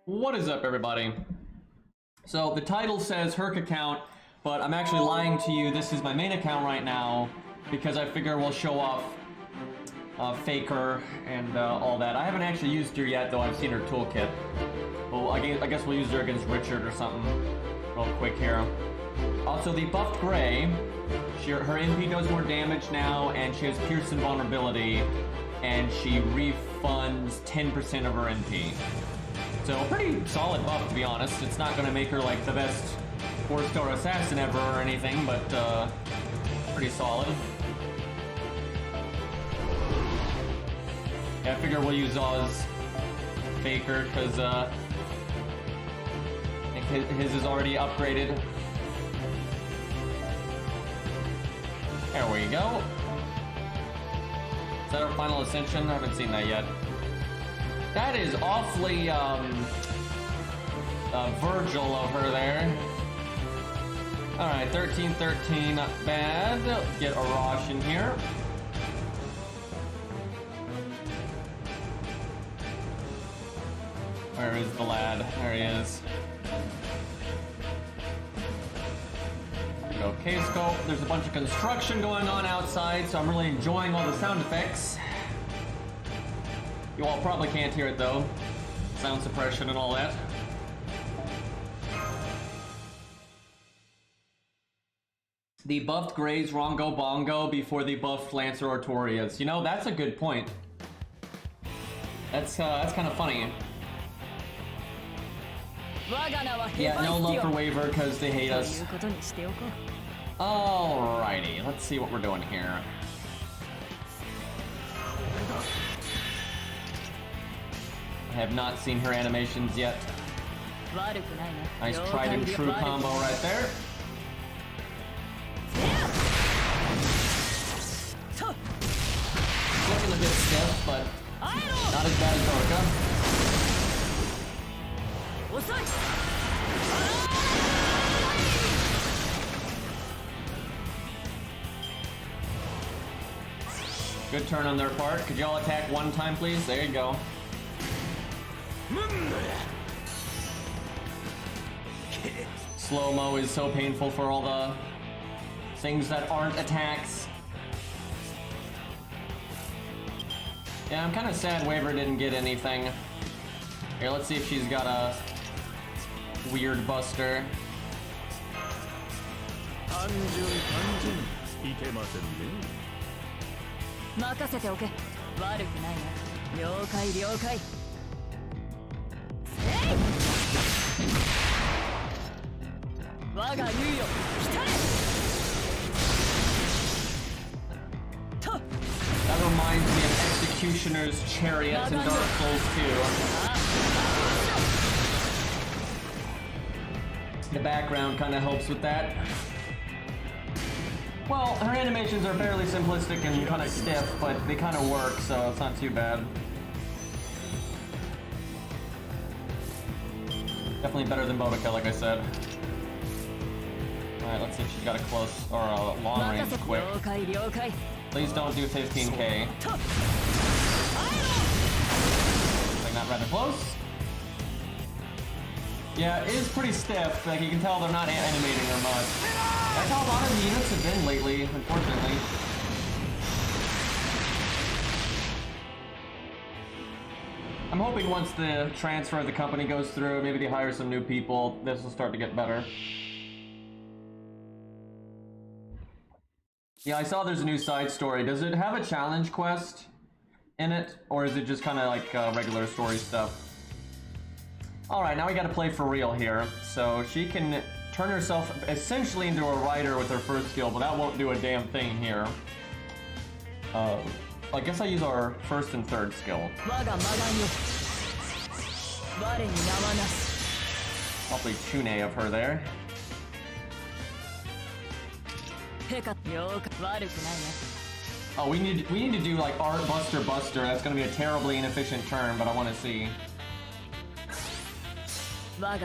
What is up, everybody? So the title says Herc account, but I'm actually lying to you. This is my main account right now because I figure we'll show off Faker and all that. I haven't actually used her yet, though I've seen her toolkit. Well, I guess we'll use her against Richard or something real quick here. Also, the buffed Gray, her MP does more damage now, and she has Pierce and Vulnerability, and she refunds 10% of her MP. So, pretty solid buff, to be honest. It's not going to make her, like, the best 4-star assassin ever or anything, but, pretty solid. Yeah, I figure we'll use Oz Faker, because, I think his is already upgraded. There we go. Is that our final ascension? I haven't seen that yet. That is awfully, Virgil of her there. Alright, 13-13, not bad. Let's get Arash in here. Where is the lad? There he is. Okay, scope. There's a bunch of construction going on outside, so I'm really enjoying all the sound effects. You all probably can't hear it though. Sound suppression and all that. The buffed Grays Rongo Bongo before the buffed Lancer Artorias. You know, that's a good point. That's kind of funny. Yeah, no love for Waver because they hate us. Alrighty, let's see what we're doing here. I have not seen her animations yet. Nice tried and true combo right there. Looking a bit stiff, but not as bad as Orca. Good turn on their part. Could y'all attack one time, please? There you go. Slow-mo is so painful for all the things that aren't attacks. Yeah, I'm kind of sad Waver didn't get anything. Here, let's see if she's got a weird buster. That reminds me of Executioner's Chariot in Dark Souls 2. The background kind of helps with that. Well, her animations are fairly simplistic and kind of stiff, but they kind of work, so it's not too bad. Definitely better than Bodica, like I said. Alright, let's see if she's got a close or a long range quick. Please don't do 15k. Like that rather close. Yeah, it is pretty stiff. Like you can tell they're not animating her much. That's how a lot of the units have been lately, unfortunately. I'm hoping once the transfer of the company goes through, maybe they hire some new people, this will start to get better. Yeah, I saw there's a new side story. Does it have a challenge quest in it? Or is it just kind of like regular story stuff? Alright, now we gotta play for real here. So she can turn herself essentially into a rider with her first skill, but that won't do a damn thing here. I guess I use our first and third skill. Probably Chune of her there. Oh, we need to do like Art Buster Buster. That's gonna be a terribly inefficient turn, but I want to see. I think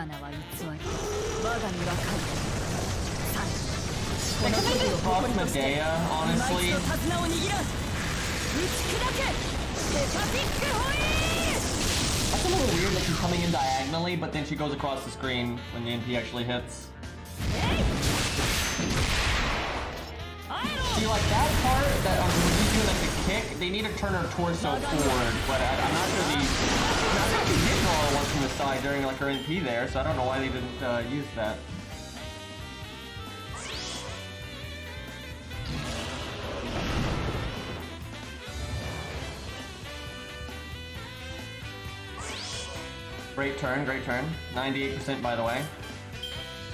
I'm gonna do Proc Medea, honestly. I looks a little weird that she's coming in diagonally, but then she goes across the screen when the NP actually hits. See, like that part, that when she's doing like the kick, they need to turn her torso forward, but I'm not sure I think she did draw one from the side during like her NP there, so I don't know why they didn't use that. Great turn, great turn. 98% by the way.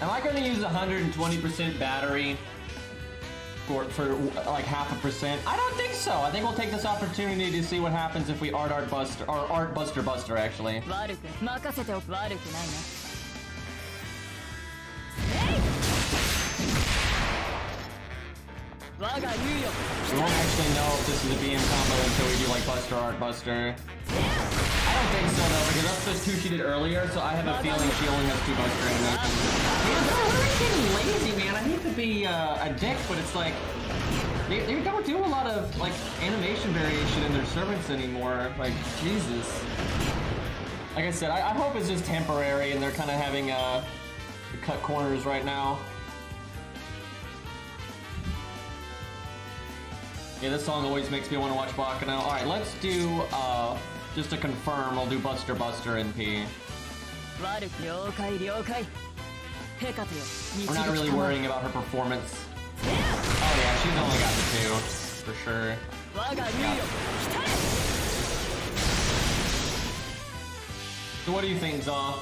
Am I going to use 120% battery for like 0.5%? I don't think so. I think we'll take this opportunity to see what happens if we Art Buster, or Art Buster Buster actually. We won't actually know if this is a BM combo until we do like Buster Art Buster. I don't think so though, because that's just 2 she did earlier, so I have a feeling she only has 2 Buster animations. Man, they're really getting lazy, man. I hate to be a dick, but it's like they don't do a lot of like animation variation in their servants anymore. Like, Jesus. Like I said, I hope it's just temporary and they're kind of having to cut corners right now. Yeah, this song always makes me want to watch Bacchanal. Alright, let's do, just to confirm, we'll do Buster Buster NP. We're not really worrying about her performance. Oh yeah, she's only got the 2, for sure. So what do you think, Zaw?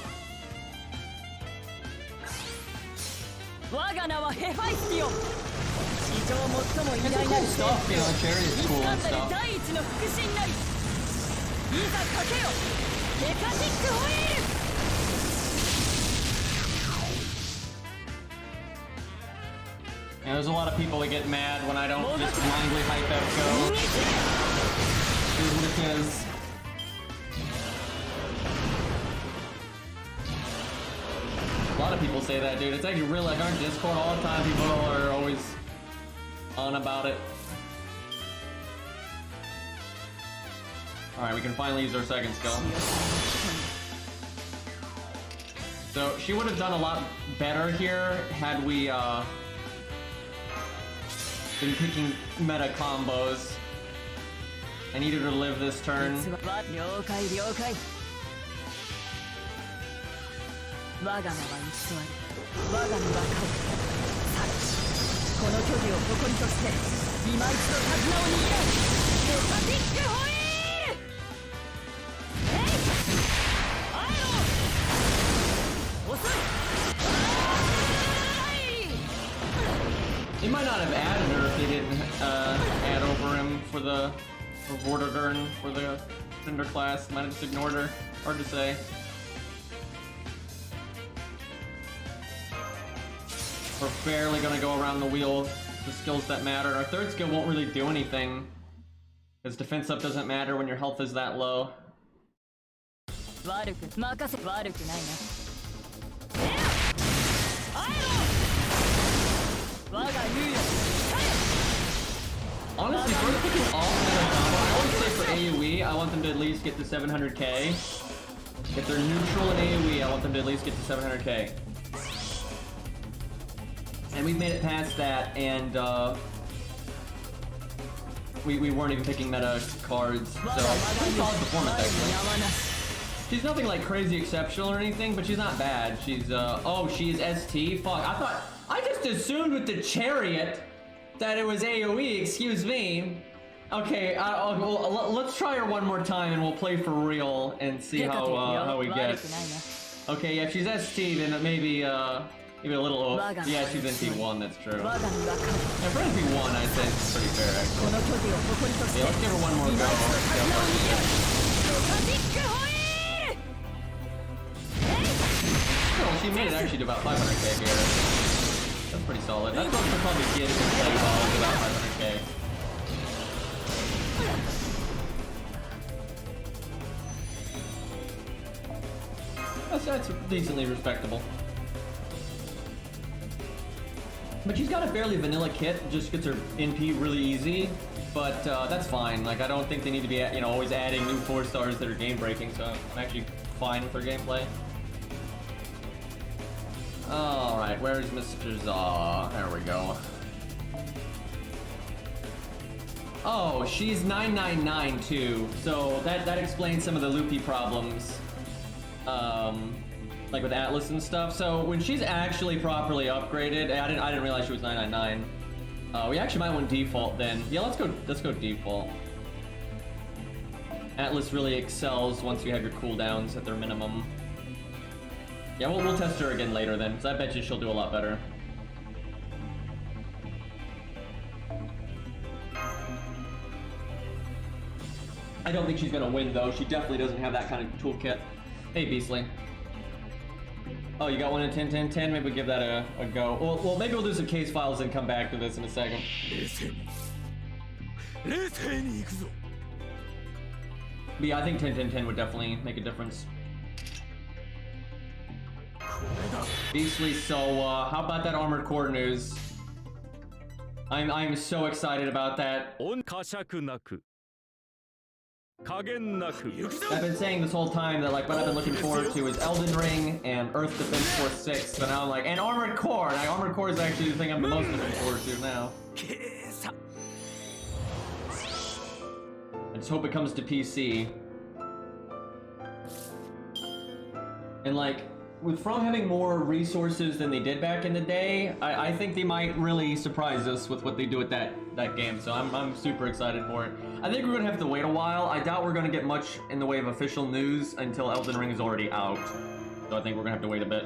It's cool stuff, you know, Chariot's cool and stuff. Yeah, there's a lot of people that get mad when I don't just blindly hype FGO. Here's what it is. A lot of people say that, dude. It's actually really like our Discord all the time. People are always on about it. Alright, we can finally use our second skill. So, she would have done a lot better here had we been picking meta combos. I needed her to live this turn. They might not have added her if they didn't add over him for the Vortigern for the Cinder class. Might have just ignored her. Hard to say. We're barely gonna go around the wheel. The skills that matter. Our third skill won't really do anything, because defense up doesn't matter when your health is that low. Honestly, if we're picking all meta combo, I would say for AoE, I want them to at least get to 700k. If they're neutral in AoE, I want them to at least get to 700k. And we've made it past that, and we weren't even picking meta cards, so pretty solid performance actually. She's nothing like crazy exceptional or anything, but she's not bad. She's oh, she's ST. Fuck, I just assumed with the Chariot that it was AoE. Excuse me. Okay, let's try her one more time, and we'll play for real and see how we get. Okay, yeah, if she's ST, then maybe maybe a little. Yeah, she's NP1. That's true. Yeah, for NP1, I think it's pretty fair actually. Yeah, let's give her one more go. Well, she made it actually to about 500k here. That's pretty solid. That's what she'll probably get if we play ball with about 500k. That's decently respectable. But she's got a fairly vanilla kit, just gets her NP really easy. But that's fine. Like, I don't think they need to be, you know, always adding new 4 stars that are game breaking. So I'm actually fine with their gameplay. All right, where's Mr. Zaw? There we go. Oh, she's 999 too. So that explains some of the loopy problems. Like with Atlas and stuff. So when she's actually properly upgraded, I didn't realize she was 999. We actually might want default then. Yeah, let's go default. Atlas really excels once you have your cooldowns at their minimum. Yeah, we'll test her again later then, because I bet you she'll do a lot better. I don't think she's gonna win though. She definitely doesn't have that kind of toolkit. Hey, Beastly. Oh, you got one in 10-10-10? Maybe we'll give that a go. Well, maybe we'll do some case files and come back to this in a second. But yeah, I think 10-10-10 would definitely make a difference. Beastly, so how about that Armored Core news? I'm so excited about that. I've been saying this whole time that like what I've been looking forward to is Elden Ring and Earth Defense Force 6, but now I'm like, and Armored Core! And Armored Core is actually the thing I'm the most looking forward to now. I just hope it comes to PC. And like, with From having more resources than they did back in the day, I think they might really surprise us with what they do with that game, so I'm super excited for it. I think we're gonna have to wait a while. I doubt we're gonna get much in the way of official news until Elden Ring is already out. So I think we're gonna have to wait a bit.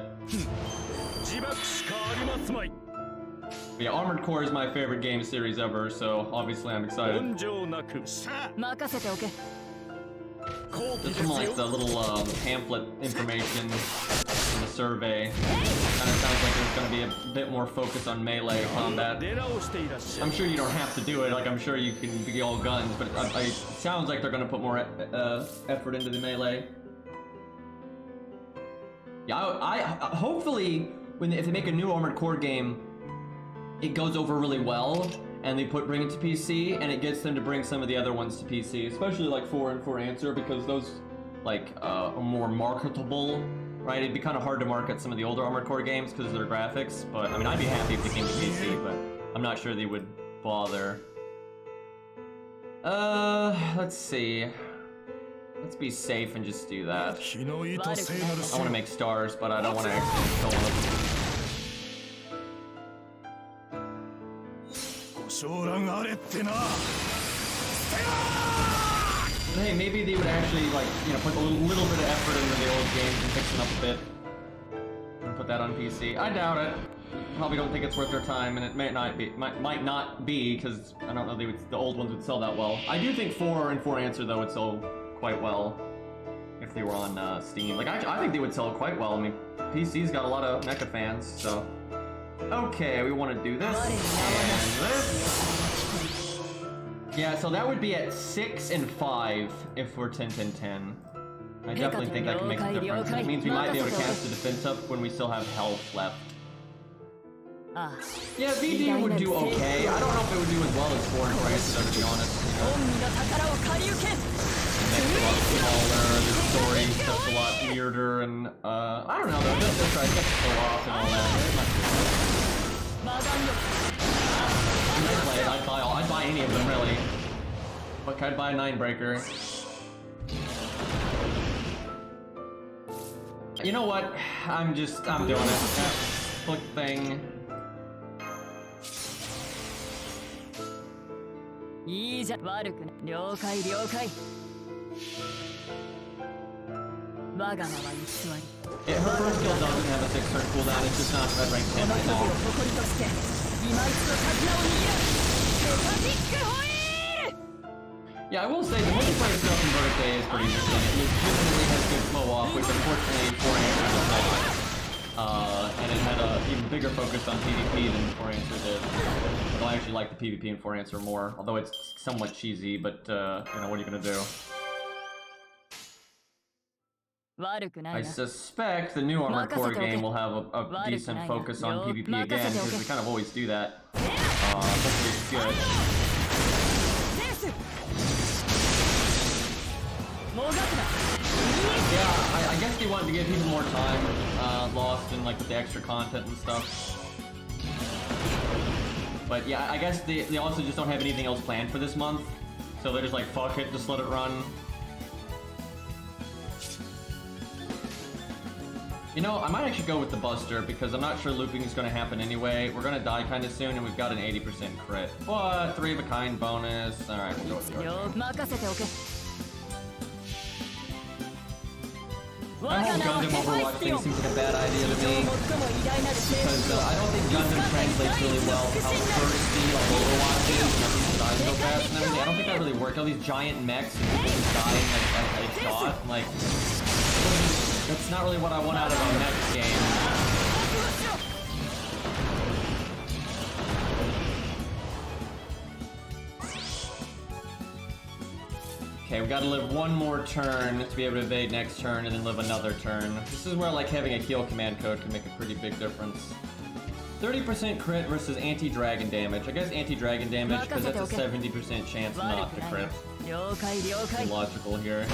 But yeah, Armored Core is my favorite game series ever, so obviously I'm excited. Just from like the little pamphlet information in the survey, kind of sounds like there's going to be a bit more focus on melee combat. I'm sure you don't have to do it, like I'm sure you can be all guns, but it sounds like they're going to put more effort into the melee. Yeah, I hopefully if they make a new Armored Core game, it goes over really well. And they bring it to PC, and it gets them to bring some of the other ones to PC, especially like 4 and 4 Answer, because those like are more marketable, right? It'd be kind of hard to market some of the older Armored Core games because of their graphics, but I mean, I'd be happy if they came to PC, but I'm not sure they would bother. Let's see. Let's be safe and just do that. I want to make stars, but I don't want to actually kill one of them. Hey, maybe they would actually like, you know, put a little bit of effort into the old games and fix them up a bit and put that on PC. I doubt it. Probably don't think it's worth their time, and it might not be because I don't know the old ones would sell that well. I do think 4 and 4 Answer though would sell quite well if they were on Steam. Like I think they would sell quite well. I mean, PC's got a lot of mecha fans, so. Okay, we want to do this and this. Yeah, so that would be at 6 and 5 if we're 10-10-10. I definitely think that can make a difference. It means we might be able to cast the defense up when we still have health left. Yeah, VD would do okay. I don't know if it would do as well as 4 and 4 Answer, though, to be honest. You know? The next a lot smaller, the story stuff's a lot weirder, and I don't know though. This tries to go off and all that. I'd buy any of them really. But I'd buy a 9-breaker. You know what? I'm doing it. Click thing. Yeah, her first skill doesn't have a 6-turn cooldown, it's just not at rank 10 right now. Yeah, I will say the multiplayer stuff in Verdict Day is pretty interesting. It legitimately has good flow off, which unfortunately 4 Answer does not. And it had an even bigger focus on PvP than 4 Answer did. Well, I actually like the PvP in 4 Answer more, although it's somewhat cheesy, but you know, what are you gonna do? I suspect the new Armored Core game will have a decent focus on PvP again, because we kind of always do that. Hopefully it's good. I guess they wanted to give people more time lost in like with the extra content and stuff. But yeah, I guess they also just don't have anything else planned for this month. So they're just like, fuck it, just let it run. You know, I might actually go with the Buster because I'm not sure looping is going to happen anyway. We're going to die kind of soon and we've got an 80% crit. But 3 of a kind bonus. Alright, we'll go with the Archer. That whole Gundam Overwatch thing seems like a bad idea to me. Because I don't think Gundam translates really well to how thirsty like Overwatch is and everything dies so fast and everything. I don't think that really worked. All these giant mechs and people just dying like a shot. Like, that's not really what I want out of a mech game. Okay, we gotta live one more turn to be able to evade next turn and then live another turn. This is where like having a heal command code can make a pretty big difference. 30% crit versus anti-dragon damage. I guess anti-dragon damage because that's a 70% chance not to crit. Logical here.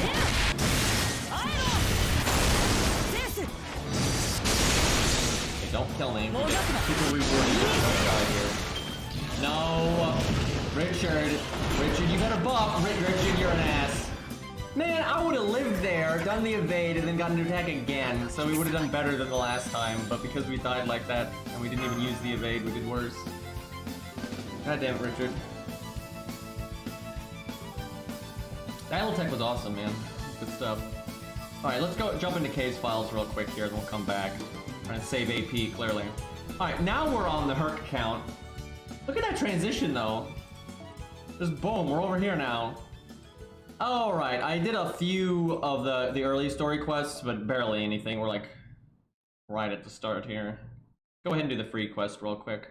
Okay, don't kill me. Super rewarding if you don't die here. No! Richard, you got a buff. Richard, you're an ass. Man, I would have lived there, done the evade, and then gotten to attack again. So we would have done better than the last time. But because we died like that, and we didn't even use the evade, we did worse. God damn it, Richard. Dial tech was awesome, man. Good stuff. Alright, let's go jump into case files real quick here, and we'll come back. Trying to save AP, clearly. Alright, now we're on the Herc account. Look at that transition, though. Just boom, we're over here now. Alright, I did a few of the early story quests, but barely anything. We're like right at the start here. Go ahead and do the free quest real quick.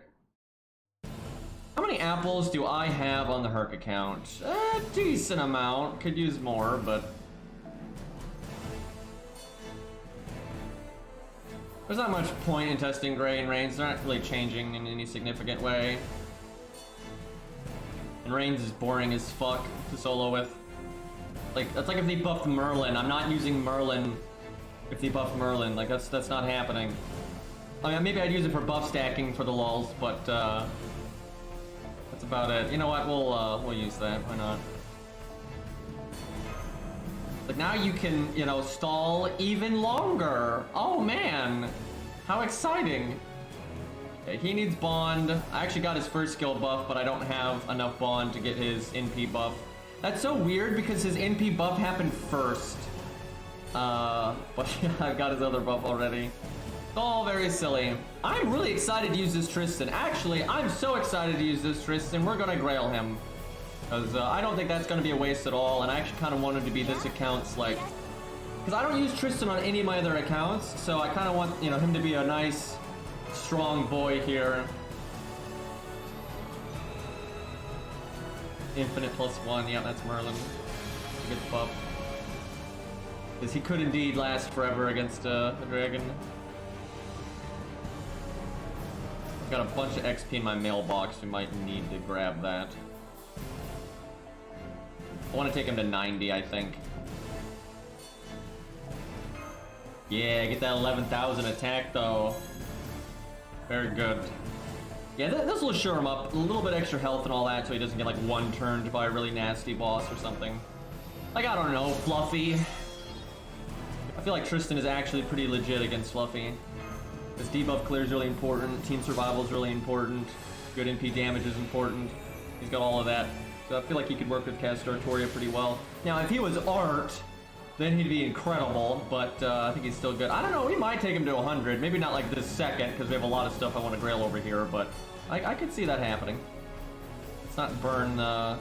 How many apples do I have on the Herc account? A decent amount. Could use more, but there's not much point in testing Gray and Reigns. They're not really changing in any significant way. And Reigns is boring as fuck to solo with. Like, that's like if they buffed Merlin. I'm not using Merlin if they buff Merlin. Like, that's not happening. I mean, maybe I'd use it for buff stacking for the lulz, but that's about it. You know what? We'll use that. Why not? Like, now you can, you know, stall even longer. Oh man, how exciting! Okay, he needs Bond. I actually got his first skill buff, but I don't have enough Bond to get his NP buff. That's so weird because his NP buff happened first. But yeah, I've got his other buff already. It's all very silly. I'm really excited to use this Tristan. Actually, I'm so excited to use this Tristan. We're gonna grail him. Because I don't think that's gonna be a waste at all, and I actually kind of wanted to be this account's like... Because I don't use Tristan on any of my other accounts, so I kind of want, you know, him to be a nice, strong boy here. Infinite +1, yeah, that's Merlin. Good buff. Because he could indeed last forever against a dragon. I've got a bunch of XP in my mailbox, we might need to grab that. I want to take him to 90, I think. Yeah, get that 11,000 attack, though. Very good. Yeah, this will shore him up. A little bit extra health and all that, so he doesn't get, like, one-turned by a really nasty boss or something. Like, I don't know, Fluffy. I feel like Tristan is actually pretty legit against Fluffy. His debuff clear is really important. Team survival is really important. Good NP damage is important. He's got all of that. So I feel like he could work with Castor Toria pretty well. Now, if he was Art, then he'd be incredible, but I think he's still good. I don't know, we might take him to 100. Maybe not like this second, because we have a lot of stuff I want to grail over here, but I could see that happening. Let's not burn the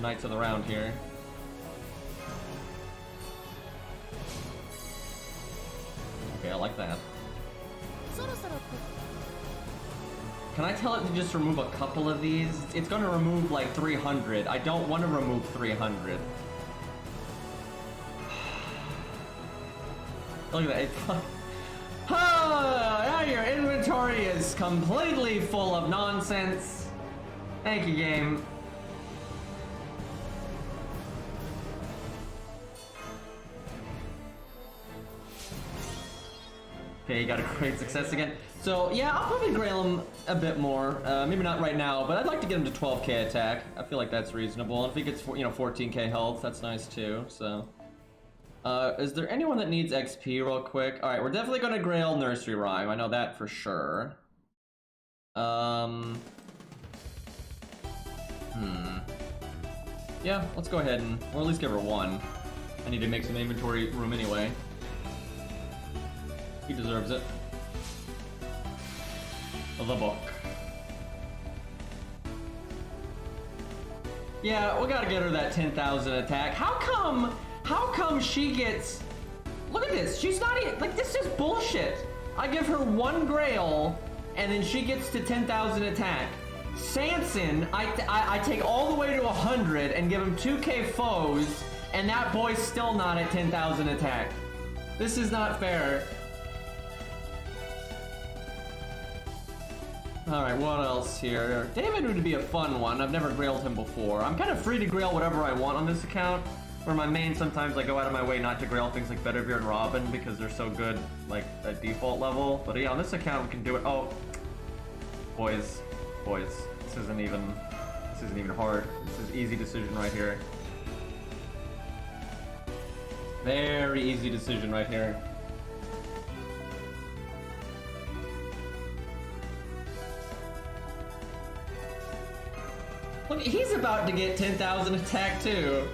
Knights of the Round here. Okay, I like that. Can I tell it to just remove a couple of these? It's gonna remove like 300. I don't want to remove 300. Look at that. It's now your inventory is completely full of nonsense. Thank you, game. Okay, you got a great success again. So yeah, I'll probably grail him a bit more. Maybe not right now, but I'd like to get him to 12k attack. I feel like that's reasonable. And if he gets 14k health, that's nice too. So, is there anyone that needs XP real quick? All right, we're definitely gonna grail Nursery Rhyme. I know that for sure. Yeah, let's go ahead and, or at least give her one. I need to make some inventory room anyway. He deserves it. The book. Yeah, we gotta get her that 10,000 attack. How come she gets... Look at this, she's not even... Like, this is bullshit. I give her 1 grail, and then she gets to 10,000 attack. Sanson, I take all the way to 100 and give him 2k foes, and that boy's still not at 10,000 attack. This is not fair. Alright, what else here? David would be a fun one. I've never grailed him before. I'm kind of free to grail whatever I want on this account. For my main, sometimes I go out of my way not to grail things like Bedivere and Robin because they're so good, like, at default level. But yeah, on this account we can do it. Oh. Boys. This isn't even hard. This is easy decision right here. Very easy decision right here. Look, he's about to get 10,000 attack too.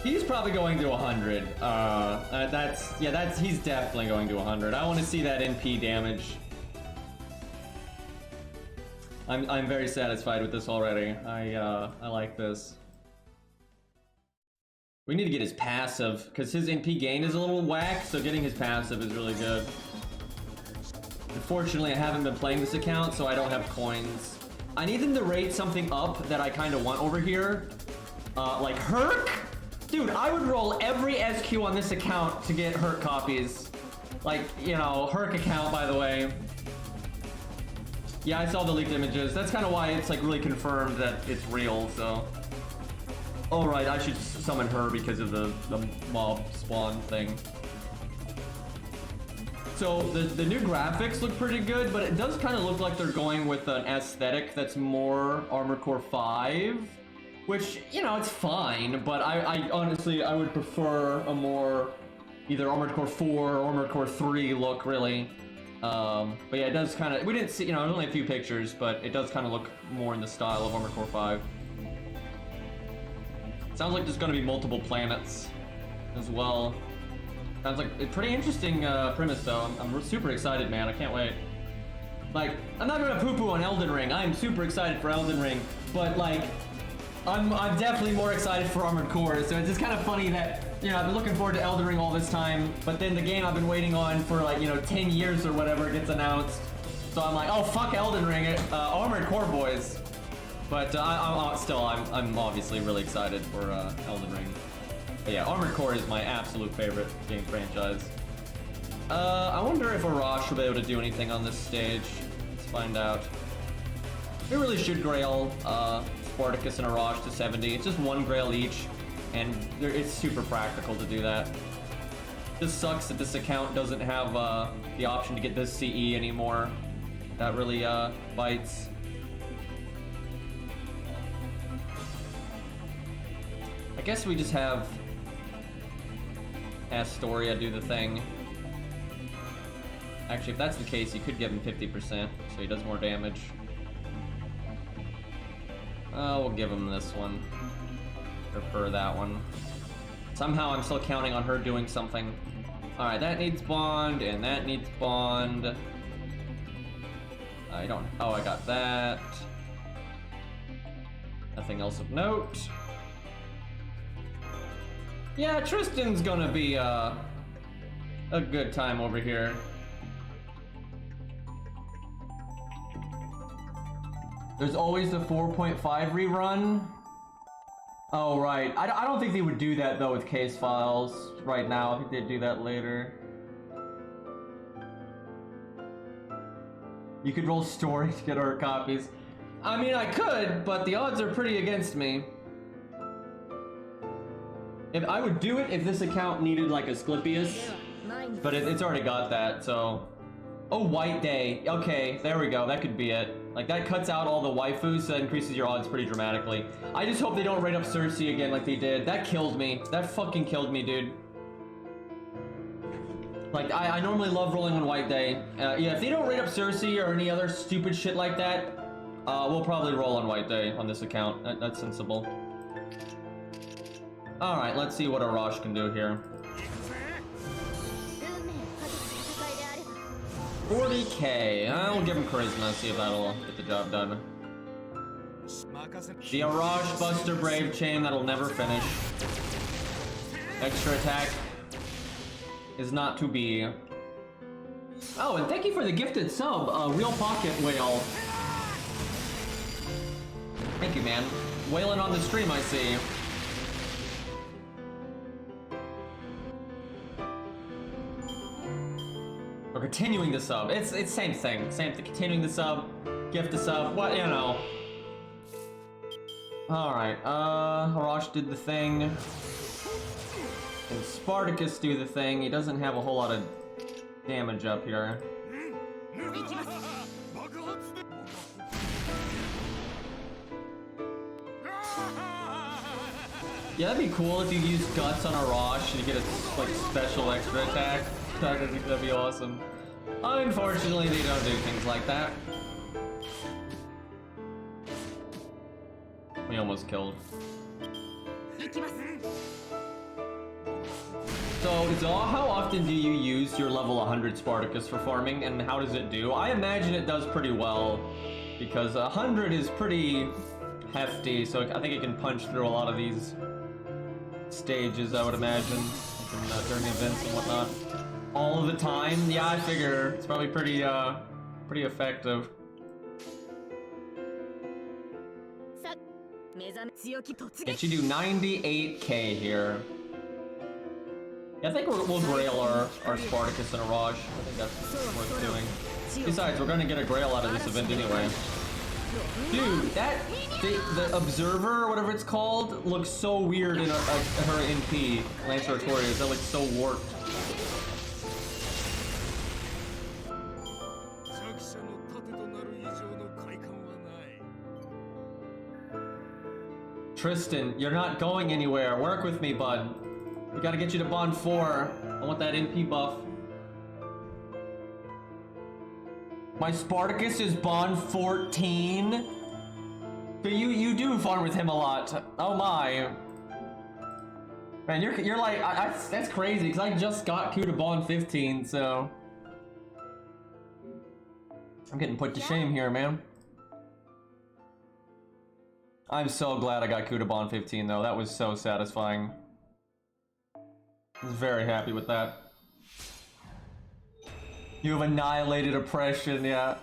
He's probably going to 100. He's definitely going to 100. I want to see that NP damage. I'm very satisfied with this already. I like this. We need to get his passive, because his NP gain is a little whack, so getting his passive is really good. Unfortunately, I haven't been playing this account, so I don't have coins. I need them to rate something up that I kind of want over here. Like Herc? Dude, I would roll every SQ on this account to get Herc copies. Like, you know, Herc account, by the way. Yeah, I saw the leaked images. That's kind of why it's like really confirmed that it's real, so. Oh right, I should summon her because of the mob spawn thing. So the new graphics look pretty good, but it does kind of look like they're going with an aesthetic that's more Armored Core 5, which, you know, it's fine, but I honestly, I would prefer a more either Armored Core 4 or Armored Core 3 look, really. But yeah, it does kind of, we didn't see, you know, there's only a few pictures, but it does kind of look more in the style of Armored Core 5. Sounds like there's going to be multiple planets as well. Sounds like a pretty interesting premise, though. I'm super excited, man. I can't wait. Like, I'm not gonna poo-poo on Elden Ring. I'm super excited for Elden Ring, but like, I'm definitely more excited for Armored Core. So it's just kind of funny that, you know, I've been looking forward to Elden Ring all this time, but then the game I've been waiting on for like, you know, 10 years or whatever gets announced. So I'm like, oh fuck Elden Ring, Armored Core boys. But I'm obviously really excited for Elden Ring. But yeah, Armored Core is my absolute favorite game franchise. I wonder if Arash will be able to do anything on this stage. Let's find out. We really should grail Spartacus and Arash to 70. It's just 1 grail each, and it's super practical to do that. Just sucks that this account doesn't have the option to get this CE anymore. That really bites. I guess we just have Astoria do the thing. Actually, if that's the case, you could give him 50%, so he does more damage. We'll give him this one. Prefer that one. Somehow I'm still counting on her doing something. Alright, that needs bond, and that needs bond. I don't... Oh, I got that. Nothing else of note. Yeah, Tristan's gonna be a good time over here. There's always the 4.5 rerun. Oh, right. I don't think they would do that, though, with case files right now. I think they'd do that later. You could roll story to get our copies. I mean, I could, but the odds are pretty against me. If I would do it if this account needed, like, Asclepius But it's already got that, so... Oh, White Day. Okay, there we go. That could be it. Like, that cuts out all the waifus, so that increases your odds pretty dramatically. I just hope they don't rate up Cersei again like they did. That killed me. That fucking killed me, dude. Like, I normally love rolling on White Day. Yeah, if they don't rate up Cersei or any other stupid shit like that, we'll probably roll on White Day on this account. That's sensible. Alright, let's see what Arash can do here. 40k. I'll give him charisma, see if that'll get the job done. The Arash Buster Brave Chain, that'll never finish. Extra attack is not to be. Oh, and thank you for the gifted sub, Real Pocket Whale. Thank you, man. Wailing on the stream, I see. We're continuing the sub. It's same thing. Same thing. Continuing the sub, gift the sub, what, you know. Alright, Arash did the thing. And Spartacus do the thing. He doesn't have a whole lot of damage up here. Yeah, that'd be cool if you use Guts on Arash and you get a like special extra attack. I think that'd be awesome. Unfortunately, they don't do things like that. We almost killed. So, how often do you use your level 100 Spartacus for farming, and how does it do? I imagine it does pretty well, because 100 is pretty hefty, so I think it can punch through a lot of these stages, I would imagine, during events and whatnot. All of the time? Yeah, I figure it's probably pretty effective. And she do 98k here. Yeah, I think we'll grail our Spartacus and Arash. I think that's worth doing. Besides, we're gonna get a grail out of this event anyway. Dude, the Observer, or whatever it's called, looks so weird in her NP, Lancer Artorias. That looks so warped. Tristan, you're not going anywhere. Work with me, bud. We gotta get you to Bond 4. I want that NP buff. My Spartacus is Bond 14? But you do farm with him a lot. Oh my. Man, you're like, that's crazy, because I just got Q to Bond 15, so... I'm getting put to shame here, man. I'm so glad I got Q to Bond 15, though. That was so satisfying. I was very happy with that. You have annihilated oppression, yeah.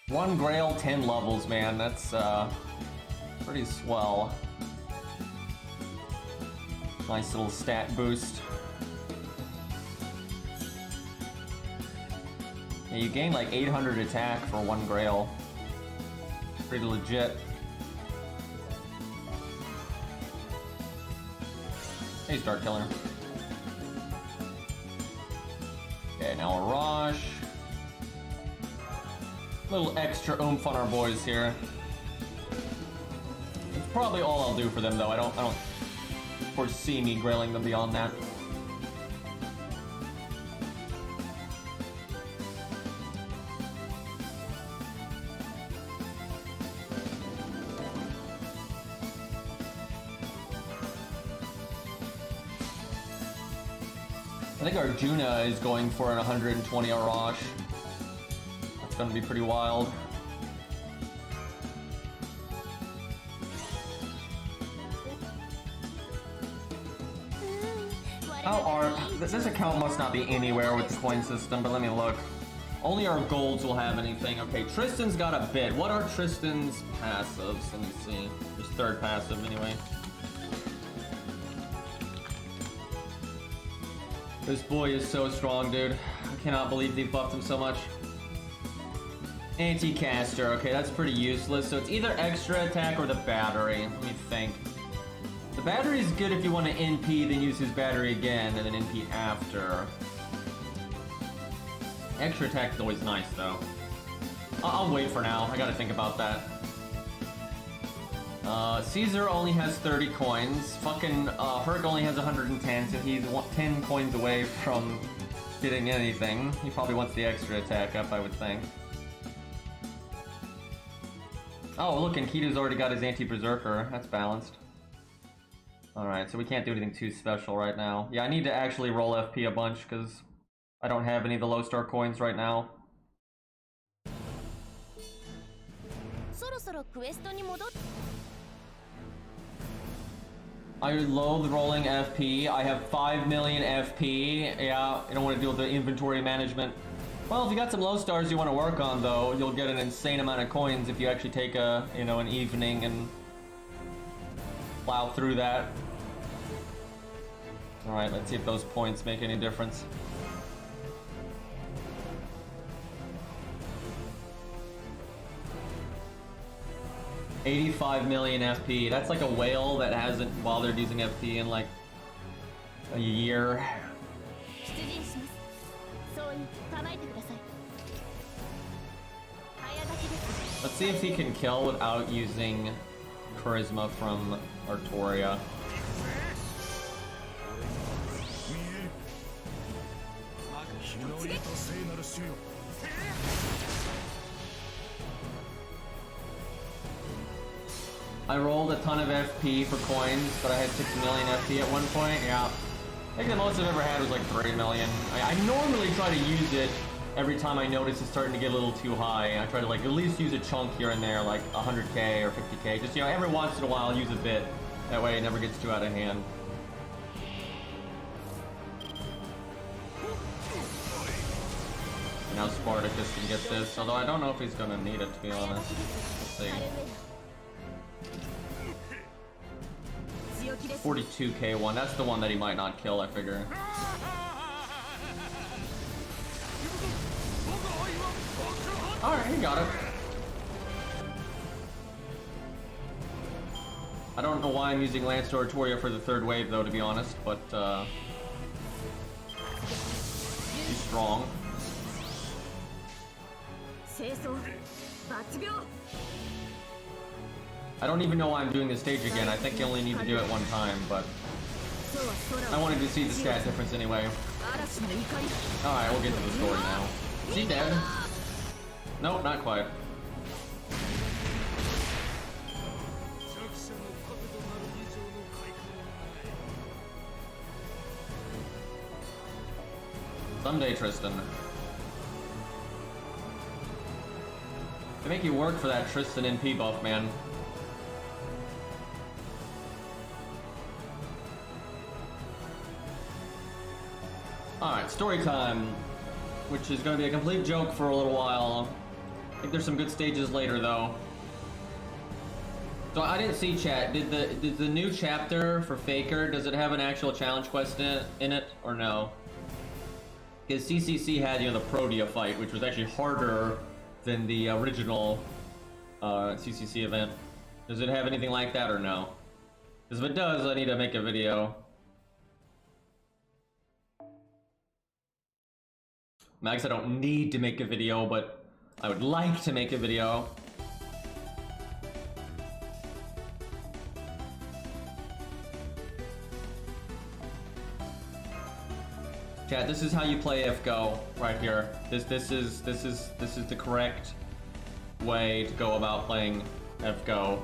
1 Grail, 10 levels, man. That's, pretty swell. Nice little stat boost. Yeah, you gain like 800 attack for 1 Grail. Pretty legit. Hey, start killing her. Okay, now Arash. Little extra oomph on our boys here. It's probably all I'll do for them, though. I don't foresee me grailing them beyond that. I think Arjuna is going for an 120 Arash. That's gonna be pretty wild. This account must not be anywhere with the coin system, but let me look. Only our golds will have anything. Okay, Tristan's got a bit. What are Tristan's passives? Let me see. His third passive, anyway. This boy is so strong, dude. I cannot believe they buffed him so much. Anti-caster. Okay, that's pretty useless. So it's either extra attack or the battery. Let me think. The battery is good if you want to NP, then use his battery again, and then NP after. Extra attack is always nice, though. I'll wait for now. I gotta think about that. Caesar only has 30 coins. Fucking Herc only has 110, so he's 10 coins away from getting anything. He probably wants the extra attack up, I would think. Oh, look, and Kita's already got his anti-berserker. That's balanced. Alright, so we can't do anything too special right now. Yeah, I need to actually roll FP a bunch, because I don't have any of the low star coins right now. I loathe rolling FP. I have 5 million FP. Yeah, I don't want to deal with the inventory management. Well, if you got some low stars you want to work on, though, you'll get an insane amount of coins if you actually take a, you know, an evening and plow through that. Alright, let's see if those points make any difference. $85 million FP. That's like a whale that hasn't bothered using FP in like a year. Let's see if he can kill without using charisma from Artoria. I rolled a ton of FP for coins, but I had 6 million FP at one point. Yeah, I think the most I've ever had was like 3 million. I normally try to use it every time I notice it's starting to get a little too high. I try to like at least use a chunk here and there, like 100k or 50k. Just, you know, every once in a while use a bit. That way it never gets too out of hand. Now Spartacus can get this, although I don't know if he's gonna need it, to be honest. Let's see. 42k one, that's the one that he might not kill, I figure. Alright, he got it. I don't know why I'm using Lance Oratoria for the third wave, though, to be honest, but he's strong. I don't even know why I'm doing this stage again. I think you only need to do it one time, but I wanted to see the stat difference anyway. Alright, we'll get to the story now. Is he dead? Nope, not quite. Someday, Tristan. They make you work for that Tristan NP buff, man. Alright, story time. Which is going to be a complete joke for a little while. I think there's some good stages later, though. So I didn't see chat. Did the new chapter for Faker, does it have an actual challenge quest in it, or no? Because CCC had, you know, the Protea fight, which was actually harder than the original CCC event. Does it have anything like that, or no? Because if it does, I need to make a video. Max, I don't need to make a video, but I would like to make a video. Chat, this is how you play FGO right here. This is the correct way to go about playing FGO.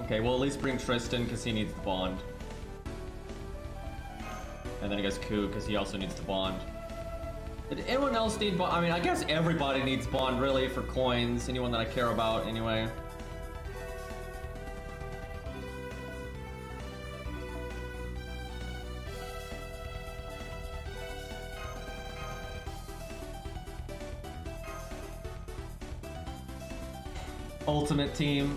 Okay, we'll at least bring Tristan because he needs the bond. And then I guess Ku because he also needs the bond. Did anyone else need bond? I mean, I guess everybody needs bond really for coins. Anyone that I care about anyway. Ultimate team.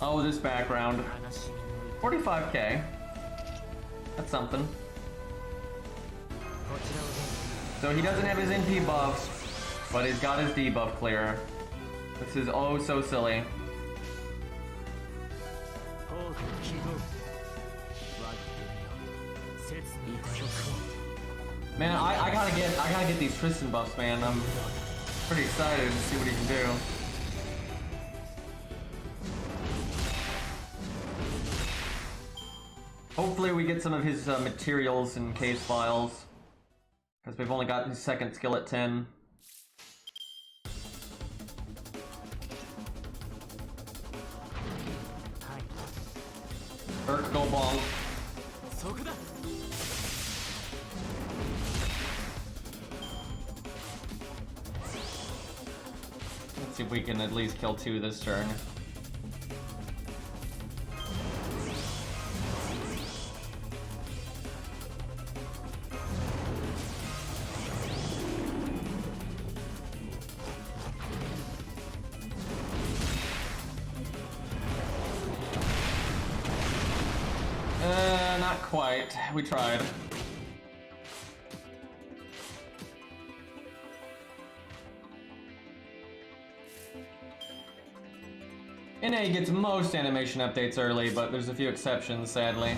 Oh, this background. 45k. That's something. So he doesn't have his NP buffs, but he's got his debuff clear. This is oh so silly. Man, I gotta get these Tristan buffs, man. I'm pretty excited to see what he can do. Hopefully we get some of his materials and case files, because we've only got his second skill at 10. Herc, go bonk. Let's see if we can at least kill 2 this turn. Not quite. We tried. NA gets most animation updates early, but there's a few exceptions, sadly.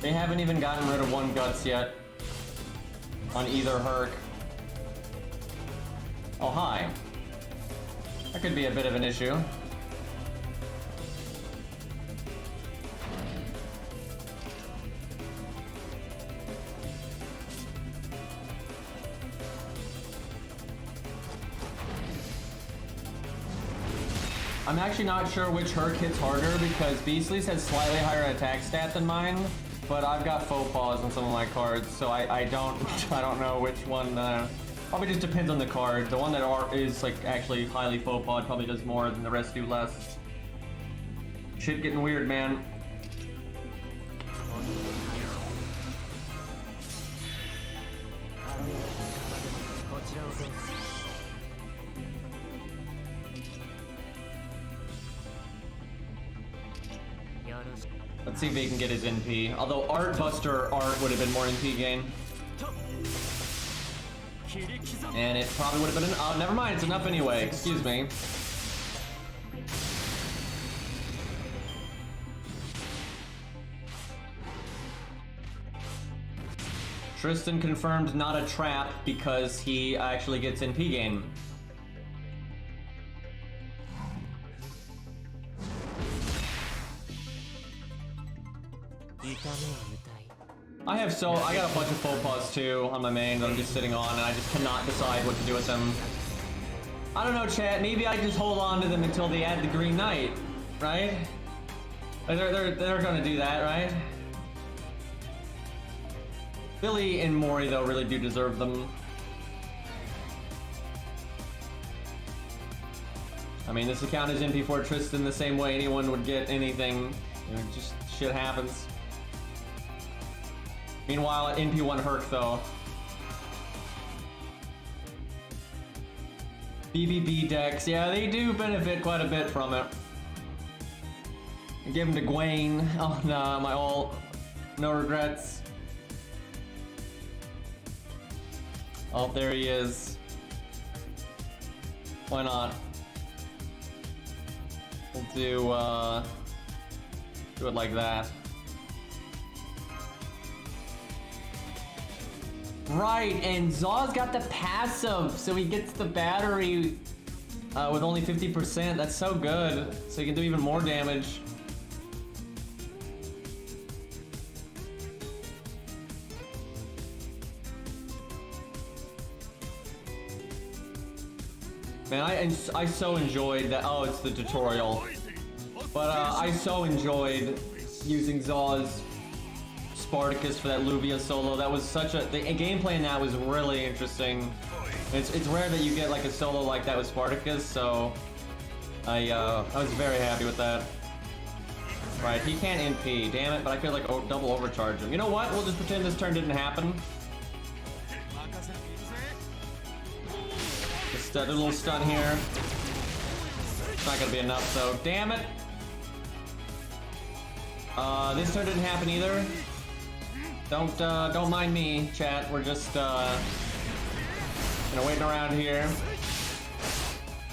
They haven't even gotten rid of 1 Guts yet on either Herc. Oh, hi. That could be a bit of an issue. I'm actually not sure which Herc hits harder because Beastly's has slightly higher attack stat than mine. But I've got faux pas on some of my cards, so I don't know which one. Probably just depends on the card. The one that is like actually highly faux pas probably does more than the rest do less. Shit getting weird, man. Let's see if he can get his NP. Although Art Buster Art would have been more NP gain. And it probably would have been an... Oh, never mind, it's enough anyway. Excuse me. Tristan confirmed not a trap because he actually gets NP gain. I got a bunch of faux pas too on my main that I'm just sitting on, and I just cannot decide what to do with them. I don't know, chat. Maybe I just hold on to them until they add the Green Knight, right? They're gonna do that, right? Billy and Mori though really do deserve them. I mean, this account is NP4 Tristan the same way anyone would get anything. You know, just shit happens. Meanwhile, at NP1 Herc, though. BBB decks, yeah, they do benefit quite a bit from it. I give him to Gwaine. Oh, nah, my ult. No regrets. Oh, there he is. Why not? We'll do it like that. Right, and Zaw's got the passive, so he gets the battery with only 50%. That's so good. So he can do even more damage. Man, I so enjoyed that. Oh, it's the tutorial. But I so enjoyed using Zaw's Spartacus for that Luvia solo. That was such a... The gameplay in that was really interesting. It's rare that you get like a solo like that with Spartacus, so I was very happy with that. Right, he can't NP, damn it, but I feel like double overcharge him. You know what? We'll just pretend this turn didn't happen. Just a little stun here. It's not gonna be enough though. Damn it! This turn didn't happen either. Don't mind me, chat. We're just waiting around here.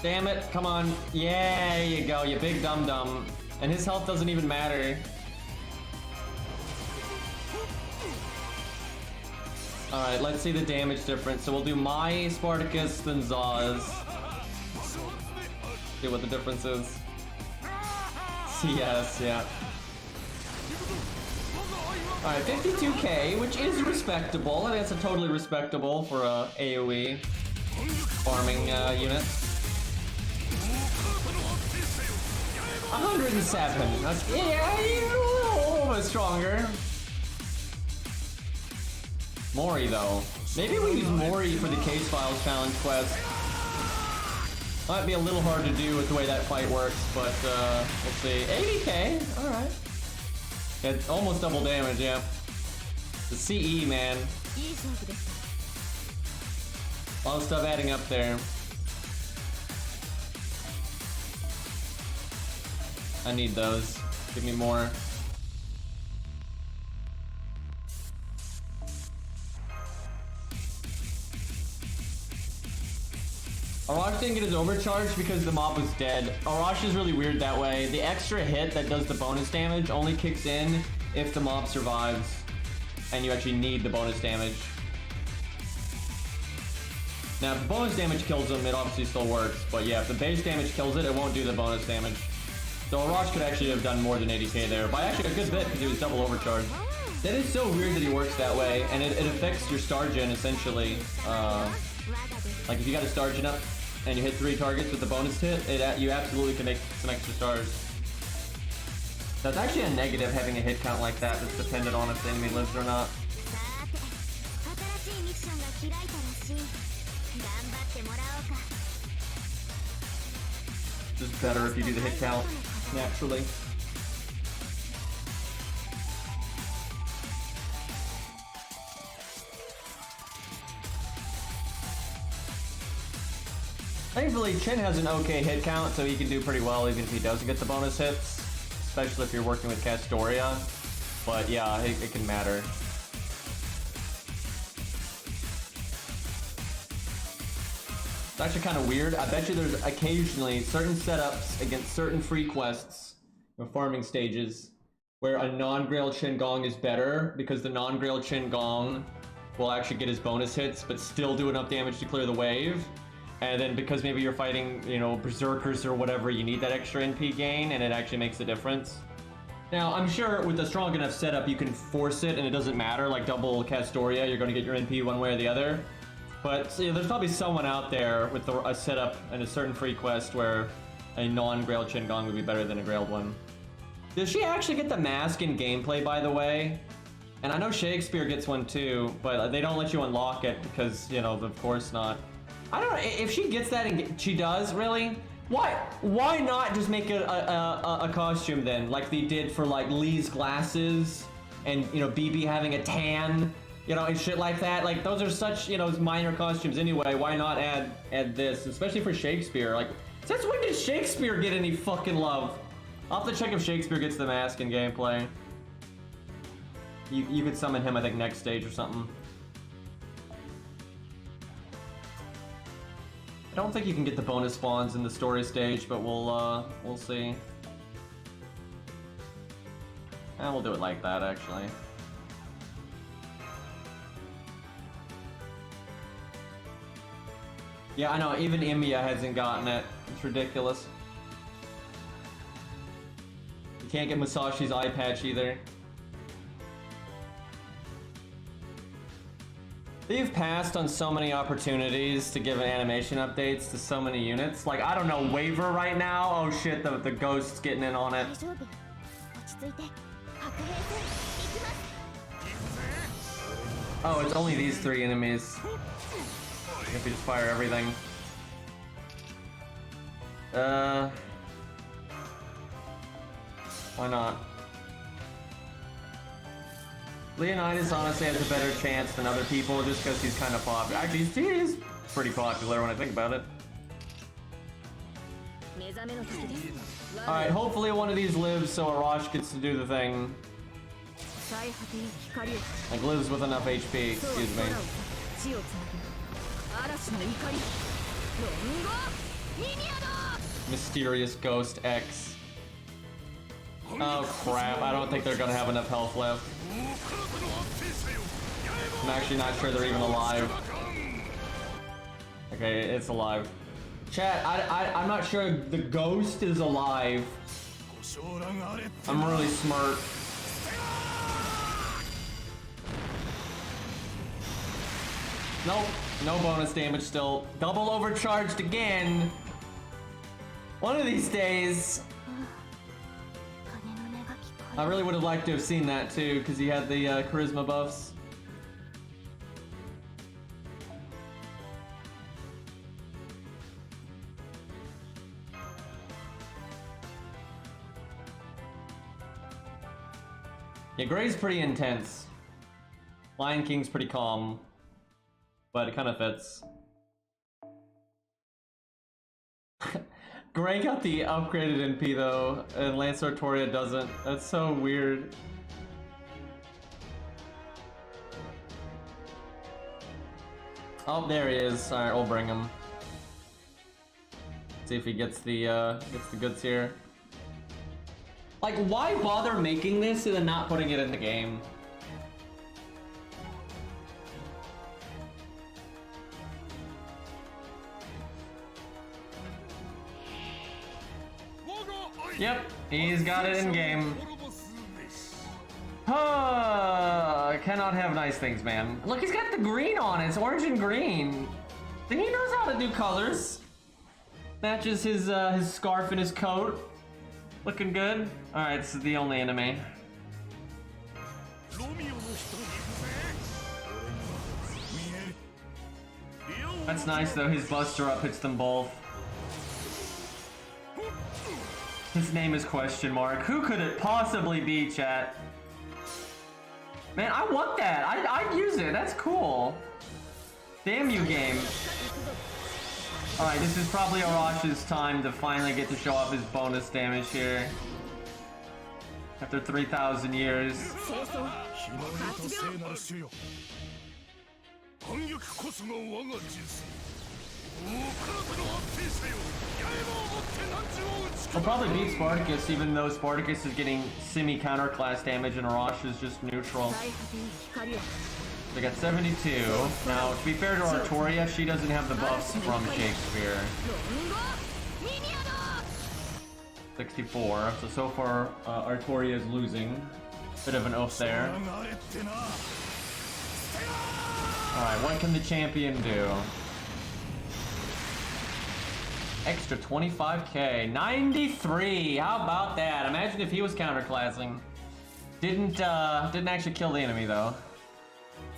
Damn it! Come on! Yeah, there you go, you big dum dum. And his health doesn't even matter. Alright, let's see the damage difference. So we'll do my Spartacus, then Zaw's. See what the difference is. CS, yeah. Alright, 52k, which is respectable. I think that's a totally respectable for a AoE farming unit. 107. That's yeah, a little bit stronger. Mori though. Maybe we use Mori for the Case Files challenge quest. Might be a little hard to do with the way that fight works, but we'll see. 80k, alright. It's almost double damage, yeah. The CE, man. A lot of stuff adding up there. I need those. Give me more. Arash didn't get his overcharge because the mob was dead. Arash is really weird that way. The extra hit that does the bonus damage only kicks in if the mob survives and you actually need the bonus damage. Now if the bonus damage kills him, it obviously still works, but yeah, if the base damage kills it, it won't do the bonus damage. So Arash could actually have done more than 80k there, by actually a good bit because he was double overcharge. That is so weird that he works that way, and it affects your star gen essentially. Like if you got a star gen up and you hit 3 targets with the bonus hit, you absolutely can make some extra stars. That's actually a negative having a hit count like that that's dependent on if the enemy lives or not. Just better if you do the hit count naturally. Thankfully, Chin has an okay hit count, so he can do pretty well even if he doesn't get the bonus hits, especially if you're working with Castoria. But yeah, it can matter. It's actually kind of weird. I bet you there's occasionally certain setups against certain free quests or farming stages where a non-Grail Qin Gong is better because the non-Grail Qin Gong will actually get his bonus hits but still do enough damage to clear the wave. And then because maybe you're fighting, you know, berserkers or whatever, you need that extra NP gain and it actually makes a difference. Now, I'm sure with a strong enough setup you can force it and it doesn't matter, like double Castoria, you're going to get your NP one way or the other. But so, there's probably someone out there with a setup and a certain free quest where a non-Grail Qin Gong would be better than a Grailed one. Does she actually get the mask in gameplay, by the way? And I know Shakespeare gets one too, but they don't let you unlock it because, you know, of course not. I don't know, if she gets that and she does, really? Why not just make it a costume then, like they did for like Lee's glasses and, you know, BB having a tan, you know, and shit like that. Like those are such, you know, minor costumes anyway. Why not add this, especially for Shakespeare? Like, since when did Shakespeare get any fucking love? I'll have to check if Shakespeare gets the mask in gameplay. You could summon him, I think, next stage or something. I don't think you can get the bonus spawns in the story stage, but we'll see. And we'll do it like that, actually. Yeah, I know, even Imia hasn't gotten it. It's ridiculous. You can't get Musashi's eye patch either. They've passed on so many opportunities to give animation updates to so many units. Like, I don't know, Waver right now? Oh shit, the ghost's getting in on it. Oh, it's only these 3 enemies. If we just fire everything. Why not? Leonidas honestly has a better chance than other people just because he's kind of popular. Actually, he is pretty popular when I think about it. Alright, hopefully one of these lives so Arash gets to do the thing. Like, lives with enough HP, excuse me. Mysterious Ghost X. Oh crap, I don't think they're gonna have enough health left. I'm actually not sure they're even alive. Okay, it's alive. Chat, I'm not sure the ghost is alive. I'm really smart. Nope, no bonus damage still. Double overcharged again. One of these days. I really would have liked to have seen that too, because he had the charisma buffs. Yeah, Gray's pretty intense. Lion King's pretty calm, but it kind of fits. Gray got the upgraded NP though, and Lance Artoria doesn't. That's so weird. Oh, there he is. All right, we'll bring him. See if he gets the goods here. Like, why bother making this and then not putting it in the game? Yep, he's got it in game. Cannot have nice things, man. Look, he's got the green on. It's orange and green. He knows how to do colors. Matches his scarf and his coat. Looking good. All right, this is the only enemy. That's nice though. His Buster Up hits them both. His name is question mark. Who could it possibly be, chat? Man, I want that. I'd use it. That's cool. Damn you, game. Alright, this is probably Arash's time to finally get to show off his bonus damage here. After 3,000 years. We'll probably beat Spartacus, even though Spartacus is getting semi-counter class damage and Arash is just neutral. They got 72. Now, to be fair to Artoria, she doesn't have the buffs from Shakespeare. 64. So far, Artoria is losing. Bit of an oath there. Alright, what can the champion do? Extra 25k. 93! How about that? Imagine if he was counterclassing. Didn't actually kill the enemy, though.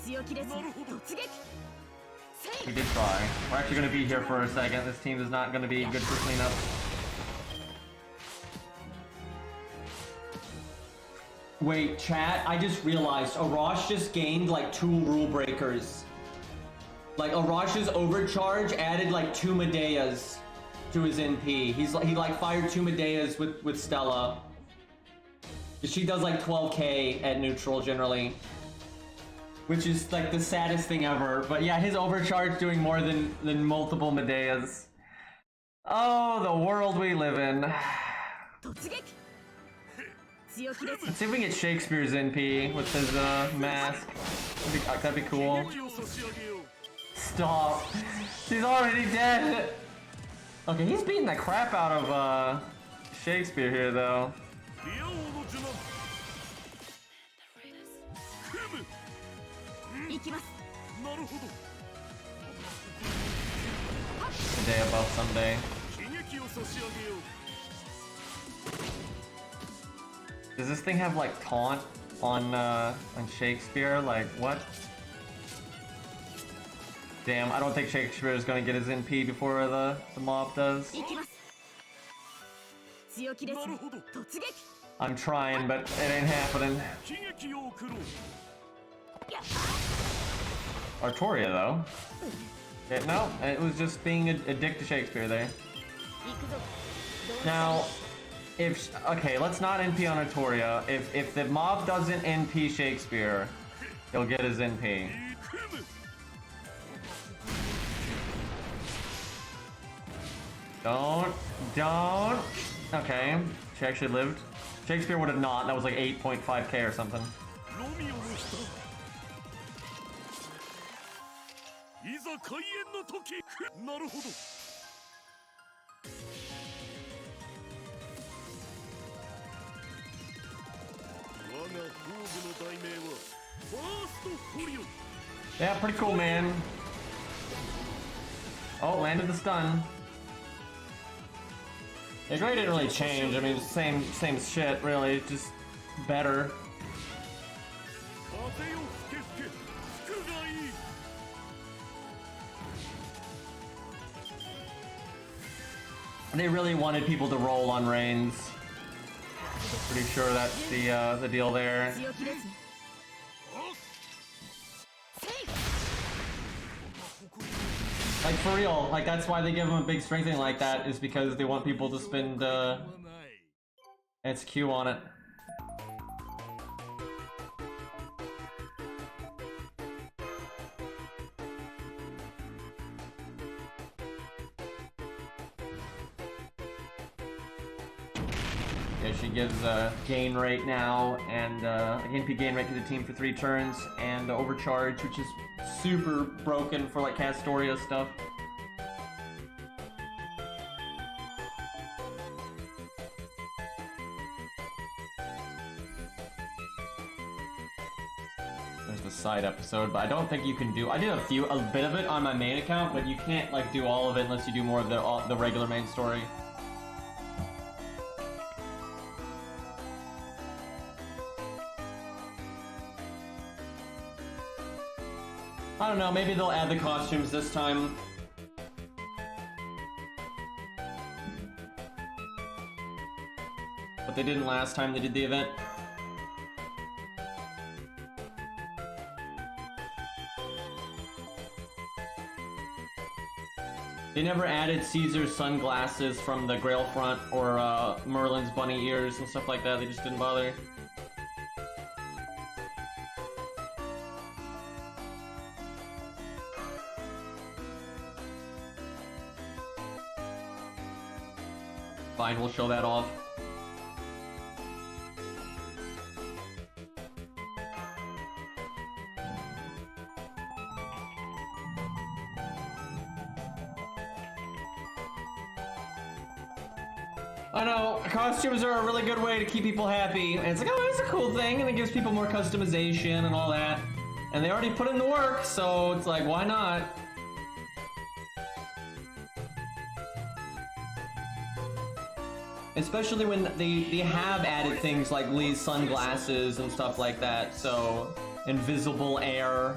We did try. We're actually going to be here for a second. This team is not going to be good for cleanup. Wait, chat, I just realized Arash just gained like 2 rule breakers. Like Arash's overcharge added like 2 Medeas to his NP. He like fired 2 Medeas with Stella. She does like 12k at neutral generally. Which is like the saddest thing ever. But yeah, his overcharge doing more than multiple Medeas. Oh, the world we live in. Let's see if we can get Shakespeare's NP with his mask. That'd be cool. Stop. She's already dead. Okay, he's beating the crap out of Shakespeare here though. A day above someday. Does this thing have like taunt on Shakespeare? Like what? Damn, I don't think Shakespeare is gonna get his NP before the mob does. I'm trying, but it ain't happening. Artoria though. No, it was just being a dick to Shakespeare there. Now, okay, let's not NP on Artoria. If the mob doesn't NP Shakespeare, he'll get his NP. Don't. Okay, she actually lived. Shakespeare would have not. That was like 8.5k or something. Yeah, pretty cool, man. Oh, landed the stun. The grade didn't really change. I mean, same shit, really, just better. They really wanted people to roll on Reigns. Pretty sure that's the deal there. Like, for real, like, that's why they give him a big strengthening like that, is because they want people to spend its Q on it. Yeah, she gives gain rate now, and NP gain rate to the team for 3 turns, and overcharge, which is super broken for like Castoria stuff. There's the side episode, but I don't think you can do. I did a bit of it on my main account, but you can't like do all of it unless you do more of the regular main story. I don't know, maybe they'll add the costumes this time. But they didn't last time they did the event. They never added Caesar's sunglasses from the Grail front or Merlin's bunny ears and stuff like that. They just didn't bother. Fine, we'll show that off. I know, costumes are a really good way to keep people happy. And it's like, oh, it's a cool thing, and it gives people more customization and all that. And they already put in the work, so it's like, why not? Especially when they have added things like Lee's sunglasses and stuff like that, so invisible air.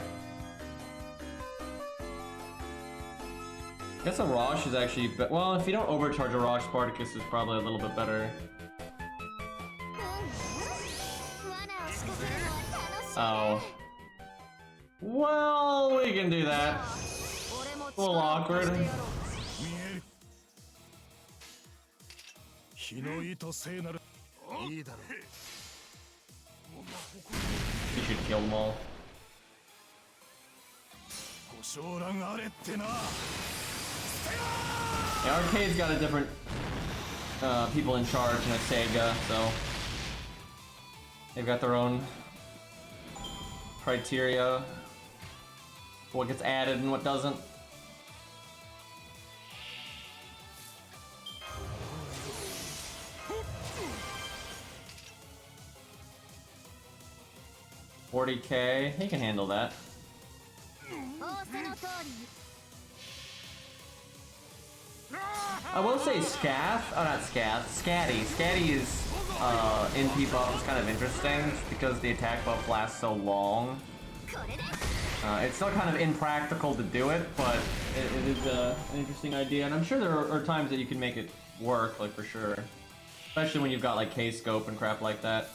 I guess a Rosh is actually, well, if you don't overcharge a Rosh, Spartacus is probably a little bit better. Oh. Well, we can do that. A little awkward. You should kill them all. Yeah, Arcade's got a different people in charge in a Sega, so they've got their own criteria for what gets added and what doesn't. $40K, he can handle that. I will say Scath, oh not Scath, Scatty. Scatty's NP buff is kind of interesting just because the attack buff lasts so long. It's still kind of impractical to do it, but it is an interesting idea, and I'm sure there are times that you can make it work, like for sure. Especially when you've got like K-scope and crap like that.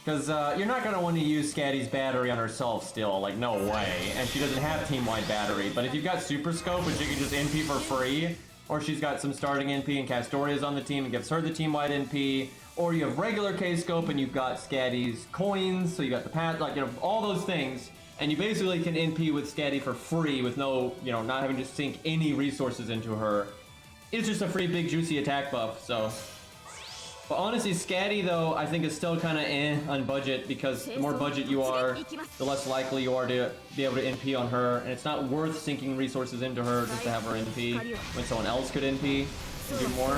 Because you're not going to want to use Scatty's battery on herself still, like no way. And she doesn't have team-wide battery. But if you've got Super Scope, which you can just NP for free, or she's got some starting NP and Castoria's on the team and gives her the team-wide NP, or you have regular K-Scope and you've got Scatty's coins, so you got the pat, like, you know, all those things, and you basically can NP with Scatty for free with no, you know, not having to sink any resources into her. It's just a free big juicy attack buff, so. But honestly, Scatty, though, I think is still kind of on budget, because the more budget you are, the less likely you are to be able to NP on her, and it's not worth sinking resources into her just to have her NP when someone else could NP and do more.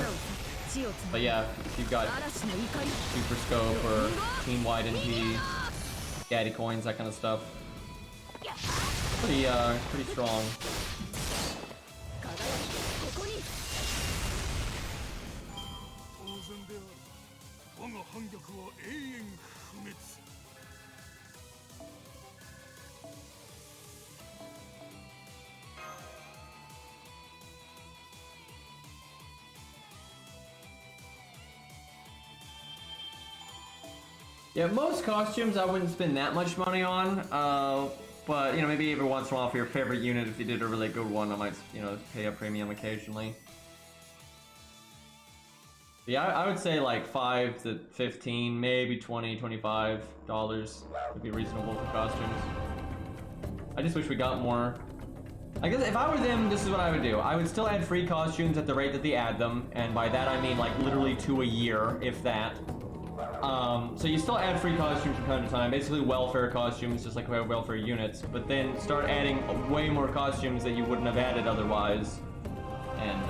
But yeah, if you've got Super Scope or team-wide NP, Scatty coins, that kind of stuff, pretty strong. Yeah, most costumes I wouldn't spend that much money on, but, you know, maybe every once in a while for your favorite unit, if you did a really good one, I might, you know, pay a premium occasionally. Yeah, I would say like 5 to 15, maybe 20, $25 would be reasonable for costumes. I just wish we got more. I guess if I were them, this is what I would do. I would still add free costumes at the rate that they add them, and by that I mean like literally 2 a year, if that. So you still add free costumes from time to time, basically welfare costumes, just like welfare units, but then start adding way more costumes that you wouldn't have added otherwise. And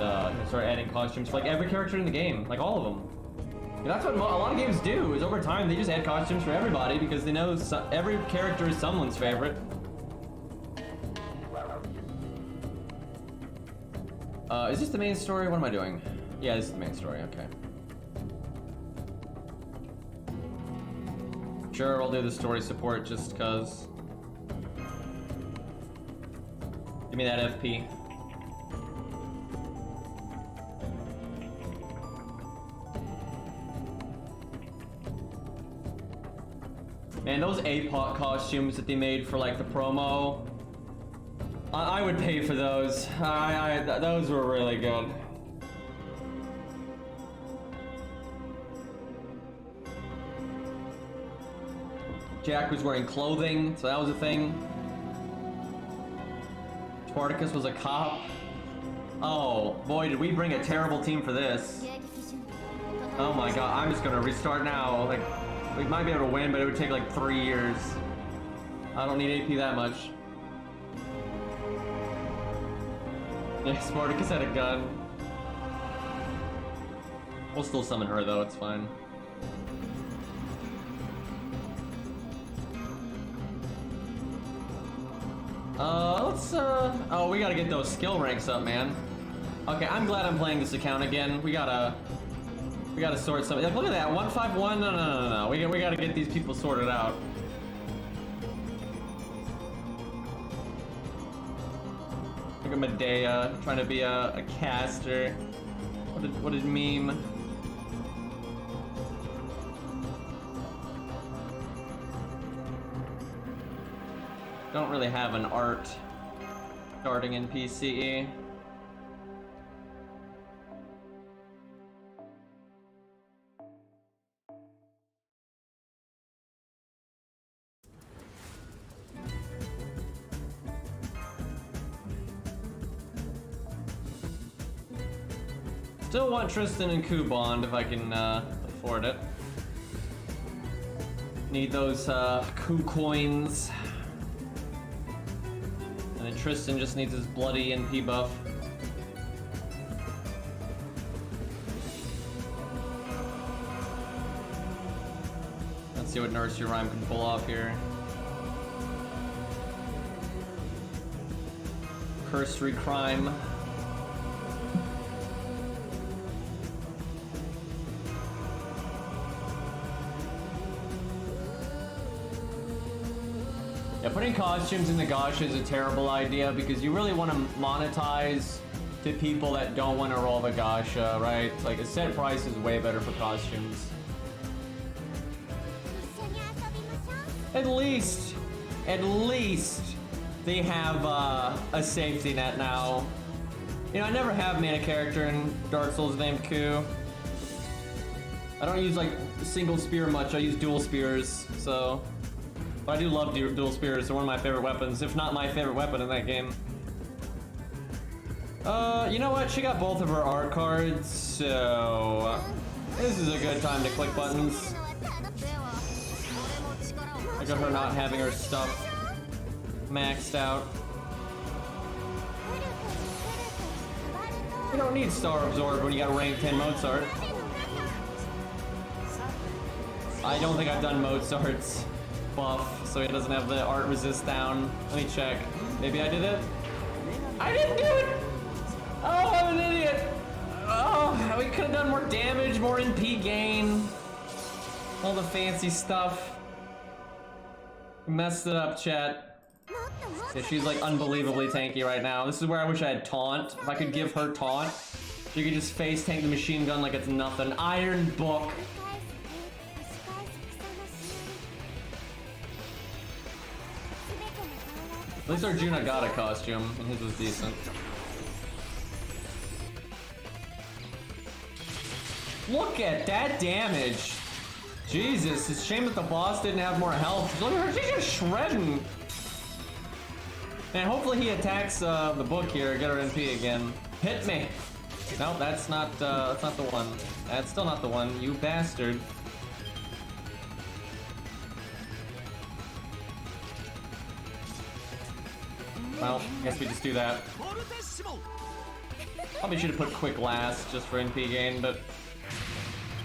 start adding costumes for like every character in the game, like all of them. And that's what a lot of games do, is over time they just add costumes for everybody because they know every character is someone's favorite. Is this the main story? What am I doing? Yeah, this is the main story, okay. Sure, I'll do the story support just cause. Give me that FP. Man, those APOC costumes that they made for like the promo, I would pay for those. Those were really good. Jack was wearing clothing, so that was a thing. Spartacus was a cop. Oh, boy, did we bring a terrible team for this. Oh my god, I'm just gonna restart now. Like, we might be able to win, but it would take like 3 years. I don't need AP that much. Yeah, Spartacus had a gun. We'll still summon her though, it's fine. Oh, we gotta get those skill ranks up, man. Okay, I'm glad I'm playing this account again. We gotta sort something. Look at that, 151. No. We gotta get these people sorted out. Look at Medea trying to be a caster. What did meme? Don't really have an art starting in PCE. Still want Tristan and Ku Bond if I can afford it. Need those Ku coins. And then Tristan just needs his bloody NP buff. Let's see what Nursery Rhyme can pull off here. Cursory Crime. Yeah, putting costumes in the Gacha is a terrible idea because you really want to monetize to people that don't want to roll the Gacha, right? Like, a set price is way better for costumes. At least they have a safety net now. You know, I never have made a character in Dark Souls named Ku. I don't use like single spear much, I use dual spears, so... But I do love dual spears, they're one of my favorite weapons, if not my favorite weapon in that game. You know what? She got both of her art cards, so... this is a good time to click buttons. I got her not having her stuff maxed out. You don't need Star Absorb when you got a rank 10 Mozart. I don't think I've done Mozart's buff, so he doesn't have the art resist down. Let me check. Maybe I did it? I didn't do it! Oh, I'm an idiot! Oh, we could have done more damage, more NP gain. All the fancy stuff. Messed it up, chat. Yeah, she's like unbelievably tanky right now. This is where I wish I had taunt. If I could give her taunt, she could just face tank the machine gun like it's nothing. Iron Book. At least Arjuna got a costume, and his was decent. Look at that damage! Jesus, it's a shame that the boss didn't have more health. Look at her, she's just shredding! And hopefully he attacks the book here, get her MP again. Hit me! No, that's not the one. That's still not the one, you bastard. Well, I guess we just do that. Probably should have put quick last just for NP gain, but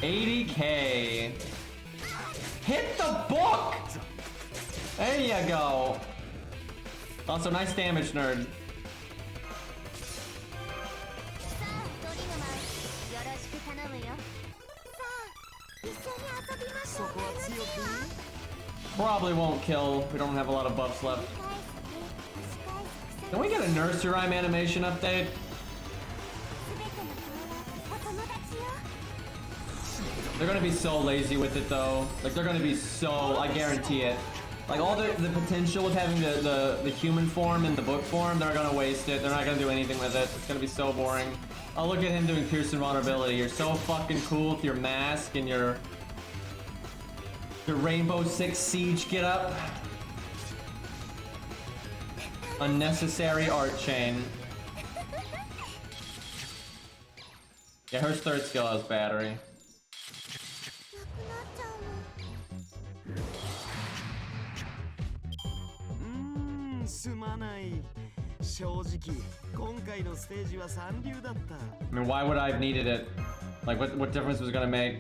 80k. Hit the book! There you go. Also, nice damage, nerd. Probably won't kill. We don't have a lot of buffs left. Can we get a nursery rhyme animation update? They're gonna be so lazy with it though. Like they're gonna be so, I guarantee it. Like all the potential with having the human form and the book form, they're gonna waste it. They're not gonna do anything with it. It's gonna be so boring. Oh, look at him doing Pierce Invulnerability. You're so fucking cool with your mask and your Rainbow Six Siege get up. Unnecessary art chain. Yeah, her third skill has battery. I mean, why would I have needed it? Like, what difference was it gonna make?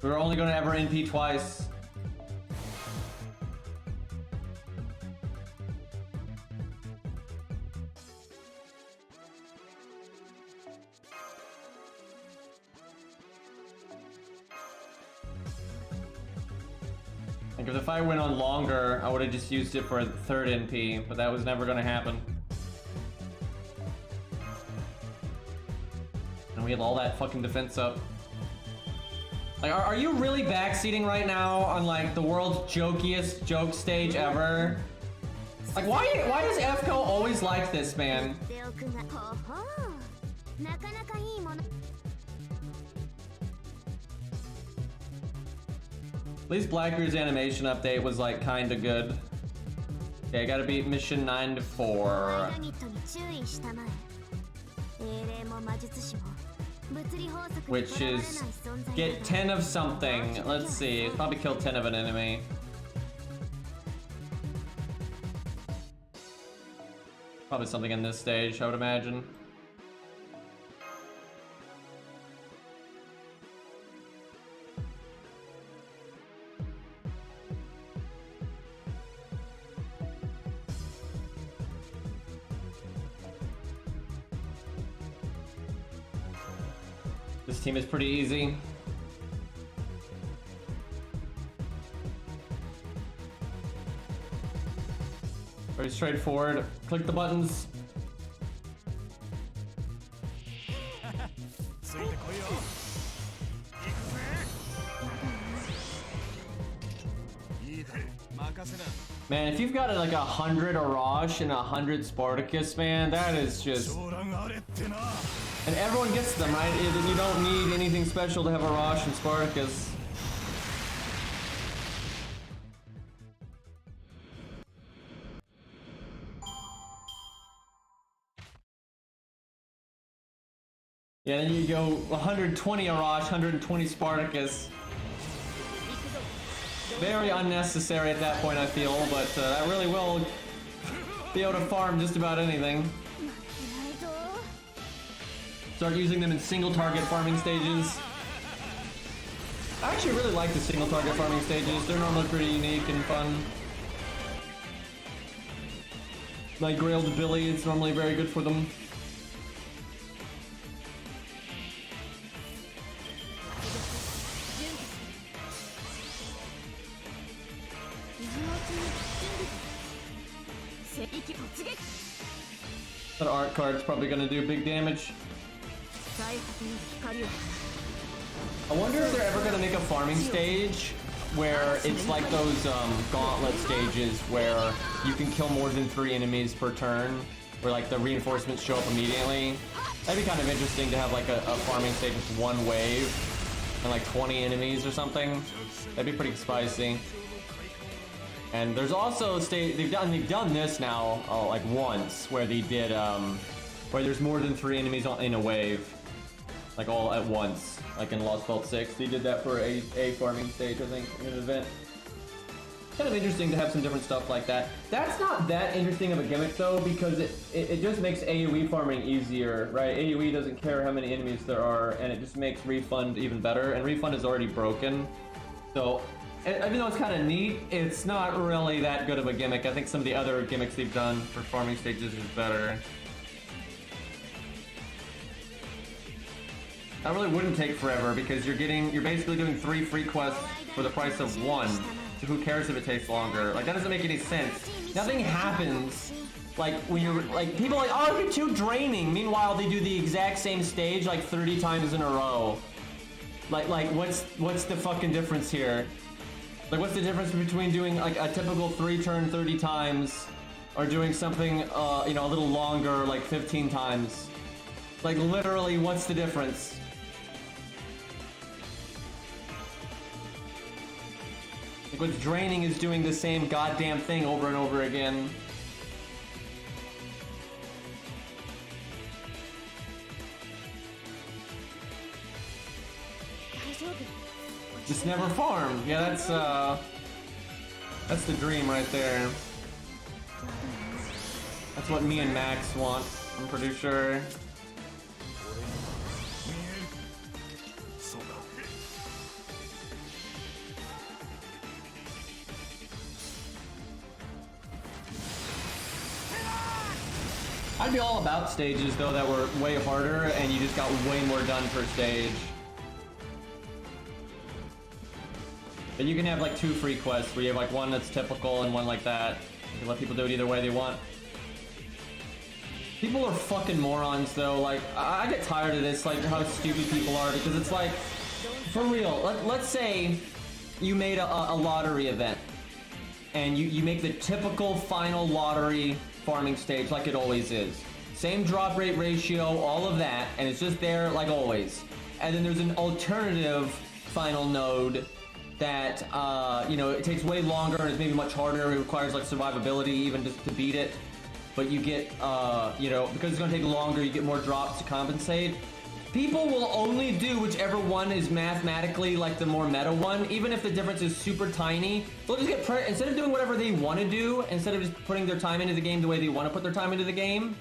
We were only gonna ever NP twice. Like, if the fight went on longer, I would have just used it for a third NP, but that was never gonna happen. And we had all that fucking defense up. Like, are you really backseating right now on, like, the world's jokiest joke stage ever? Like, why does FGO always like this, man? At least Blackbeard's animation update was like kinda good. Okay, I gotta beat mission 9 to 4. Which is get 10 of something. Let's see, probably kill 10 of an enemy. Probably something in this stage, I would imagine. This team is pretty easy. Very straightforward. Click the buttons. Man, if you've got like 100 Arash and 100 Spartacus, man, that is just... And everyone gets them, right? You don't need anything special to have Arash and Spartacus. Yeah, then you go 120 Arash, 120 Spartacus. Very unnecessary at that point, I feel, but I really will be able to farm just about anything. Start using them in single target farming stages. I actually really like the single target farming stages. They're normally pretty unique and fun. Like Grailed Billy, it's normally very good for them. That art card's probably gonna do big damage. I wonder if they're ever gonna make a farming stage where it's like those gauntlet stages where you can kill more than 3 enemies per turn, where like the reinforcements show up immediately. That'd be kind of interesting to have like a farming stage with 1 wave and like 20 enemies or something. That'd be pretty spicy. And there's also they've done this now like once where they did where there's more than 3 enemies in a wave, like all at once, like in Lost Belt 6. They did that for a farming stage, I think, in an event. Kind of interesting to have some different stuff like that. That's not that interesting of a gimmick though, because it just makes AoE farming easier, right? AoE doesn't care how many enemies there are, and it just makes Refund even better, and Refund is already broken. So even though it's kind of neat, it's not really that good of a gimmick. I think some of the other gimmicks they've done for farming stages is better. That really wouldn't take forever because you're basically doing 3 free quests for the price of 1. So who cares if it takes longer? Like, that doesn't make any sense. Nothing happens. Like, when you're, like, people are like, oh, it'd be too draining. Meanwhile, they do the exact same stage like 30 times in a row. Like, what's the fucking difference here? Like, what's the difference between doing like a typical 3-turn 30 times or doing something, you know, a little longer, like 15 times? Like, literally, what's the difference? Like, what's draining is doing the same goddamn thing over and over again. Just never farm. Yeah, that's the dream right there. That's what me and Max want, I'm pretty sure. I'd be all about stages though that were way harder and you just got way more done per stage. But you can have like 2 free quests where you have like one that's typical and one like that. You can let people do it either way they want. People are fucking morons though. Like, I get tired of this, like how stupid people are, because it's like, for real, let's say you made a lottery event and you make the typical final lottery farming stage like it always is. Same drop rate ratio, all of that, and it's just there like always. And then there's an alternative final node that, you know, it takes way longer and it's maybe much harder. It requires like survivability even just to beat it. But you get, you know, because it's gonna take longer, you get more drops to compensate. People will only do whichever one is mathematically like the more meta one, even if the difference is super tiny. They'll just get instead of doing whatever they want to do, instead of just putting their time into the game the way they want to put their time into the game,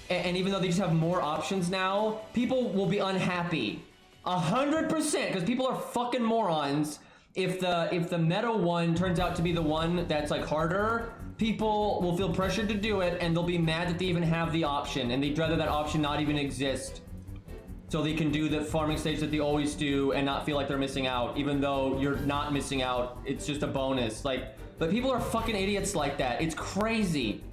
and even though they just have more options now, people will be unhappy. 100%, because people are fucking morons. If the meta one turns out to be the one that's like harder, people will feel pressured to do it, and they'll be mad that they even have the option, and they'd rather that option not even exist. So they can do the farming stage that they always do and not feel like they're missing out, even though you're not missing out. It's just a bonus. Like, but people are fucking idiots like that. It's crazy.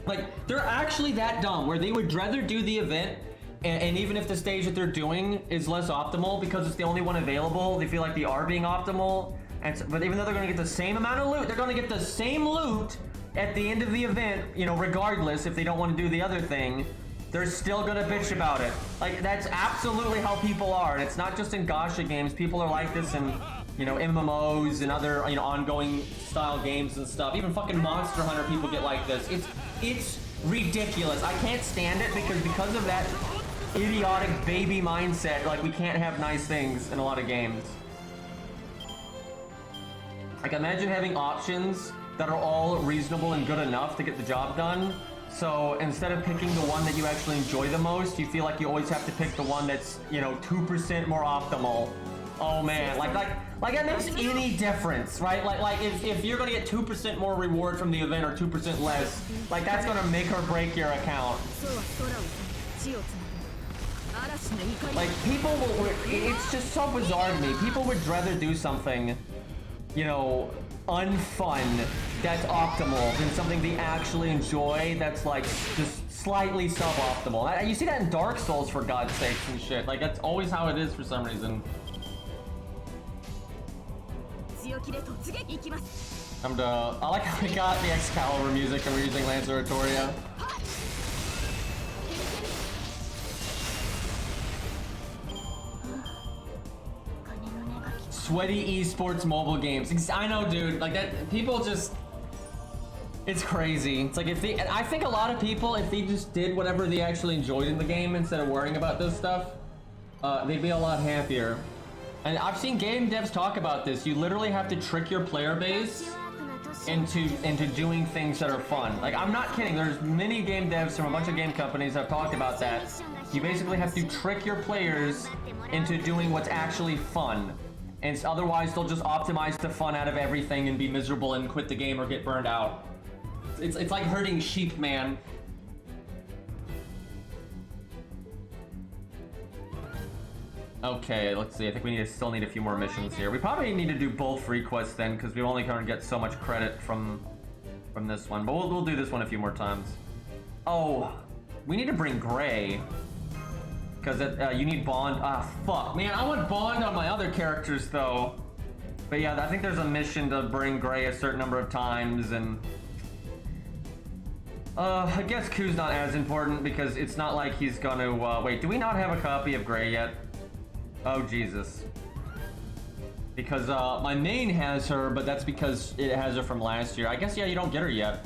Like, they're actually that dumb where they would rather do the event, and even if the stage that they're doing is less optimal because it's the only one available, they feel like they are being optimal. And so, but even though they're gonna get the same amount of loot, they're gonna get the same loot at the end of the event, you know, regardless if they don't want to do the other thing. They're still gonna bitch about it. Like, that's absolutely how people are, and it's not just in gacha games. People are like this in, you know, MMOs and other, you know, ongoing style games and stuff. Even fucking Monster Hunter people get like this. It's ridiculous. I can't stand it because of that idiotic baby mindset. Like, we can't have nice things in a lot of games. Like, imagine having options that are all reasonable and good enough to get the job done. So instead of picking the one that you actually enjoy the most, you feel like you always have to pick the one that's, you know, 2% more optimal. Oh man, like that makes any difference, right? Like if you're gonna get 2% more reward from the event or 2% less, like that's gonna make or break your account. Like people will, it's just so bizarre to me. People would rather do something, you know, unfun that's optimal than something they actually enjoy that's like just slightly suboptimal. You see that in Dark Souls, for God's sakes and shit. Like that's always how it is for some reason. I like how we got the Excalibur music and we're using Lance Oratoria. Sweaty esports mobile games. I know, dude. Like that, people just, it's crazy. It's like if they, and I think a lot of people, if they just did whatever they actually enjoyed in the game instead of worrying about this stuff, they'd be a lot happier. And I've seen game devs talk about this. You literally have to trick your player base into doing things that are fun. Like, I'm not kidding. There's many game devs from a bunch of game companies that have talked about that. You basically have to trick your players into doing what's actually fun. And otherwise, they'll just optimize the fun out of everything and be miserable and quit the game or get burned out. It's like herding sheep, man. Okay, let's see. I think we still need a few more missions here. We probably need to do both free quests then, because we only gonna get so much credit from this one. But we'll do this one a few more times. Oh, we need to bring Gray. Because you need Bond. Ah, fuck. Man, I want Bond on my other characters, though. But yeah, I think there's a mission to bring Gray a certain number of times, and... I guess Q's not as important, because it's not like he's gonna... wait, do we not have a copy of Gray yet? Oh, Jesus. Because, my main has her, but that's because it has her from last year. I guess, yeah, you don't get her yet.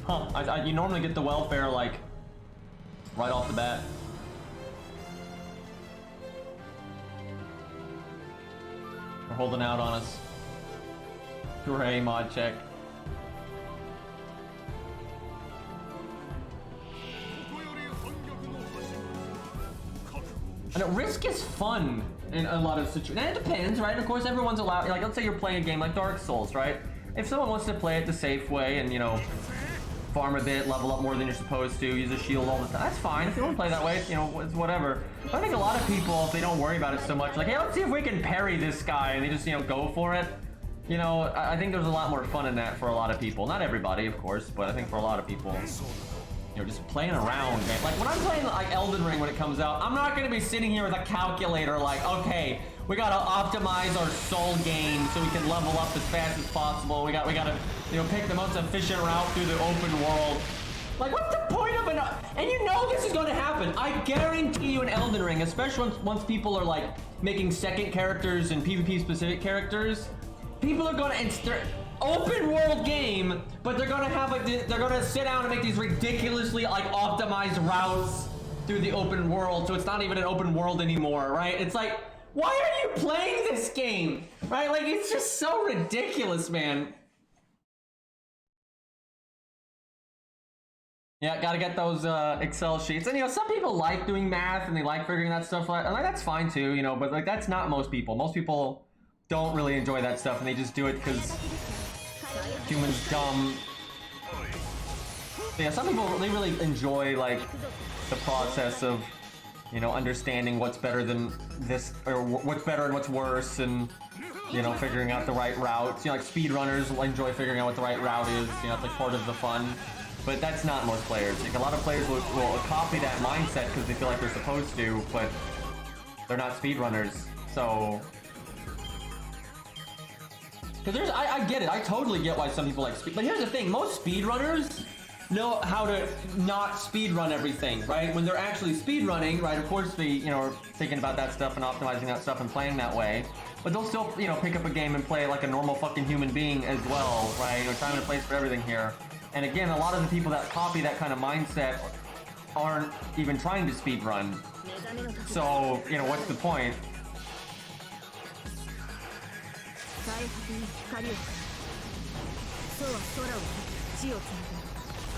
Huh. You normally get the welfare, like, right off the bat. They're holding out on us. Gray mod check. And risk is fun in a lot of situations. And it depends, right? Of course, everyone's allowed. Like, let's say you're playing a game like Dark Souls, right? If someone wants to play it the safe way and, you know, farm a bit, level up more than you're supposed to, use a shield all the time, that's fine. If you want to play that way, you know, it's whatever. But I think a lot of people, if they don't worry about it so much, like, hey, let's see if we can parry this guy, and they just, you know, go for it. You know, I think there's a lot more fun in that for a lot of people. Not everybody, of course, but I think for a lot of people. You know, just playing around, man. Like, when I'm playing, like, Elden Ring when it comes out, I'm not gonna be sitting here with a calculator like, okay, we gotta optimize our soul gain so we can level up as fast as possible. We gotta, you know, pick the most efficient route through the open world. Like, what's the point of it? And you know this is gonna happen. I guarantee you in Elden Ring, especially once people are, like, making second characters and PvP-specific characters, people are gonna open world game, but they're gonna have like they're gonna sit down and make these ridiculously like optimized routes through the open world, so it's not even an open world anymore, right? It's like, why are you playing this game, right? Like, it's just so ridiculous, man. Yeah, gotta get those Excel sheets. And you know, some people like doing math and they like figuring that stuff out, and like that's fine too, you know, but like that's not most people. Most people don't really enjoy that stuff and they just do it because humans dumb. But yeah, some people, they really enjoy like the process of, you know, understanding what's better than this, or what's better and what's worse, and, you know, figuring out the right routes. You know, like speedrunners will enjoy figuring out what the right route is, you know, it's like part of the fun. But that's not most players. Like, a lot of players will copy that mindset because they feel like they're supposed to, but they're not speedrunners, so... Because I get it. I totally get why some people like speed. But here's the thing: most speedrunners know how to not speedrun everything, right? When they're actually speedrunning, right? Of course, they are thinking about that stuff and optimizing that stuff and playing that way. But they'll still pick up a game and play like a normal fucking human being as well, right? Time and place for everything here. And again, a lot of the people that copy that kind of mindset aren't even trying to speedrun. So what's the point?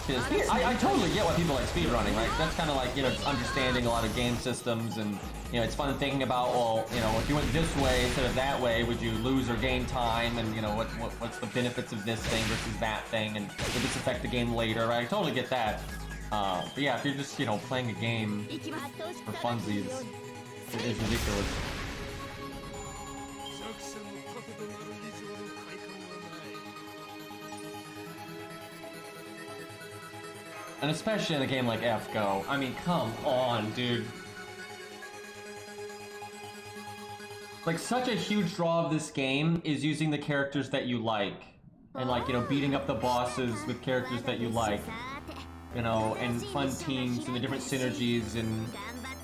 I totally get why people like speedrunning, right? That's kind of like, understanding a lot of game systems, and, it's fun thinking about, well, if you went this way instead of that way, would you lose or gain time, and, what's the benefits of this thing versus that thing, and would this affect the game later, right? I totally get that. But yeah, if you're just, playing a game for funsies, it is ridiculous. And especially in a game like FGO. I mean, come on, dude. Like, such a huge draw of this game is using the characters that you like. And like, beating up the bosses with characters that you like. And fun teams and the different synergies and,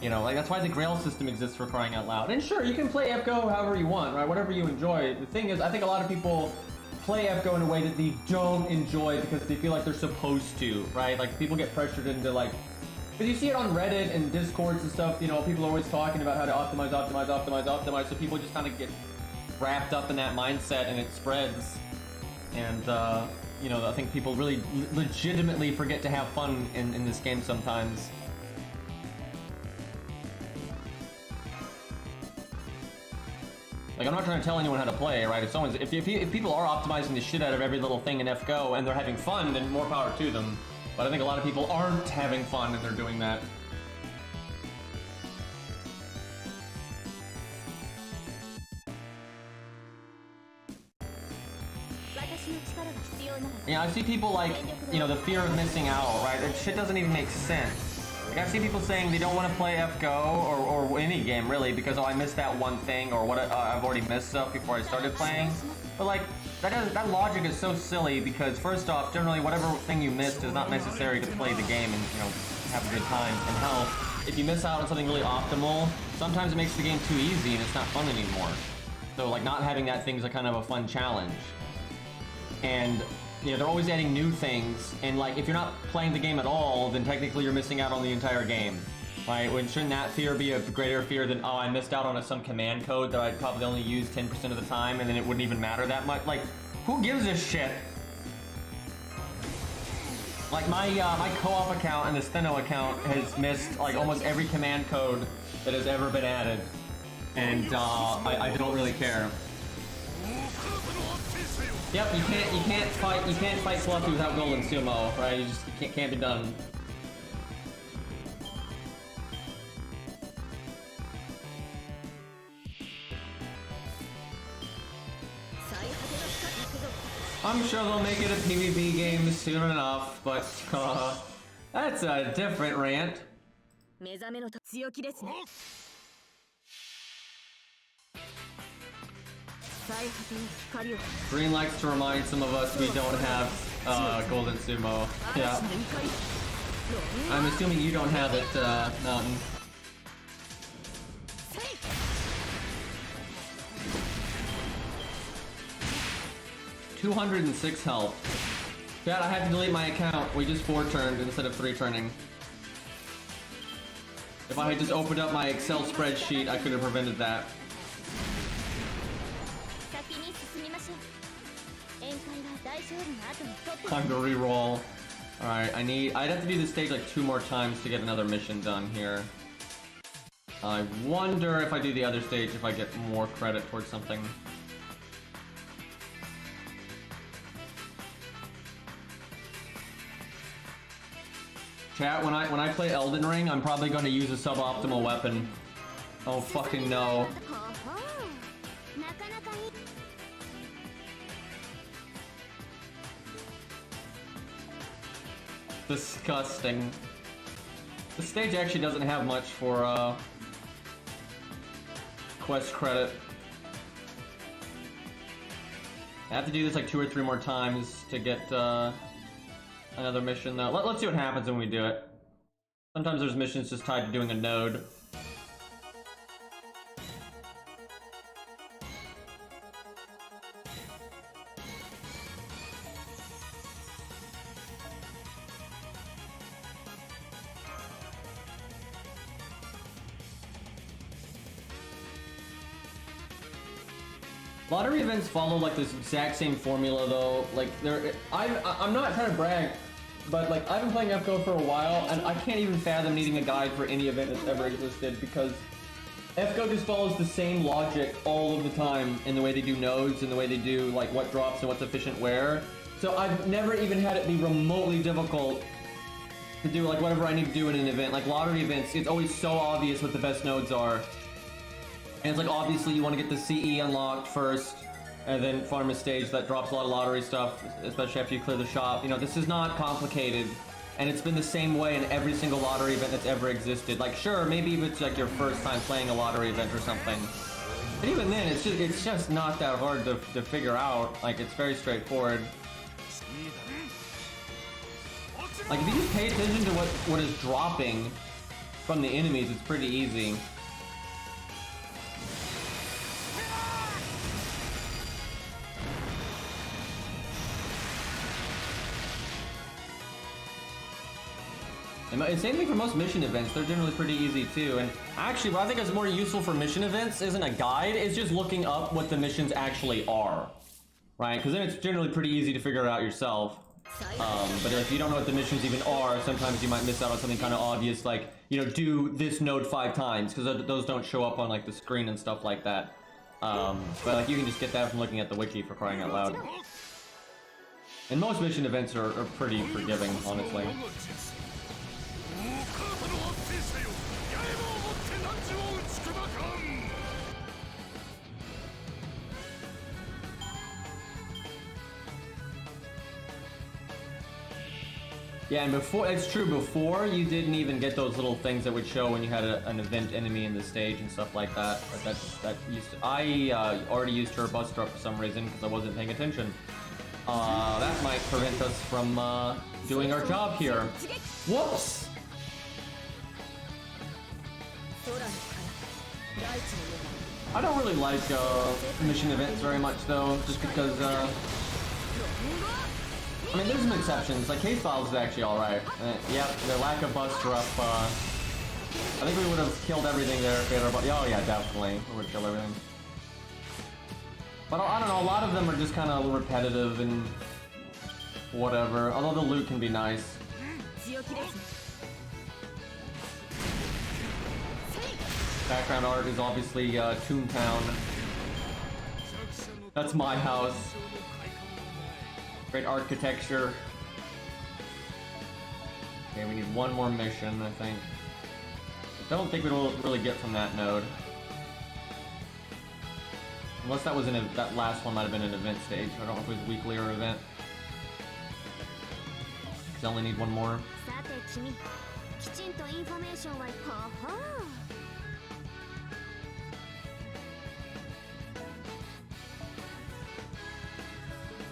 like, that's why the Grail system exists, for crying out loud. And sure, you can play FGO however you want, right? Whatever you enjoy. The thing is, I think a lot of people play FGO in a way that they don't enjoy because they feel like they're supposed to, right? Like, people get pressured into, like, because you see it on Reddit and Discords and stuff, people are always talking about how to optimize, so people just kind of get wrapped up in that mindset and it spreads. And, I think people really legitimately forget to have fun in this game sometimes. Like, I'm not trying to tell anyone how to play, right? If people are optimizing the shit out of every little thing in FGO and they're having fun, then more power to them. But I think a lot of people aren't having fun and they're doing that. Yeah, I see people like, the fear of missing out, right? That shit doesn't even make sense. Like, I've seen people saying they don't want to play FGO or any game really because, oh, I missed that one thing, or what I've already missed stuff before I started playing. But like, that logic is so silly because, first off, generally whatever thing you missed is not necessary to play the game and, have a good time. And hell, if you miss out on something really optimal, sometimes it makes the game too easy and it's not fun anymore. So like, not having that thing is a kind of a fun challenge. And they're always adding new things, and like, if you're not playing the game at all, then technically you're missing out on the entire game, right? Shouldn't that fear be a greater fear than, oh, I missed out on some command code that I'd probably only use 10% of the time, and then it wouldn't even matter that much? Like, who gives a shit? Like, my co-op account and the Steno account has missed like almost every command code that has ever been added, and I don't really care. Yep, you can't fight Fluffy without Golden Sumo, right? You just can't be done. I'm sure they'll make it a PvP game soon enough, but that's a different rant. Green likes to remind some of us we don't have Golden Sumo. Yeah. I'm assuming you don't have it, Mountain. $206 health. Dad, I had to delete my account. We just 4-turned instead of 3-turning. If I had just opened up my Excel spreadsheet, I could have prevented that. Time to reroll. Alright, I'd have to do this stage like 2 more times to get another mission done here. I wonder if I do the other stage if I get more credit towards something. Chat, when I play Elden Ring, I'm probably going to use a suboptimal weapon. Oh fucking no. Disgusting. The stage actually doesn't have much for quest credit. I have to do this like 2 or 3 more times to get another mission though. Let's see what happens when we do it. Sometimes there's missions just tied to doing a node. Lottery events follow like this exact same formula though. Like I'm not trying to brag, but like I've been playing FGO for a while and I can't even fathom needing a guide for any event that's ever existed because FGO just follows the same logic all of the time in the way they do nodes and the way they do like what drops and what's efficient where. So I've never even had it be remotely difficult to do like whatever I need to do in an event. Like lottery events, it's always so obvious what the best nodes are. And it's like obviously you want to get the CE unlocked first and then farm a stage that drops a lot of lottery stuff, especially after you clear the shop. You know, this is not complicated and it's been the same way in every single lottery event that's ever existed. Like sure, maybe if it's like your first time playing a lottery event or something. But even then, it's just not that hard to figure out. Like it's very straightforward. Like if you just pay attention to what is dropping from the enemies, it's pretty easy. And same thing for most mission events, they're generally pretty easy too. And actually, what I think is more useful for mission events isn't a guide, it's just looking up what the missions actually are. Right? Because then it's generally pretty easy to figure it out yourself. But if you don't know what the missions even are, sometimes you might miss out on something kind of obvious, like, you know, do this node 5 times, because those don't show up on like the screen and stuff like that. But like you can just get that from looking at the wiki, for crying out loud. And most mission events are pretty forgiving, honestly. Yeah, and before, it's true, before you didn't even get those little things that would show when you had an event enemy in the stage and stuff like that. But that used to, I already used her bus drop for some reason because I wasn't paying attention. That might prevent us from doing our job here. Whoops! I don't really like mission events very much though, just because I mean, there's some exceptions. Like Case Files is actually alright. Yeah, the lack of bus drop. I think we would have killed everything there if we had our oh yeah, definitely. We would kill everything. But I don't know, a lot of them are just kind of repetitive and whatever. Although the loot can be nice. Background art is obviously Toontown. That's my house. Great architecture. Okay, we need one more mission, I think. I don't think we'll really get from that node. Unless that was that last one might have been an event stage. I don't know if it was weekly or event. Because I only need one more.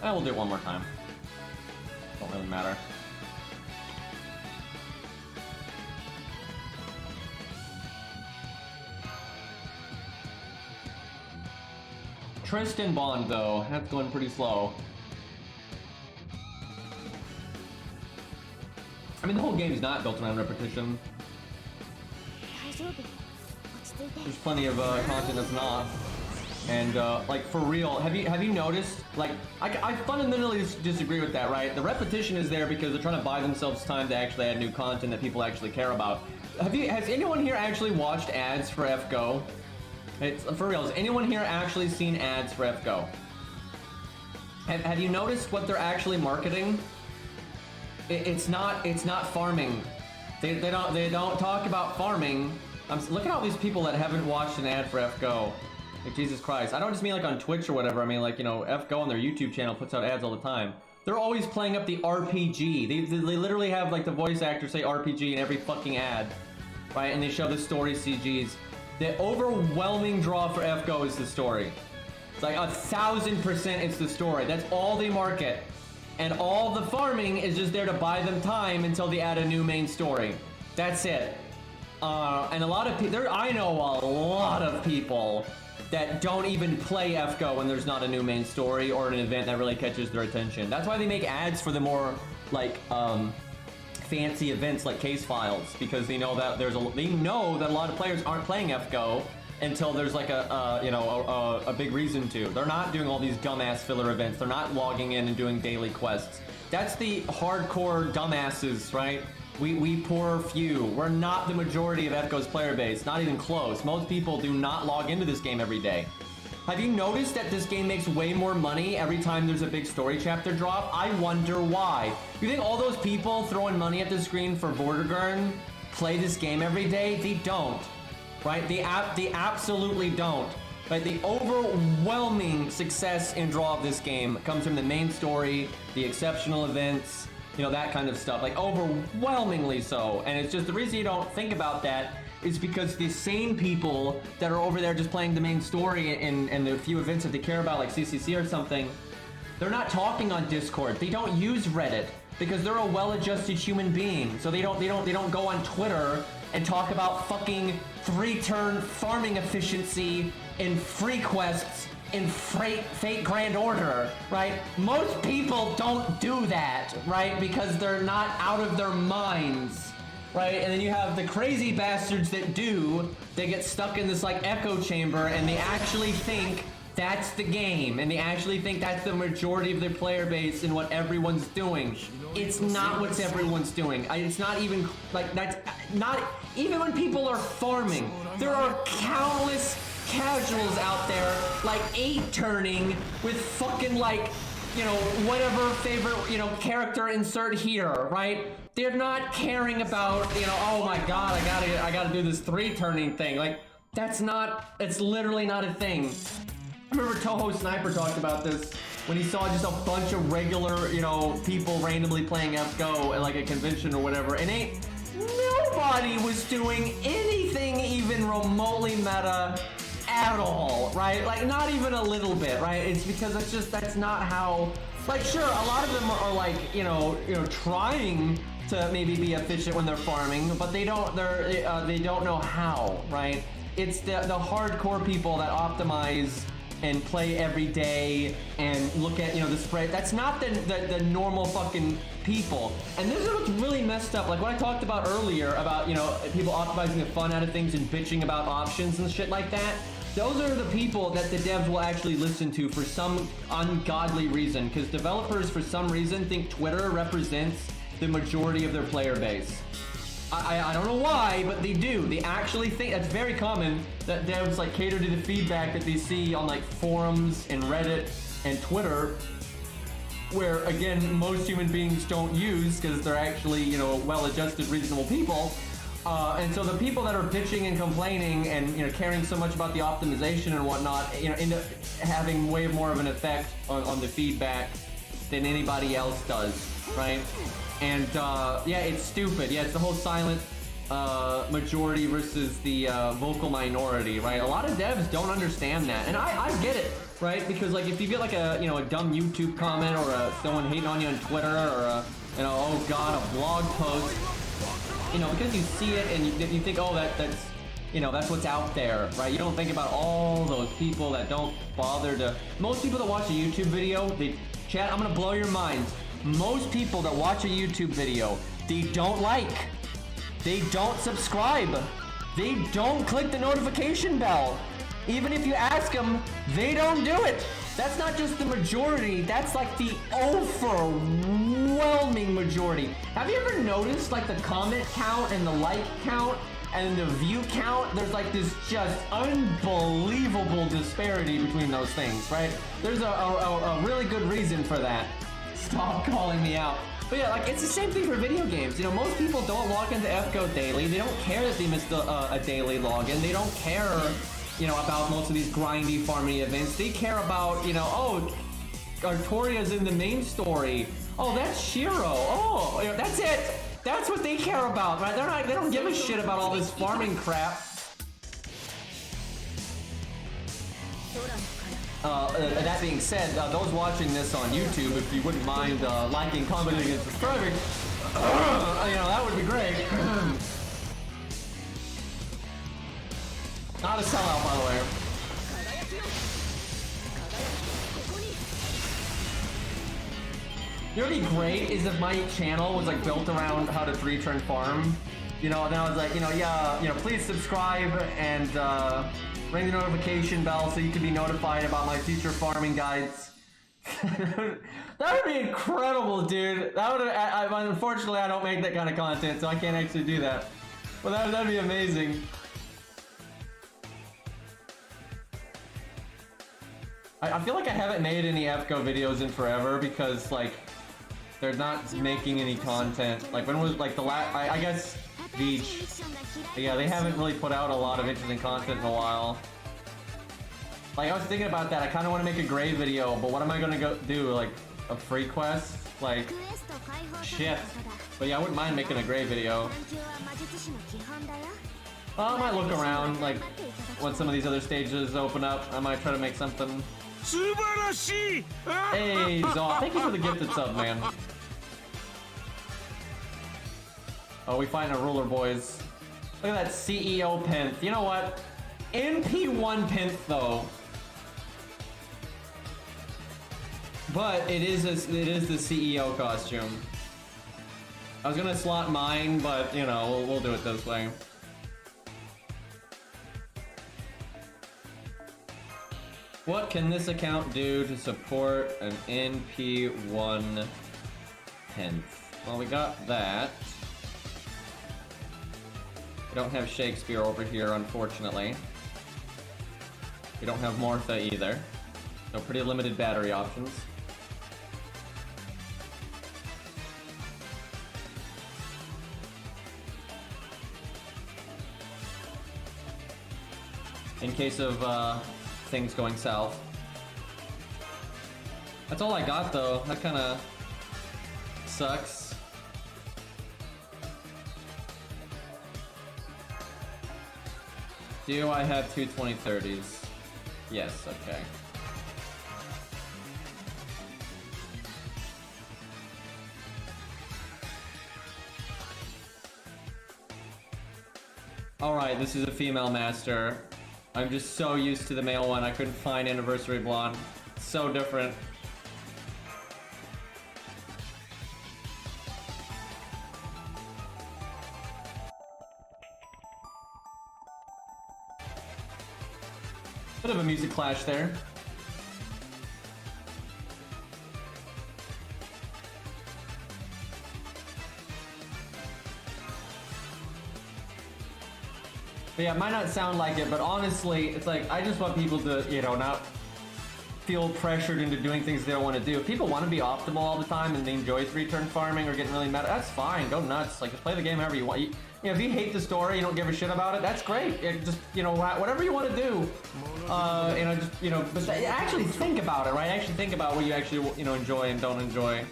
I will do it one more time. Don't really matter. Tristan Bond, though, that's going pretty slow. I mean, the whole game's not built around repetition. There's plenty of content that's not. And like for real, have you noticed? Like I fundamentally disagree with that, right? The repetition is there because they're trying to buy themselves time to actually add new content that people actually care about. Has anyone here actually watched ads for FGO? It's for real. Has anyone here actually seen ads for FGO? Have you noticed what they're actually marketing? It's not farming. They don't talk about farming. Look at all these people that haven't watched an ad for FGO. Like, Jesus Christ. I don't just mean like on Twitch or whatever. I mean like, you know, FGO on their YouTube channel puts out ads all the time. They're always playing up the RPG. They literally have like the voice actor say RPG in every fucking ad. Right? And they show the story CGs. The overwhelming draw for FGO is the story. It's like 1000% it's the story. That's all they market. And all the farming is just there to buy them time until they add a new main story. That's it. And a lot of people, I know a lot of people that don't even play FGO when there's not a new main story or an event that really catches their attention. That's why they make ads for the more, like, fancy events like case files, because they know that they know that a lot of players aren't playing FGO until there's like a big reason to. They're not doing all these dumbass filler events. They're not logging in and doing daily quests. That's the hardcore dumbasses, right? We poor few. We're not the majority of FGO's player base, not even close. Most people do not log into this game every day. Have you noticed that this game makes way more money every time there's a big story chapter drop? I wonder why. You think all those people throwing money at the screen for Vortigern play this game every day? They don't, right? They absolutely don't. Right? The overwhelming success and draw of this game comes from the main story, the exceptional events, you know, that kind of stuff, like overwhelmingly so. And it's just the reason you don't think about that is because the sane people that are over there just playing the main story and the few events that they care about, like CCC or something, they're not talking on Discord. They don't use Reddit because they're a well-adjusted human being. So they don't go on Twitter and talk about fucking 3-turn farming efficiency and free quests in Fate Grand Order, right? Most people don't do that, right? Because they're not out of their minds, right? And then you have the crazy bastards that do. They get stuck in this like echo chamber and they actually think that's the game, and they actually think that's the majority of their player base and what everyone's doing. It's not what everyone's doing. It's not even like that's not even when people are farming. There are countless casuals out there like 8-turning with fucking like, you know, whatever favorite, you know, character insert here, right? They're not caring about, you know, oh my god, I gotta do this 3-turning thing. Like, it's literally not a thing. I remember Toho Sniper talked about this when he saw just a bunch of regular, you know, people randomly playing FGO at like a convention or whatever, and nobody was doing anything even remotely meta at all, right? Like, not even a little bit, right? It's because that's not how, like, sure, a lot of them are like, you know, trying to maybe be efficient when they're farming, but they don't know how, right? It's the hardcore people that optimize and play every day and look at, you know, the spread. That's not the normal fucking people. And this is what's really messed up. Like what I talked about earlier about, you know, people optimizing the fun out of things and bitching about options and shit like that. Those are the people that the devs will actually listen to for some ungodly reason, because developers for some reason think Twitter represents the majority of their player base. I don't know why, but they do. They actually think that's very common that devs like cater to the feedback that they see on like forums and Reddit and Twitter, where again most human beings don't use because they're actually, you know, well-adjusted, reasonable people. And so the people that are bitching and complaining and, you know, caring so much about the optimization and whatnot, you know, end up having way more of an effect on the feedback than anybody else does, right? And yeah, it's stupid. Yeah, it's the whole silent majority versus the vocal minority, right? A lot of devs don't understand that, and I get it, right? Because like if you get like a, you know, a dumb YouTube comment or someone hating on you on Twitter or a, you know, oh god, a blog post, you know, because you see it and you think, oh, that's, you know, that's what's out there, right? You don't think about all those people that don't bother to. Most people that watch a YouTube video, chat, I'm gonna blow your minds. Most people that watch a YouTube video, they don't like, they don't subscribe, they don't click the notification bell. Even if you ask them, they don't do it. That's not just the majority, that's like the overwhelming majority. Have you ever noticed like the comment count and the like count and the view count? There's like this just unbelievable disparity between those things, right? There's a really good reason for that. Stop calling me out. But yeah, like it's the same thing for video games. You know, most people don't log into FGO daily. They don't care that they missed a daily login. They don't care, you know, about most of these grindy farming events. They care about, you know, oh, Artoria's in the main story. Oh, that's Shiro. Oh, you know, that's it. That's what they care about, right? They don't give a shit about all this farming crap. That being said, those watching this on YouTube, if you wouldn't mind liking, commenting, and subscribing, you know, that would be great. Not a sellout, by the way. You know what'd be great is if my channel was like built around how to 3-turn farm. You know, and I was like, you know, yeah, you know, please subscribe and ring the notification bell so you can be notified about my future farming guides. That would be incredible, dude. That would. Unfortunately, I don't make that kind of content, so I can't actually do that. But that'd be amazing. I feel like I haven't made any FGO videos in forever because like they're not making any content. Like when was like the last? I guess Beach. Yeah, they haven't really put out a lot of interesting content in a while. Like I was thinking about that. I kind of want to make a Gray video, but what am I gonna go do? Like a free quest? Like shit. But yeah, I wouldn't mind making a Gray video. Well, I might look around, like when some of these other stages open up. I might try to make something. Hey, Zaw, thank you for the gifted sub, man. Oh, we find a ruler, boys. Look at that CEO pin. You know what? MP1 pin, though. But it is the CEO costume. I was gonna slot mine, but you know, we'll do it this way. What can this account do to support an NP1 pin? Well, we got that. We don't have Shakespeare over here, unfortunately. We don't have Martha either. So pretty limited battery options. In case of things going south. That's all I got though. That kind of sucks. Do I have two 2030s? Yes, okay. Alright, this is a female master. I'm just so used to the male one, I couldn't find Anniversary Blonde. It's so different. Bit of a music clash there. But yeah, it might not sound like it, but honestly, it's like, I just want people to, you know, not feel pressured into doing things they don't want to do. If people want to be optimal all the time and they enjoy 3-turn farming or getting really mad, that's fine, go nuts. Like, just play the game however you want. You know, if you hate the story, you don't give a shit about it, that's great. Just, you know, whatever you want to do, you know, just, you know, but actually think about it, right? Actually think about what you actually, you know, enjoy and don't enjoy.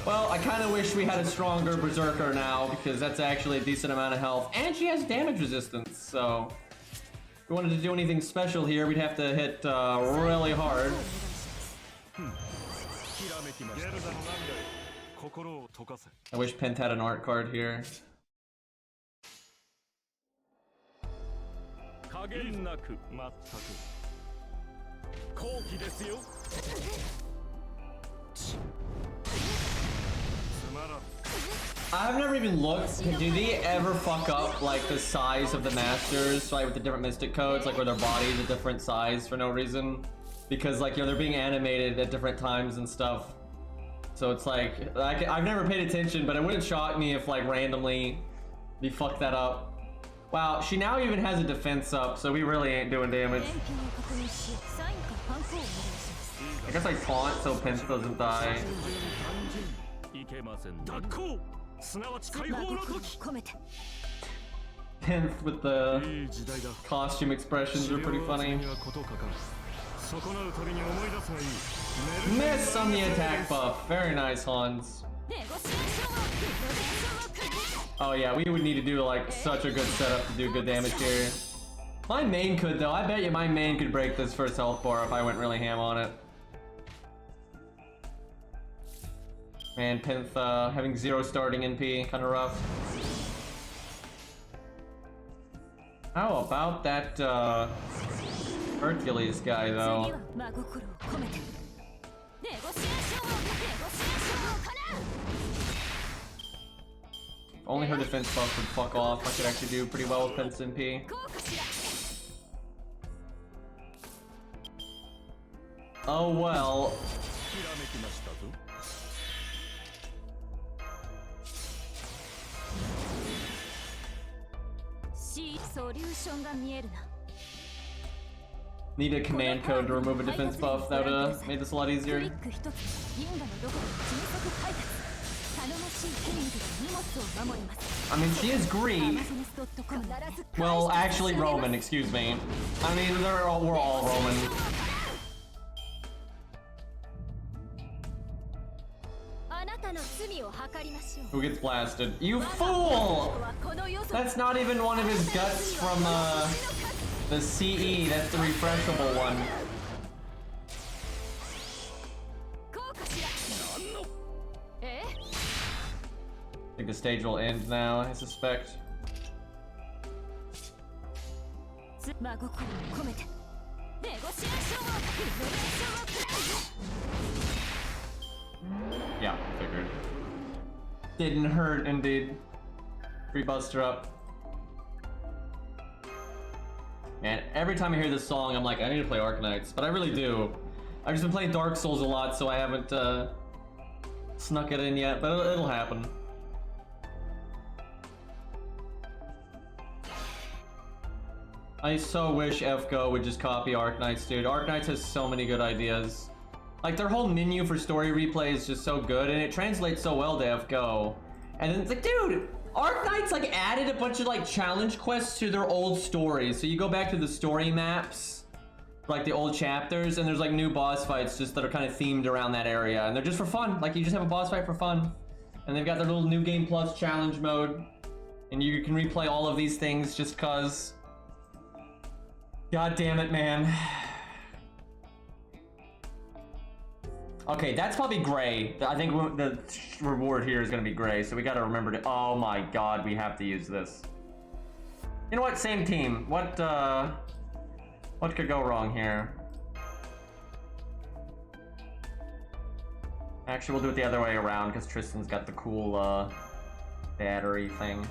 Well, I kind of wish we had a stronger Berserker now, because that's actually a decent amount of health, and she has damage resistance, so if we wanted to do anything special here, we'd have to hit really hard. I wish Pent had an art card here. I've never even looked. Do they ever fuck up like the size of the masters, like with the different mystic codes, like where their bodies are different size for no reason? Because like, you know, they're being animated at different times and stuff. So it's like, I've never paid attention, but it wouldn't shock me if like randomly they fuck that up. Wow, she now even has a defense up, so we really ain't doing damage. I guess I taunt so Pence doesn't die. Pence with the costume expressions are pretty funny. Miss on the attack buff. Very nice, Hans. Oh yeah, we would need to do like such a good setup to do good damage here. My main could though. I bet you my main could break this first health bar if I went really ham on it. Man, Pinth having 0 starting NP, kind of rough. How about that Hercules guy though? Only her defense buff would fuck off. I could actually do pretty well with Pinth's NP. Oh well. Need a command code to remove a defense buff. That would have made this a lot easier. I mean, she is Greek. Well, actually Roman, excuse me. I mean, we're all Roman. Who gets blasted? You fool! That's not even one of his guts from the CE. That's the refreshable one. I think the stage will end now, I suspect. Yeah, figured. Didn't hurt, indeed. Free Buster up. Man, every time I hear this song, I'm like, I need to play Arknights, but I really do. I've just been playing Dark Souls a lot, so I haven't snuck it in yet, but it'll happen. I so wish FGO would just copy Arknights, dude. Arknights has so many good ideas. Like, their whole menu for story replay is just so good, and it translates so well to FGO. And then it's like, dude, Arknights, like, added a bunch of, like, challenge quests to their old stories. So you go back to the story maps, like the old chapters, and there's, like, new boss fights just that are kind of themed around that area. And they're just for fun. Like, you just have a boss fight for fun. And they've got their little New Game Plus challenge mode. And you can replay all of these things just cause. God damn it, man. Okay, that's probably gray. I think the reward here is gonna be gray, so we gotta remember to. Oh my god, we have to use this. You know what? Same team. What could go wrong here? Actually, we'll do it the other way around because Tristan's got the cool battery thing.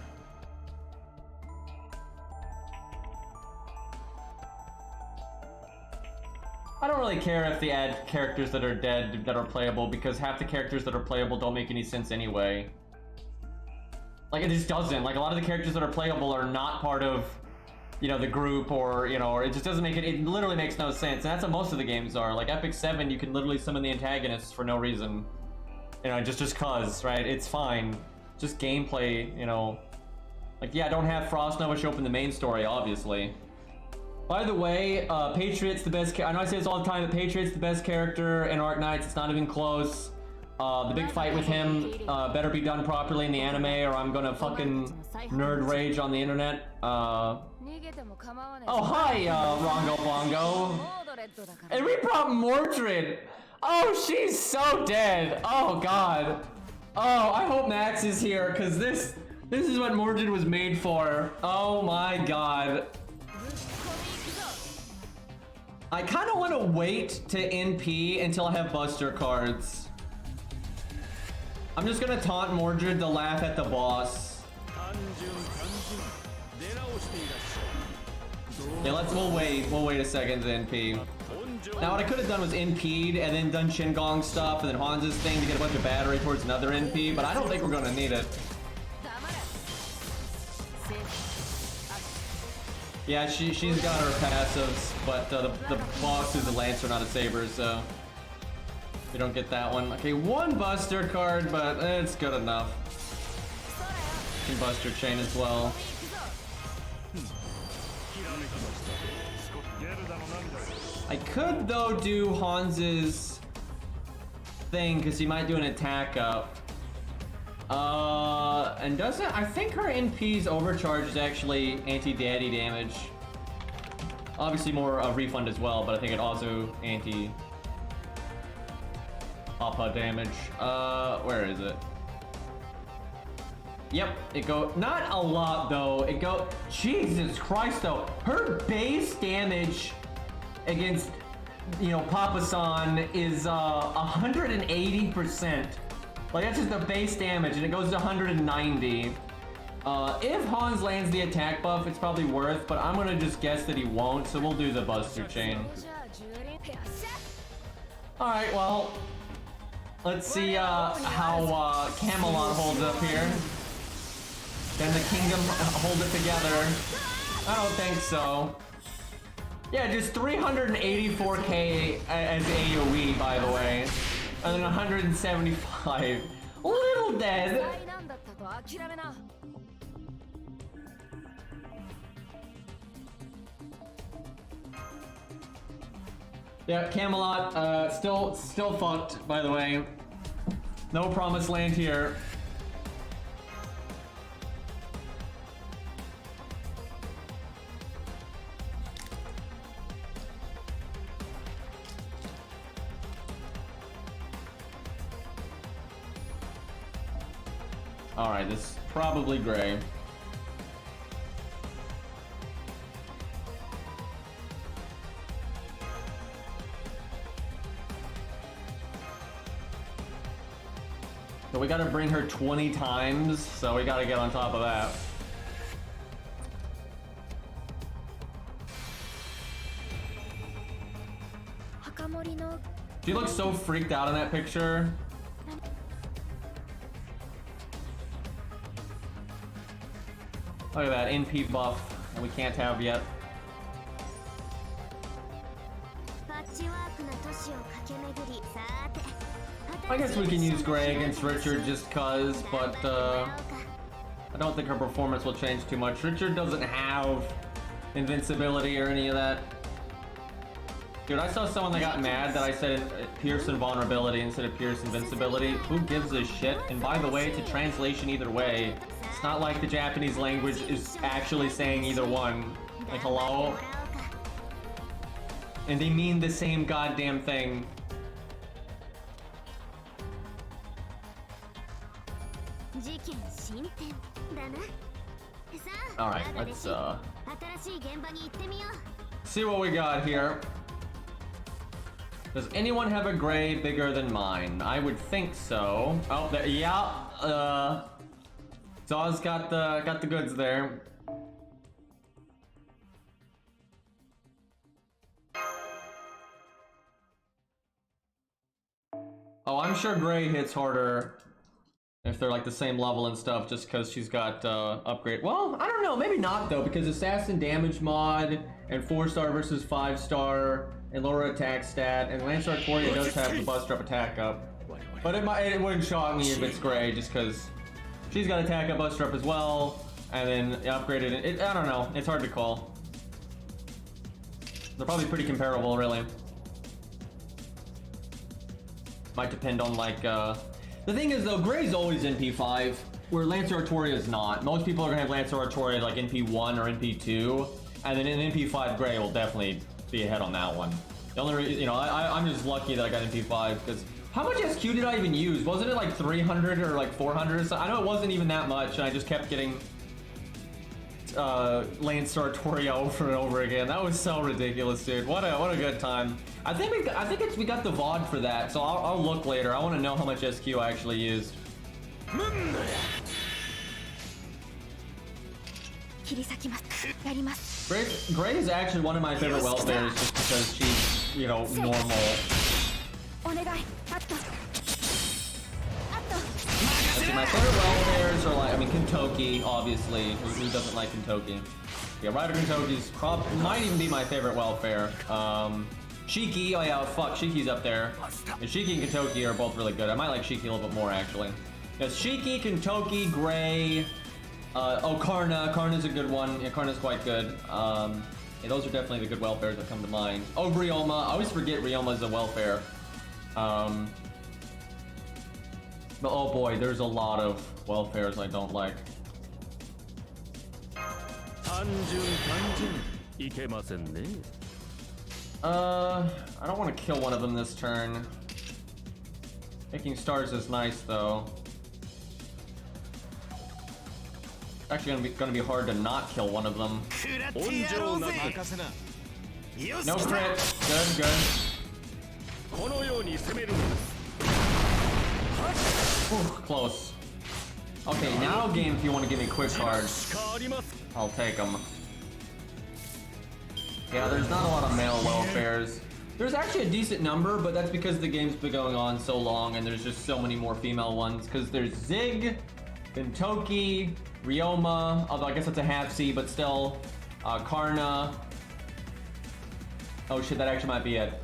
I don't really care if they add characters that are dead that are playable, because half the characters that are playable don't make any sense anyway. Like, it just doesn't. Like, a lot of the characters that are playable are not part of, you know, the group, or, you know, or it just doesn't make it, it literally makes no sense. And that's what most of the games are. Like, Epic 7, you can literally summon the antagonists for no reason. You know, just cause, right? It's fine. Just gameplay, you know. Like, yeah, don't have Frost Nova show up in the main story, obviously. By the way, Patriot's the best. I know I say this all the time, but Patriot's the best character in Arknights. It's not even close. The big fight with him better be done properly in the anime, or I'm gonna fucking nerd rage on the internet. Oh, hi, Rongo Bongo. And we brought Mordred. Oh, she's so dead. Oh, God. Oh, I hope Max is here, because this is what Mordred was made for. Oh, my God. I kind of want to wait to NP until I have Buster cards. I'm just gonna taunt Mordred to laugh at the boss. Yeah, we'll wait a second to NP. Now what I could have done was NP'd and then done Shingong stuff and then Hans's thing to get a bunch of battery towards another NP, but I don't think we're gonna need it. Yeah, she's got her passives, but the boss is a Lancer, not a Saber, so we don't get that one. Okay, one Buster card, but it's good enough. Can Buster Chain as well. I could, though, do Hans's thing, because he might do an attack up. And doesn't, I think her NP's overcharge is actually anti-daddy damage. Obviously more refund as well, but I think it also anti Papa damage. Where is it? Yep, it go not a lot though. It go Jesus Christ though. Her base damage against Papa-san is 180%. Like that's just the base damage, and it goes to 190. If Hans lands the attack buff, it's probably worth, but I'm gonna just guess that he won't, so we'll do the Buster Chain. Alright, well, let's see how Camelot holds up here. Can the kingdom hold it together? I don't think so. Yeah, just 384k as AoE, by the way. And then 175. A little dead. Yeah, Camelot, still fucked, by the way. No promised land here. Alright, this is probably gray. So we gotta bring her 20 times, so we gotta get on top of that. She looks so freaked out in that picture. Look at that NP buff that we can't have yet. I guess we can use Gray against Richard just cause, but I don't think her performance will change too much. Richard doesn't have invincibility or any of that. Dude, I saw someone that got mad that I said Pierce Invulnerability instead of Pierce Invincibility. Who gives a shit? And by the way, it's a translation either way. It's not like the Japanese language is actually saying either one. Like, hello? And they mean the same goddamn thing. Alright, let's see what we got here. Does anyone have a gray bigger than mine? I would think so. Oh, there, yeah. Zaw's got the goods there. Oh, I'm sure gray hits harder if they're like the same level and stuff, just because she's got upgrade. Well, I don't know, maybe not though, because assassin damage mod and 4-star versus 5-star and lower attack stat, and Lancer Artoria does have the Buster Up attack up. But it wouldn't shock me if it's gray, just because she's got attack up, Buster Up as well, and then upgraded it. I don't know, it's hard to call. They're probably pretty comparable, really. Might depend on like the thing is though, Gray's always NP5, where Lancer Artoria is not. Most people are gonna have Lancer Artoria like NP1 or NP2, and then in NP5 Gray will definitely be ahead on that one. The only reason, I'm just lucky that I got NP5 because how much SQ did I even use? Wasn't it like 300 or like 400 or something? I know it wasn't even that much, and I just kept getting Lancer Artoria over and over again. That was so ridiculous, dude. What a good time. I think we got the VOD for that, so I'll look later. I want to know how much SQ I actually used. Gray is actually one of my favorite welfares just because she's, normal. Actually, my favorite welfares are like, Kentoki, obviously. Who doesn't like Kentoki? Yeah, Rider Kentoki's might even be my favorite welfare. Shiki, oh yeah, fuck, Shiki's up there. And Shiki and Kentoki are both really good. I might like Shiki a little bit more, actually. Yes, Shiki, Kentoki, Gray. Karna. Karna's a good one. Yeah, Karna's quite good. Yeah, those are definitely the good welfares that come to mind. Oh, Ryoma. I always forget Ryoma's a welfare. But oh boy, there's a lot of welfares I don't like. いけませんね。 I don't want to kill one of them this turn. Making stars is nice though. Actually gonna be hard to not kill one of them. No crit. Good, good. Ooh, close. Okay, now game if you want to give me quick cards. I'll take them. Yeah, there's not a lot of male welfares. There's actually a decent number, but that's because the game's been going on so long and there's just so many more female ones. Because there's Zig, Bentoki, Ryoma, although I guess that's a half C, but still, Karna. Oh shit, that actually might be it.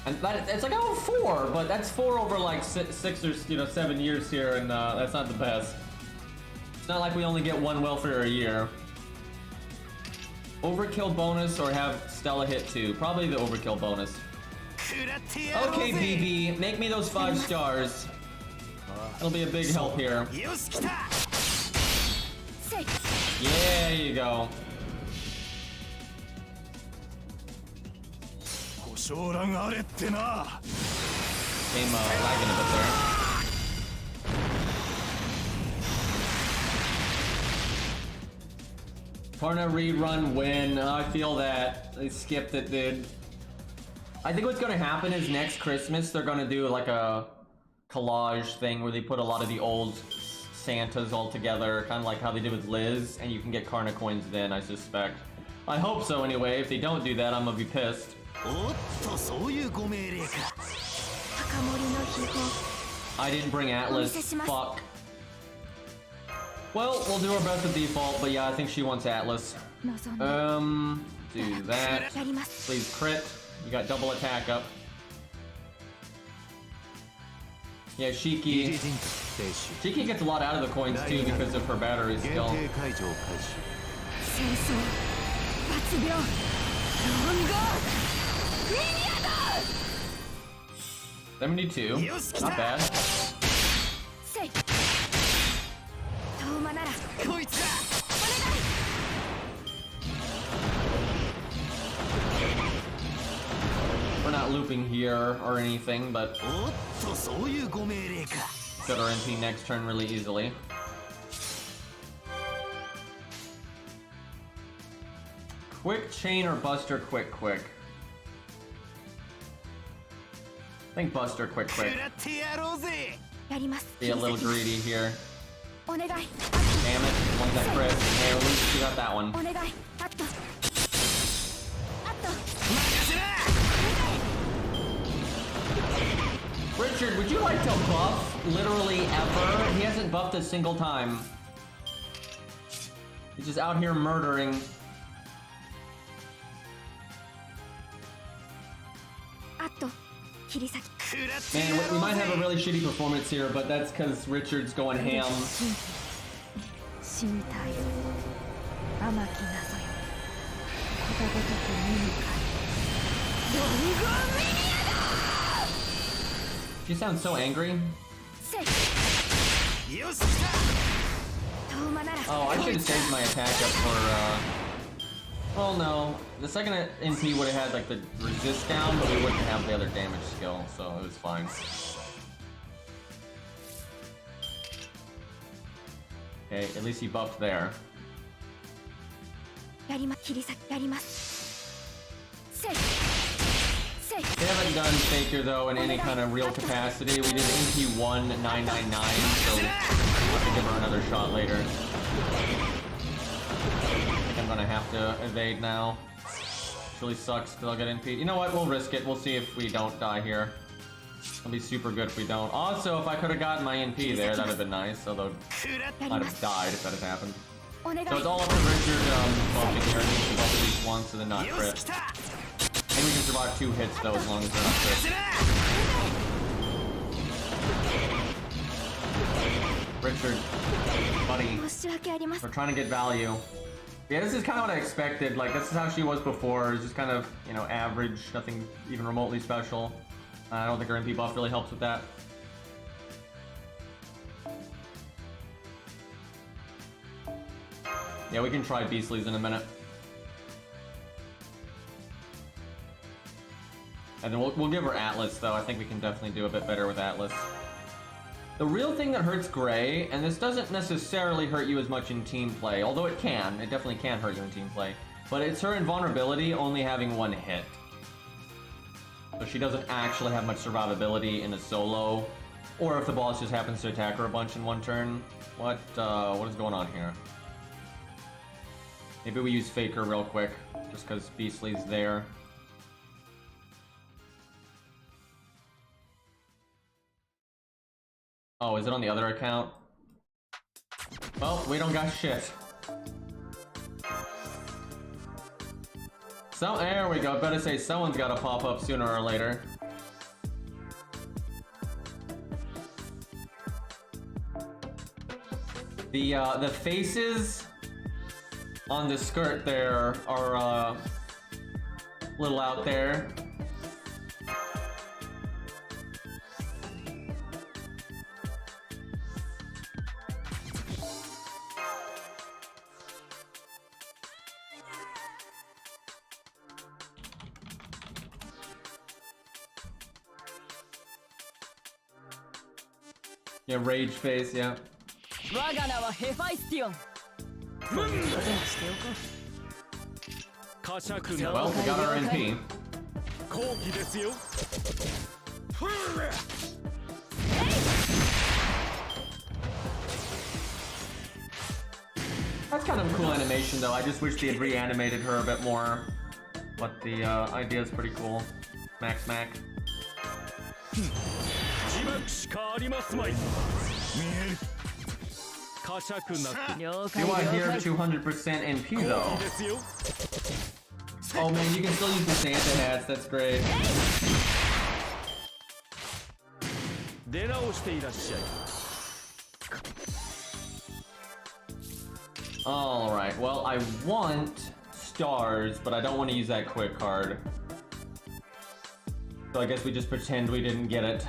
And that, it's like, oh, 4, but that's 4 over like 6 or 7 years here, and that's not the best. It's not like we only get 1 welfare a year. Overkill bonus or have Stella hit 2? Probably the overkill bonus. Okay, BB, make me those 5 stars. It'll be a big help here. Yeah, you go. Came lagging a bit there. Karna rerun win. I feel that they skipped it, dude. I think what's gonna happen is next Christmas they're gonna do like a collage thing where they put a lot of the old Santas all together, kind of like how they did with Liz, and you can get Karna coins then, I suspect. I hope so anyway. If they don't do that, I'm gonna be pissed. I didn't bring Atlas. Fuck. Well, we'll do our best at default, but yeah, I think she wants Atlas. Do that. Please crit. You got double attack up. Yeah, Shiki. Shiki gets a lot out of the coins too because of her battery skill. 72. Not bad. We're not looping here or anything, but get our NP next turn really easily. Quick chain or Buster quick. I think Buster quick. Be a little greedy here. Damn it, one that crit. Hey, at least you got that one. Richard, would you like to buff literally ever? He hasn't buffed a single time. He's just out here murdering. Man, we might have a really shitty performance here, but that's because Richard's going ham. She sounds so angry. Oh, I should have saved my attack up for, well, no. The second NP would have had, like, the resist down, but we wouldn't have the other damage skill, so it was fine. Okay, at least he buffed there. They haven't done Faker, though, in any kind of real capacity. We did NP 1999, so we'll have to give her another shot later. I'm gonna have to evade now. Which really sucks because I'll get NP. You know what? We'll risk it. We'll see if we don't die here. It'll be super good if we don't. Also, if I could have gotten my NP there, that'd have been nice. Although I'd have died if that had happened. So it's all up to Richard buffing here. He needs to buff at least once and then not crit. Maybe we can survive 2 hits though, as long as they're not crit. Richard, buddy, we're trying to get value. Yeah, this is kind of what I expected. Like, this is how she was before. It's just kind of, you know, average, nothing even remotely special. I don't think her MP buff really helps with that. Yeah, we can try Beastly's in a minute. And then we'll give her Atlas, though. I think we can definitely do a bit better with Atlas. The real thing that hurts Gray, and this doesn't necessarily hurt you as much in team play, although it can. It definitely can hurt you in team play. But it's her invulnerability only having 1 hit. So she doesn't actually have much survivability in a solo. Or if the boss just happens to attack her a bunch in 1 turn. What is going on here? Maybe we use Faker real quick, just because Beastly's there. Oh, is it on the other account? Well, we don't got shit. So, there we go. Better say someone's gotta pop up sooner or later. The faces on the skirt there are a little out there. Yeah, rage face, yeah. Well, we got our MP. That's kind of a cool animation, though. I just wish they had reanimated her a bit more. But the idea is pretty cool. Max Mac. Do I hear 200% NP though? Oh man, you can still use the Santa hats, that's great. Alright, well I want stars, but I don't want to use that quick card. So I guess we just pretend we didn't get it.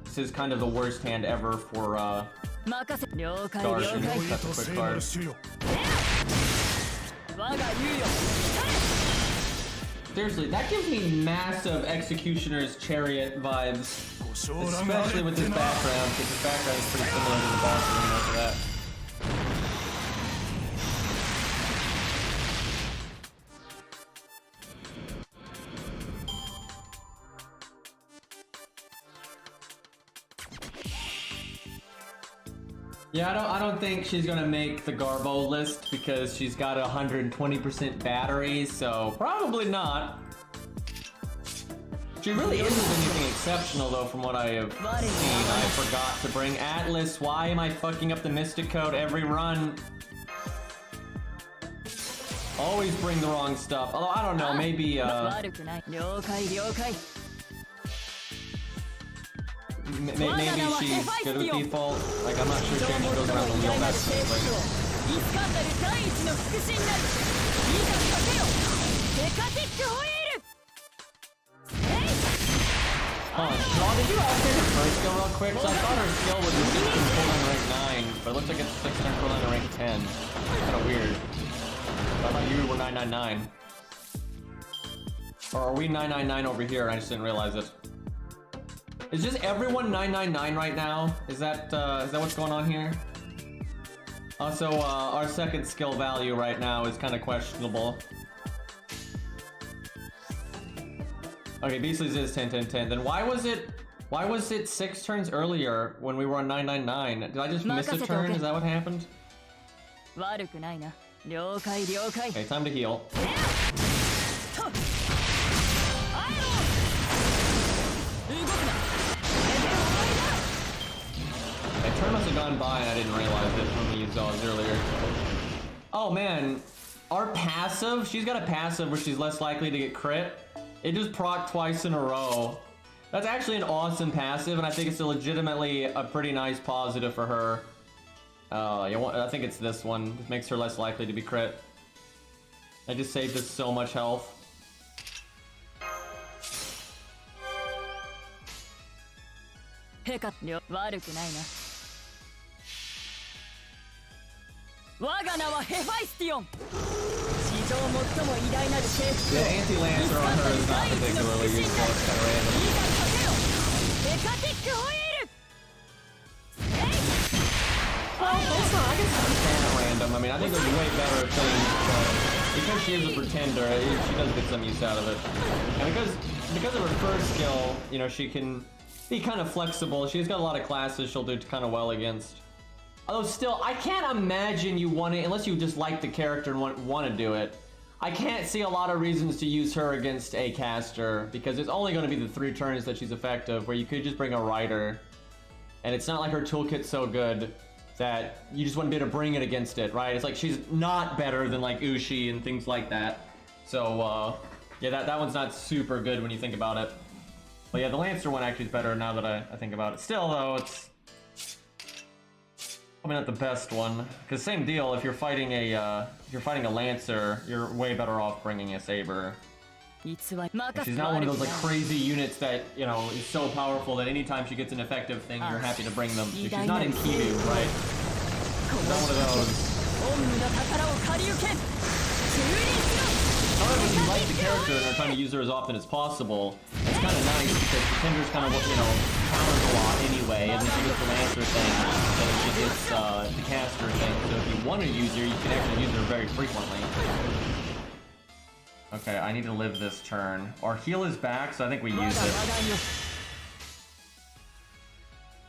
This is kind of the worst hand ever for stars. That's a quick card. Seriously, that gives me massive Executioner's Chariot vibes. Especially with this background, because this background is pretty similar to the boss arena for that. Yeah, I don't think she's gonna make the Garbo list because she's got 120% battery, so probably not. She really isn't anything exceptional though from what I have seen. I forgot to bring Atlas. Why am I fucking up the Mystic Code every run? Always bring the wrong stuff. Although I don't know, maybe maybe she's good with default. Like, I'm not sure Jenny goes around the wheel that smoothly. Oh, Shaw, did you update her first skill real quick? So I thought her skill was just controlling rank 9, but it looks like it's 6 controlling rank 10. Kind of weird. I thought you were 999. Or are we 999 over here? I just didn't realize it. Is just everyone 999 right now? Is that what's going on here? Also, our second skill value right now is kind of questionable. Okay, Beastly's is 10, 10, 10. Then why was it 6 turns earlier when we were on 999? Did I just miss a turn? Is that what happened? Okay, time to heal. That turn must have gone by and I didn't realize it when we used Oz earlier. Oh man, our passive, she's got a passive where she's less likely to get crit. It just proc twice in a row. That's actually an awesome passive, and I think it's legitimately a pretty nice positive for her. I think it's this one. It makes her less likely to be crit. I just saved us so much health. The anti-lancer on her is not particularly useful, it's kind of random. Well, it's not, I guess it's kind of random. I mean, I think there's way better things, but because she is a pretender, she does get some use out of it. And because of her first skill, you know, she can be kind of flexible. She's got a lot of classes she'll do kind of well against. Although still, I can't imagine you want to, unless you just like the character and want to do it. I can't see a lot of reasons to use her against a caster, because it's only going to be the 3 turns that she's effective, where you could just bring a rider. And it's not like her toolkit's so good that you just wouldn't be able to bring it against it, right? It's like she's not better than like Ushi and things like that. So, yeah, that one's not super good when you think about it. But yeah, the Lancer one actually is better now that I think about it. Still, though, it's probably not the best one, because same deal. If you're fighting a Lancer, you're way better off bringing a Saber. And she's not one of those like crazy units that, you know, is so powerful that anytime she gets an effective thing, you're happy to bring them. She's not in Kibu, right? She's not one of those. However, if you like the character and are trying to use her as often as possible, it's kind of nice because Pretender's kind of, you know, counters a lot anyway, and then she gets the Lancer thing, and then she gets the caster thing. So if you want to use her, you can actually use her very frequently. Okay, I need to live this turn. Our heal is back, so I think we use it.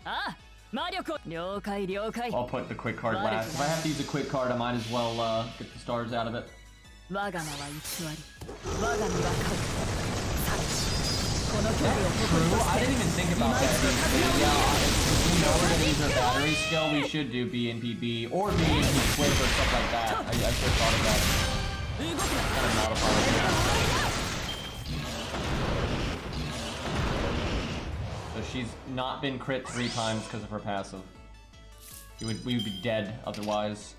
I'll put the quick card last. If I have to use a quick card, I might as well get the stars out of it. That's true. I didn't even think about that. Yeah, if we know we're going to use our battery skill, we should do BNPB or BNP quick or stuff like that. I should have thought of that. So she's not been crit 3 times because of her passive. We would be dead otherwise.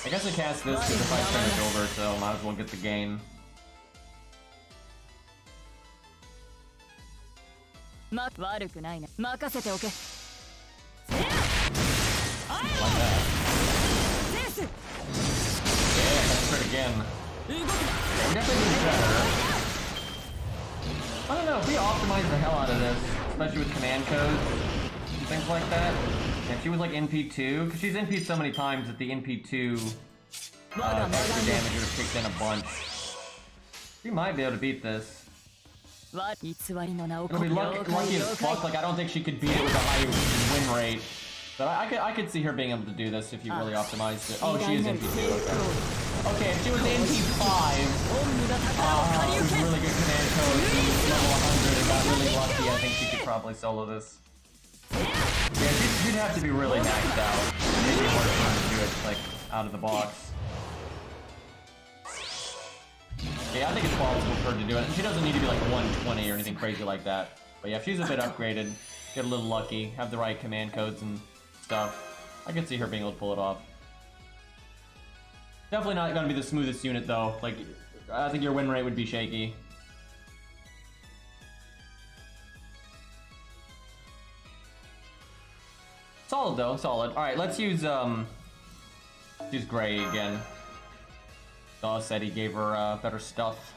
I guess I cast this because if I turn it over, so might as well get the gain. Like that. Yeah, that's crit again. Definitely better. I don't know, if we optimize the hell out of this, especially with command codes and things like that. If she was like NP2, because she's NP'd so many times that the NP2 extra damage would have kicked in a bunch. We might be able to beat this. It'll be lucky as fuck, like I don't think she could beat it with a high win rate. But I could see her being able to do this if you really optimized it. Oh, she is NP2, okay. Okay, if she was NP5, with really good command code, level 100 and got really lucky, I think she could probably solo this. Yeah, she'd have to be really maxed out. Maybe more fun to do it, like, out of the box. Yeah, I think it's plausible for her to do it. And she doesn't need to be like 120 or anything crazy like that. But yeah, if she's a bit upgraded, get a little lucky, have the right command codes and stuff, I could see her being able to pull it off. Definitely not gonna be the smoothest unit though. Like, I think your win rate would be shaky. Solid though, solid. Alright, let's use Gray again. Daw said he gave her better stuff.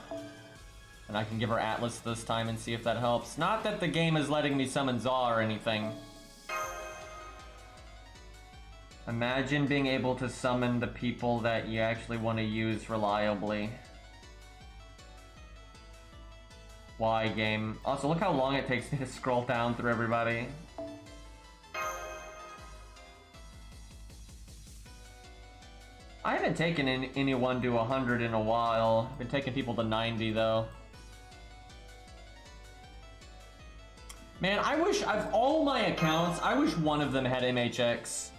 And I can give her Atlas this time and see if that helps. Not that the game is letting me summon Zaw or anything. Imagine being able to summon the people that you actually want to use reliably. Why, game? Also, look how long it takes me to scroll down through everybody. I haven't taken anyone to 100 in a while. I've been taking people to 90 though. Man, I wish, of all my accounts, I wish one of them had MHX.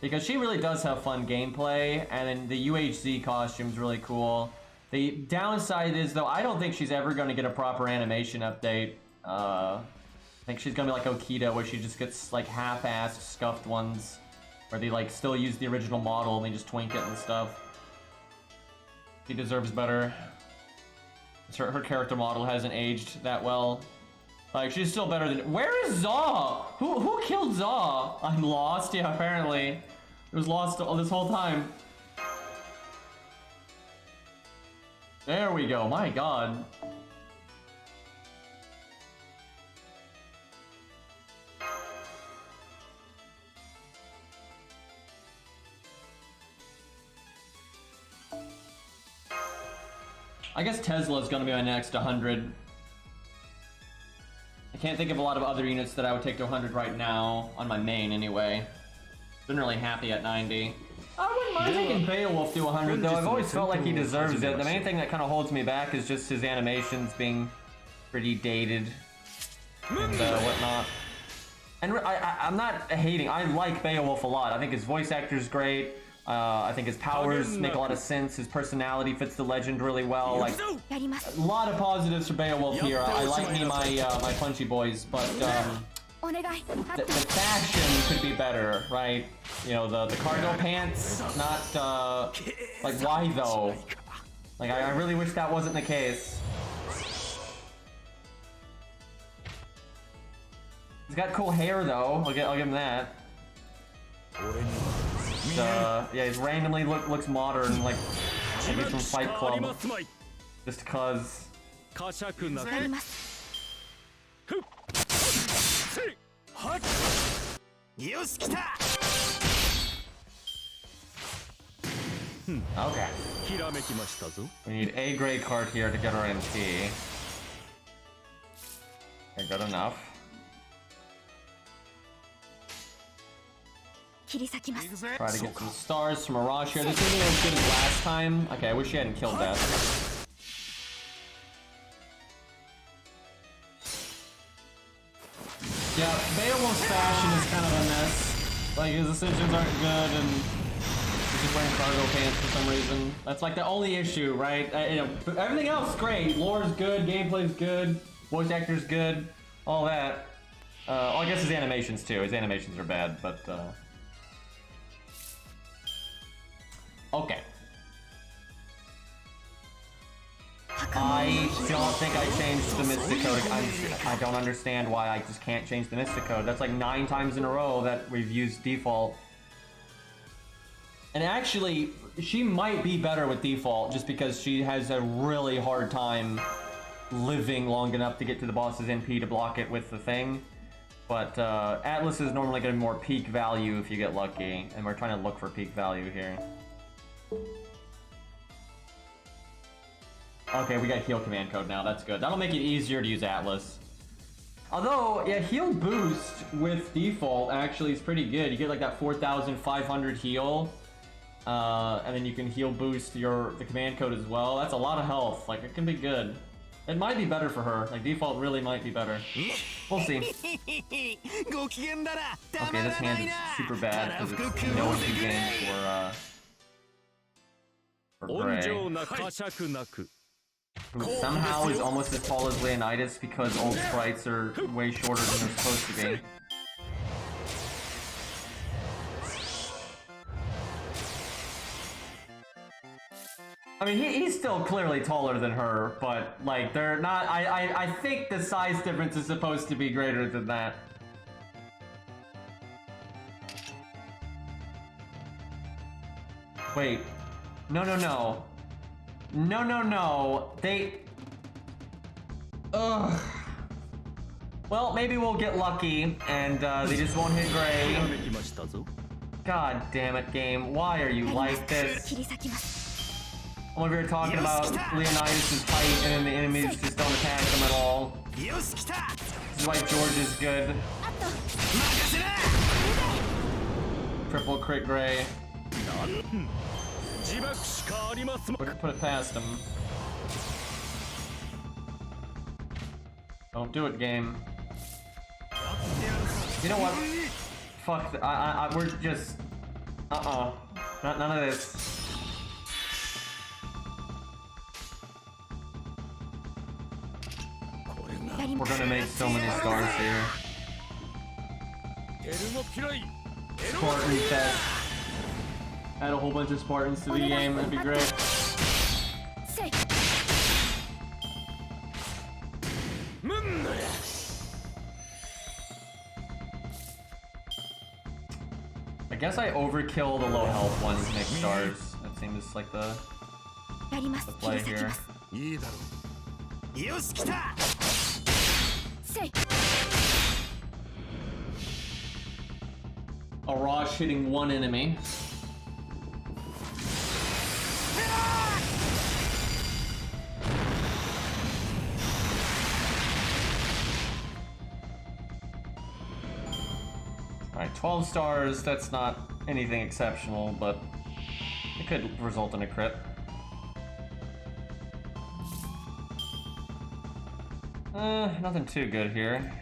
Because she really does have fun gameplay, and then the UHZ costume's really cool. The downside is, though, I don't think she's ever going to get a proper animation update. I think she's going to be like Okita, where she just gets, like, half-assed, scuffed ones. Where they, like, still use the original model and they just twink it and stuff. She deserves better. Her character model hasn't aged that well. Like, she's still better than... Where is Zaw? Who killed Zaw? I'm lost? Yeah, apparently. It was lost all this whole time. There we go, my god. I guess Tesla's gonna be my next 100. I can't think of a lot of other units that I would take to 100 right now, on my main anyway. Been really happy at 90. I wouldn't mind taking Beowulf to 100 though, I've always felt like he deserves it. The main thing that kind of holds me back is just his animations being pretty dated and whatnot. And I'm not hating, I like Beowulf a lot. I think his voice actor's great. I think his powers make a lot of sense. His personality fits the legend really well. Like, a lot of positives for Beowulf here. I like me my punchy boys, but the fashion could be better, right? You know, the cargo pants, not like, why though? Like, I really wish that wasn't the case. He's got cool hair though. I'll give him that. Yeah, he randomly looks modern, like maybe from Fight Club, just cause. Okay. We need a gray card here to get our MP. Okay, good enough. Try to get some stars from Mirage here. This isn't as good as last time. Okay, I wish she hadn't killed that. Yeah, Beowulf's fashion is kind of a mess. Like, his decisions aren't good, and he's just wearing cargo pants for some reason. That's like the only issue, right? You know, everything else is great. Lore's good, gameplay's good, voice actor's good, all that. Well, I guess his animations too. His animations are bad, but okay. I don't think I changed the Mystic Code. I don't understand why I just can't change the Mystic Code. That's like 9 times in a row that we've used default. And actually, she might be better with default just because she has a really hard time living long enough to get to the boss's NP to block it with the thing. But Atlas is normally going to be more peak value if you get lucky, and we're trying to look for peak value here. Okay, we got heal command code now, that's good. That'll make it easier to use Atlas. Although, yeah, heal boost with default actually is pretty good. You get like that 4,500 heal, and then you can heal boost the command code as well. That's a lot of health, like it can be good. It might be better for her, like default really might be better. We'll see. Okay, this hand is super bad because it's no one can gain for Gray. Who somehow is almost as tall as Leonidas because old sprites are way shorter than they're supposed to be. I mean, he's still clearly taller than her, but like they're not. I think the size difference is supposed to be greater than that. Wait, no. They... Ugh. Well, maybe we'll get lucky, and they just won't hit Gray. God damn it, game. Why are you like this? When we were talking about Leonidas' height, and then the enemies just don't attack him at all. This is why George is good. Triple crit Gray. We can put it past him. Don't do it, game. You know what? Fuck. We're just. None of this. We're gonna make so many stars here. Spartan set. Add a whole bunch of Spartans to the game, that'd be great. I guess I overkill the low health ones to make stars. That seems like the the play here. Arash hitting one enemy. Alright, 12 stars, that's not anything exceptional, but it could result in a crit. Nothing too good here.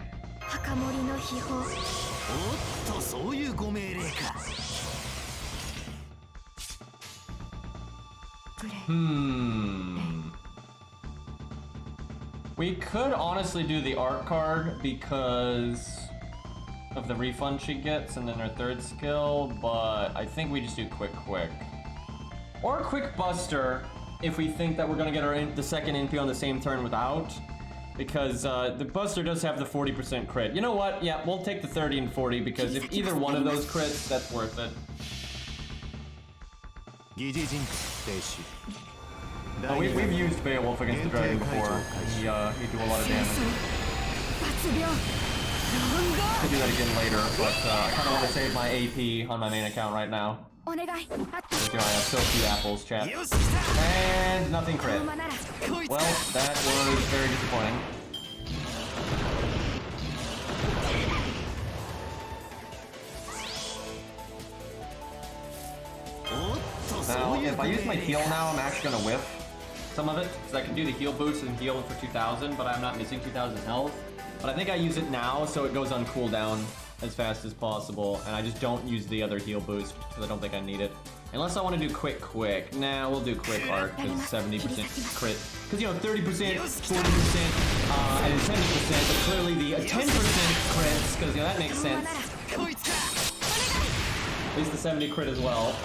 We could honestly do the art card because of the refund she gets and then her third skill, but I think we just do quick. Or quick buster if we think that we're gonna get the second NP on the same turn without, because the buster does have the 40% crit. You know what? Yeah, we'll take the 30 and 40 because if either one of those crits, that's worth it. Oh, we've used Beowulf against the dragon before. He do a lot of damage. I'll do that again later, but I kind of want to save my AP on my main account right now. I have so few apples, chat. And nothing crit. Well, that was very disappointing. Now, if I use my heal now, I'm actually gonna whiff some of it, because I can do the heal boost and heal for 2,000, but I'm not missing 2,000 health. But I think I use it now, so it goes on cooldown as fast as possible, and I just don't use the other heal boost, because I don't think I need it. Unless I want to do quick. Nah, we'll do quick art, because 70% crit. Because, you know, 30%, 40%, and 10%, but clearly the 10% crits, because, you know, that makes sense. At least the 70 crit as well.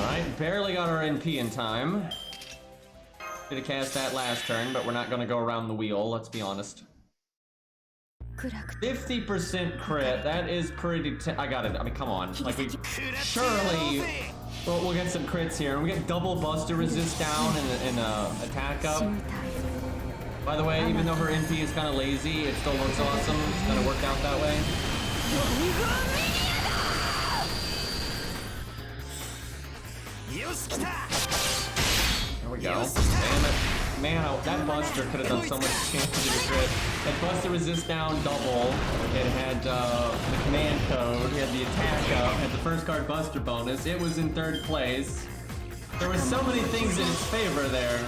Alright, barely got our NP in time. Could have cast that last turn, but we're not going to go around the wheel, let's be honest. 50% crit, that is pretty... I got it, I mean, come on. Like, we... Surely... We'll get some crits here. We get double buster resist down and attack up. By the way, even though her NP is kind of lazy, it still looks awesome. It's going to work out that way. There we go. Damn it. Man, that buster could have done so much chance to do the crit. That buster resist down double. It had the command code. It had the attack up. Had the first card buster bonus. It was in third place. There were so many things in its favor there.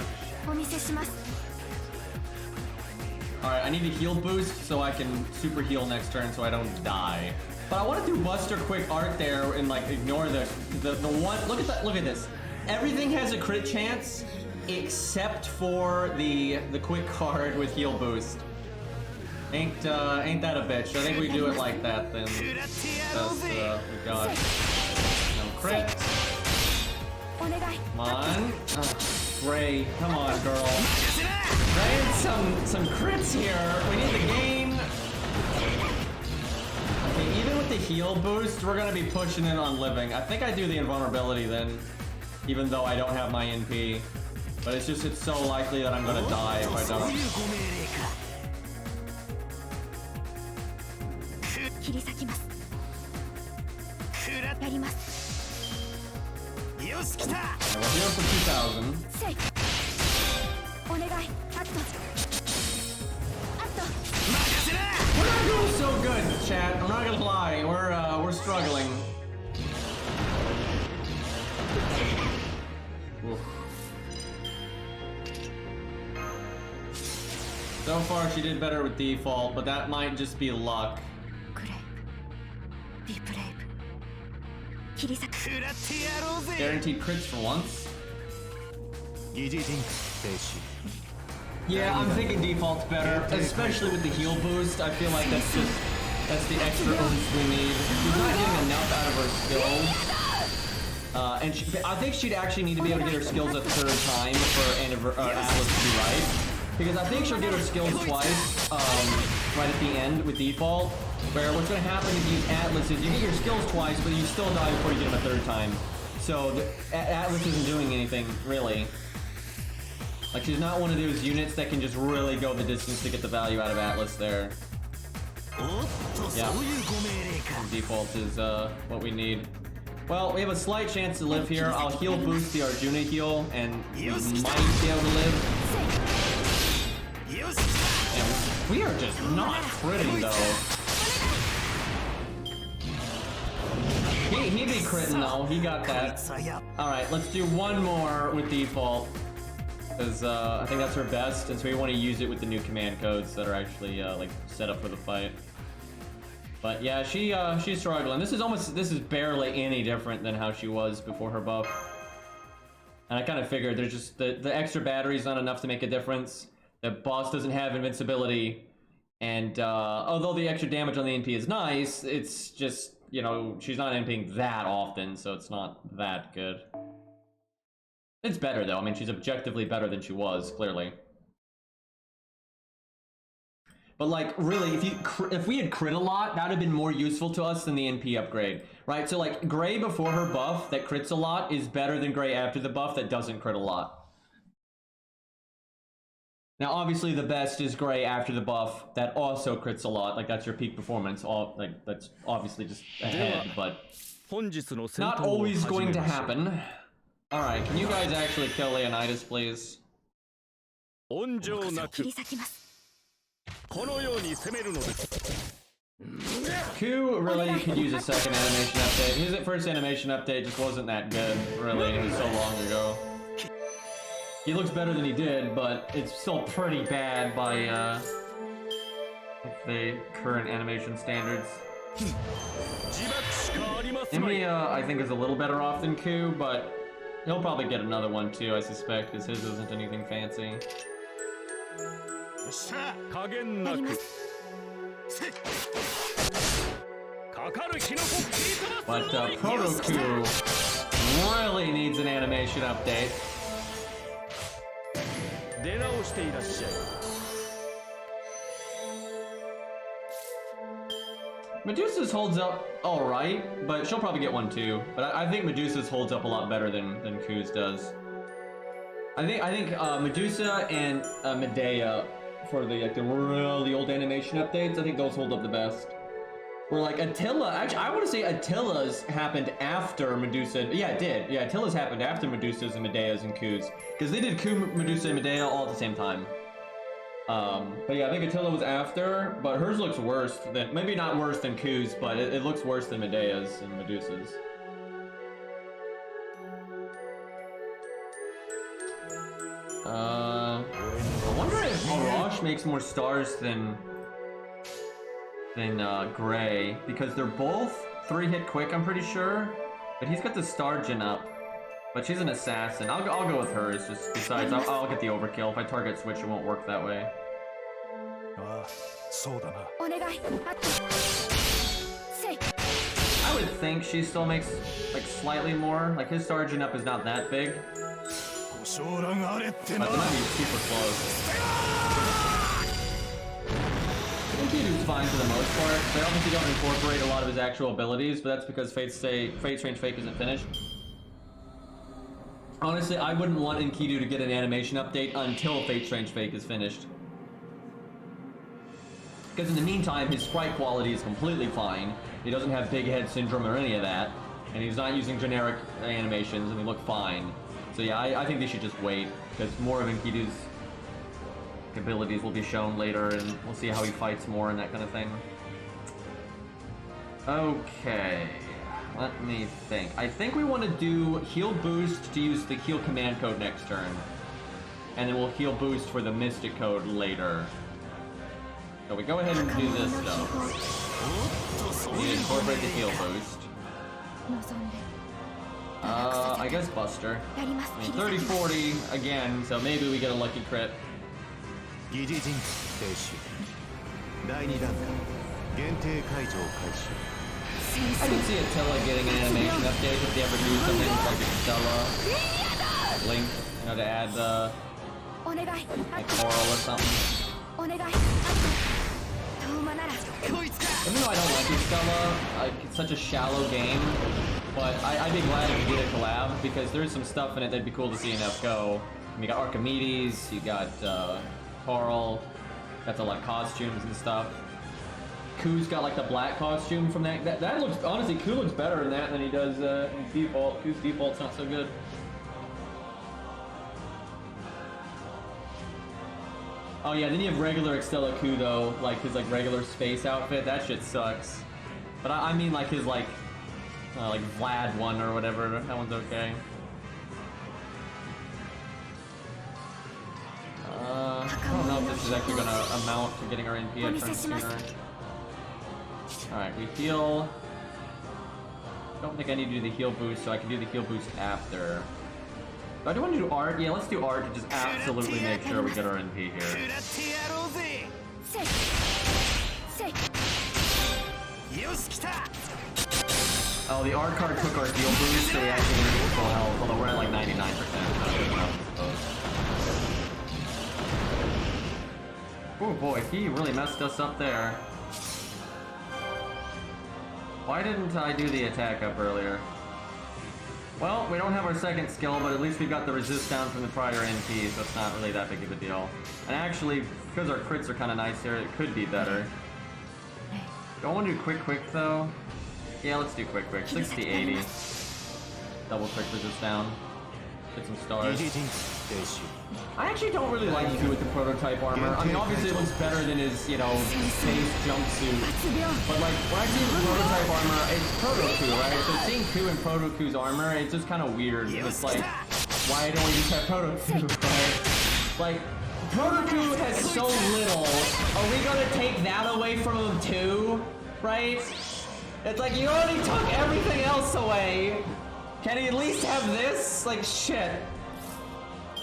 Alright, I need a heal boost so I can super heal next turn so I don't die. But I want to do buster quick art there and like ignore the one. Look at this. Everything has a crit chance except for the quick card with heal boost. Ain't that a bitch? I think we do it like that then. Because we got no crit. Come on. Ray, come on, girl. Ray, some crits here. We need the gain. Okay, even with the heal boost, we're gonna be pushing in on living. I think I do the invulnerability then, even though I don't have my NP. But it's so likely that I'm gonna die if I don't. We're healing for 2,000. We're not doing so good, chat. I'm not gonna lie. We're struggling. Oof. So far, she did better with default, but that might just be luck. Guaranteed crits for once. Yeah, I'm thinking default's better, especially with the heal boost. I feel like that's the extra oomph we need. She's not getting enough out of her skills. And I think she'd actually need to be able to get her skills a third time for Atlas to be right. Because I think she'll get her skills twice, right at the end with default. Where what's going to happen if you use Atlas is you get your skills twice, but you still die before you get them a third time. So Atlas isn't doing anything, really. Like, she's not one of those units that can just really go the distance to get the value out of Atlas there. Yeah. Default is what we need. Well, we have a slight chance to live here. I'll heal boost the Arjuna heal, and we might be able to live. Yeah, we are just not critting, though. He be critting, though. He got that. Alright, let's do one more with default. Because I think that's her best, and so we want to use it with the new command codes that are actually like set up for the fight. But yeah, she's struggling. This is barely any different than how she was before her buff. And I kind of figured there's just the extra battery's not enough to make a difference. The boss doesn't have invincibility, and although the extra damage on the NP is nice, it's just, you know, she's not NPing that often, so it's not that good. It's better though. I mean, she's objectively better than she was, clearly. But like, really, if we had crit a lot, that would have been more useful to us than the NP upgrade, right? So like, Gray before her buff that crits a lot is better than Gray after the buff that doesn't crit a lot. Now, obviously, the best is Gray after the buff that also crits a lot. Like, that's your peak performance. Like, that's obviously just ahead, but not always going to happen. All right, can you guys actually kill Leonidas, please? Q really could use a second animation update. His first animation update just wasn't that good, really. It was so long ago. He looks better than he did, but it's still pretty bad by the current animation standards. Emiya, I think, is a little better off than Q, but he'll probably get another one too, I suspect, because his isn't anything fancy. But Proto Q really needs an animation update. Medusa's holds up alright, but she'll probably get one too. But I think Medusa's holds up a lot better than Q's does. I think Medusa and Medea for the really old animation updates, I think those hold up the best. Where like Attila, actually I want to say Attila's happened after Medusa. Yeah, it did. Yeah, Attila's happened after Medusa's and Medea's and Q's. Because they did Q, Medusa, and Medea all at the same time. But yeah, I think Attila was after, but hers looks worse than, maybe not worse than Q's, but it looks worse than Medea's and Medusa's. I wonder if Arash makes more stars than Gray, because they're both 3-hit quick, I'm pretty sure. But he's got the star gen up. But she's an assassin. I'll go with hers, just besides I'll get the overkill. If I target switch, it won't work that way. I would think she still makes like slightly more. Like his star gen up is not that big. But it might be super close. Enkidu's fine for the most part. They obviously don't incorporate a lot of his actual abilities, but that's because Fate Strange Fake isn't finished. Honestly, I wouldn't want Enkidu to get an animation update until Fate Strange Fake is finished. Because in the meantime, his sprite quality is completely fine. He doesn't have big head syndrome or any of that. And he's not using generic animations, and they look fine. So yeah, I think they should just wait, because more of Enkidu's abilities will be shown later, and we'll see how he fights more and that kind of thing. Okay, let me think. I think we want to do heal boost to use the heal command code next turn. And then we'll heal boost for the mystic code later. So we go ahead and do this though. We need to incorporate the heal boost. I guess Buster. I mean, 30-40 again, so maybe we get a lucky crit. I can see Attila getting an animation update if they ever do something like Attila Link, you know, to add like Coral or something. Even though I don't like Estella, like, it's such a shallow game, but I'd be glad if we did a collab, because there's some stuff in it that'd be cool to see in FGO. You got Archimedes, you got Carl, got the like costumes and stuff. Ku's got like the black costume from that. That looks, honestly, Ku looks better in that than he does in default. Ku's default's not so good. Oh yeah, then you have regular Estella Ku though, like his like regular space outfit. That shit sucks. But I mean like his like Vlad one or whatever. That one's okay. I don't know if this is actually gonna amount to getting our NP a turn sooner. Alright, we heal. Don't think I need to do the heal boost, so I can do the heal boost after. But I do want to do art. Yeah, let's do art to just absolutely make sure we get our NP here. Oh, the art card took our heal boost, so we actually need full health, although we're at like 99%. Not good enough, I suppose. Oh boy, he really messed us up there. Why didn't I do the attack up earlier? Well, we don't have our second skill, but at least we got the resist down from the prior NP, so it's not really that big of a deal. And actually, because our crits are kind of nice here, it could be better. Don't want to do quick though. Yeah, let's do quick. 60-80. Double quick resist down. Get some stars. I actually don't really like Q with the prototype armor. I mean, obviously it looks better than his, you know, space jumpsuit. But like, when I see the prototype armor, it's Proto Q, right? So seeing Q in Proto Q's armor, it's just kind of weird. It's like, why don't we just have Proto Q, right? Like, Proto Q has so little. Are we gonna take that away from him too? Right? It's like, you already took everything else away. Can he at least have this? Like, shit.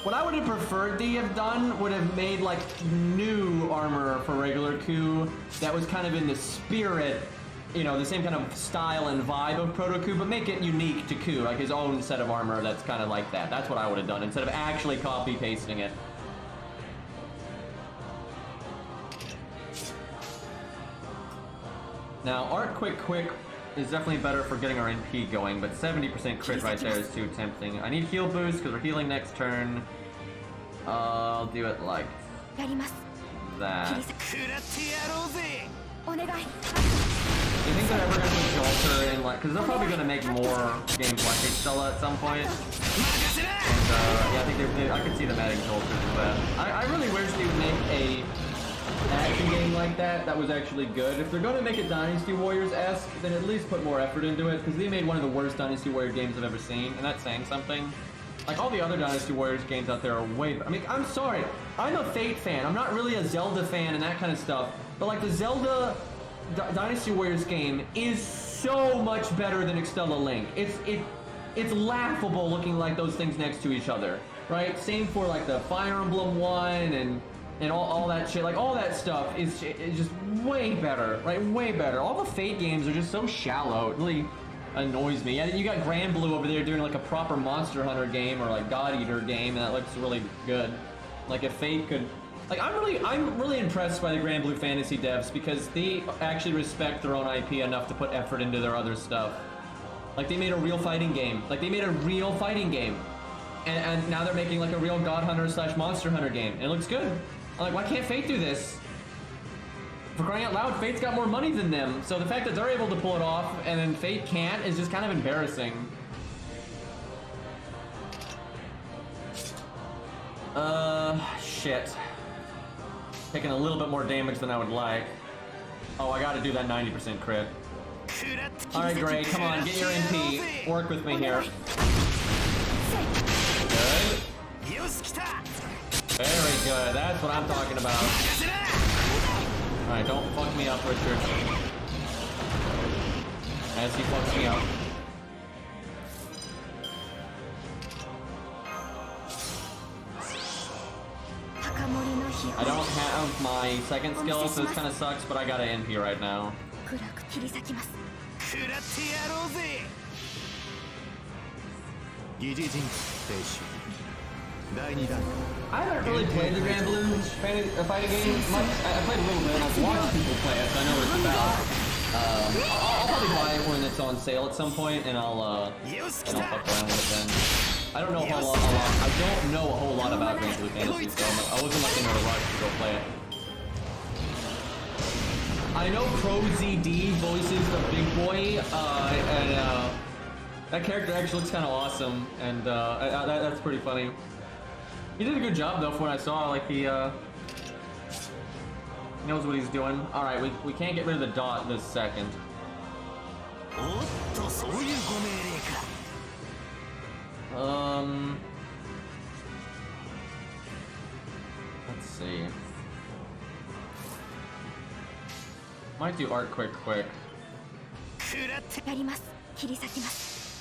What I would have preferred to have done would have made, like, new armor for regular Q that was kind of in the spirit, you know, the same kind of style and vibe of Proto Q, but make it unique to Q, like his own set of armor that's kind of like that. That's what I would have done, instead of actually copy-pasting it. Now, art quick is definitely better for getting our NP going, but 70% crit right there is too tempting. I need heal boost because we're healing next turn. I'll do it like that. Do you think they're ever going to put Jolter in, like, because they're probably going to make more games like Estella at some point. And yeah, I think I could see them adding Jolter to that. I really wish they would make a action game like that was actually good. If they're going to make it Dynasty Warriors-esque, then at least put more effort into it, because they made one of the worst Dynasty Warrior games I've ever seen, and that's saying something. Like, all the other Dynasty Warriors games out there are way... I mean, I'm sorry, I'm a Fate fan. I'm not really a Zelda fan and that kind of stuff, but like, the Zelda Dynasty Warriors game is so much better than Extella Link. It's laughable looking like those things next to each other, right? Same for like the Fire Emblem one and all that shit. Like, all that stuff is just way better, right? Way better. All the Fate games are just so shallow. It really annoys me. Yeah, you got Grand Blue over there doing like a proper Monster Hunter game or like God Eater game, and that looks really good. Like, if Fate could... Like, I'm really impressed by the Grand Blue Fantasy devs, because they actually respect their own IP enough to put effort into their other stuff. Like, they made a real fighting game. And now they're making like a real God Hunter / Monster Hunter game. And it looks good. I'm like, why can't Fate do this? For crying out loud, Fate's got more money than them. So the fact that they're able to pull it off and then Fate can't is just kind of embarrassing. Shit. Taking a little bit more damage than I would like. Oh, I gotta do that 90% crit. Alright, Gray, come on, get your MP. Work with me here. Good. Very good, that's what I'm talking about. Alright, don't fuck me up, Richard. As he fucks me up. I don't have my second skill, so this kind of sucks, but I got an NP right now. I haven't really played the Grand Blue fighting game much. I played a little bit and I've watched people play it, so I know what it's about. I'll probably buy it when it's on sale at some point, and I'll fuck around with it then. I don't know a whole lot. I don't know a whole lot about Grand Blue Fantasy, so I wasn't like in a rush to go play it. I know Pro ZD voices the big boy, and that character actually looks kind of awesome, and that's pretty funny. He did a good job though, from what I saw. Like he knows what he's doing. All right, we can't get rid of the dot this second. Let's see. Might do art quick.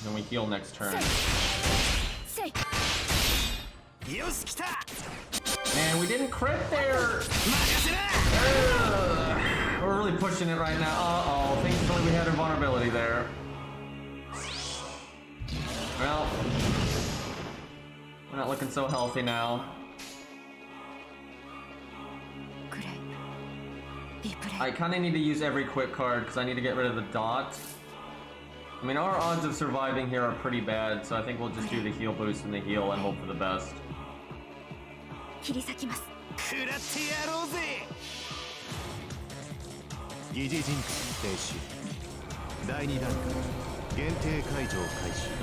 Then we heal next turn. Man, we didn't crit there! We're really pushing it right now. Uh-oh, thankfully we had a vulnerability there. Well, we're not looking so healthy now. I kind of need to use every quick card because I need to get rid of the dot. I mean, our odds of surviving here are pretty bad, so I think we'll just do the heal boost and the heal and hope for the best. I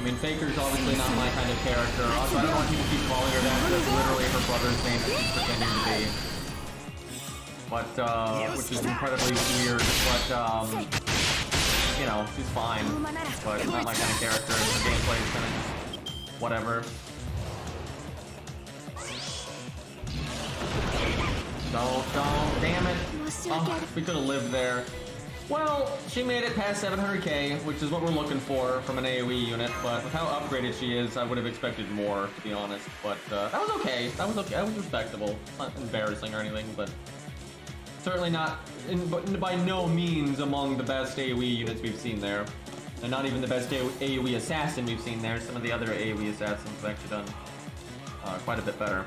mean, Faker's obviously not my kind of character. Also, I don't want people to keep calling her that. That's literally her brother's name that she's pretending to be. But, which is incredibly weird, but, you know, she's fine. But not my kind of character. The gameplay is kind of just whatever. Don't, damn it. Oh, we could have lived there. Well, she made it past 700k, which is what we're looking for from an AoE unit, but with how upgraded she is, I would have expected more, to be honest. But that was okay. That was respectable. Not embarrassing or anything, but certainly not, by no means among the best AoE units we've seen there. And not even the best AoE assassin we've seen there. Some of the other AoE assassins have actually done quite a bit better.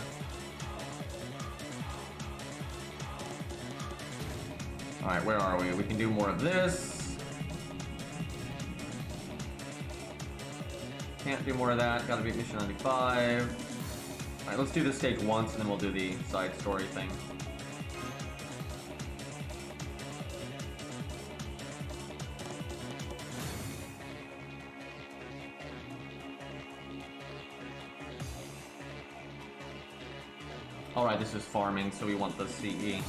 Alright, where are we? We can do more of this. Can't do more of that. Gotta be mission 95. Alright, let's do this stage once and then we'll do the side story thing. Alright, this is farming, so we want the CE.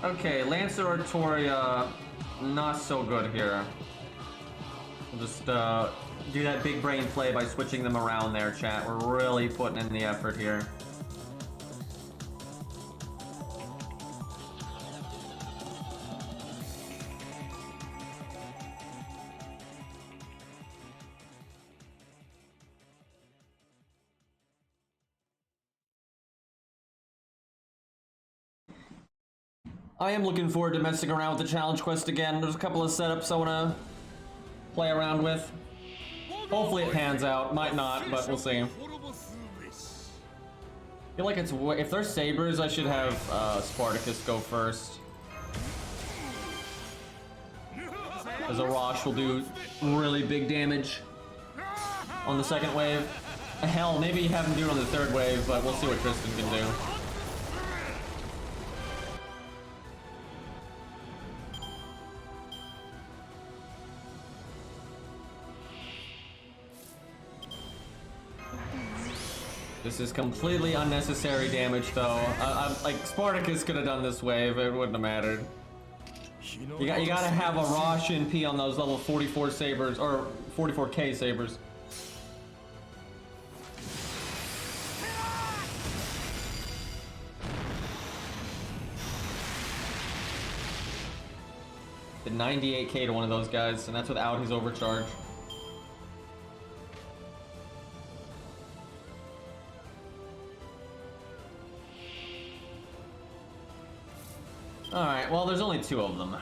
Okay, Lancer Artoria, not so good here. We'll just do that big brain play by switching them around there, chat. We're really putting in the effort here. I am looking forward to messing around with the challenge quest again. There's a couple of setups I want to play around with. Hopefully it pans out. Might not, but we'll see. I feel like it's... if they're sabers, I should have Spartacus go first. As a Rosh will do really big damage on the second wave. Hell, maybe have him do it on the third wave, but we'll see what Tristan can do. This is completely unnecessary damage, though. Like, Spartacus could have done this wave, it wouldn't have mattered. You gotta have a Rosh NP on those level 44 sabers, or 44k sabers. Did 98k to one of those guys, and that's without his overcharge. Alright, well, there's only two of them.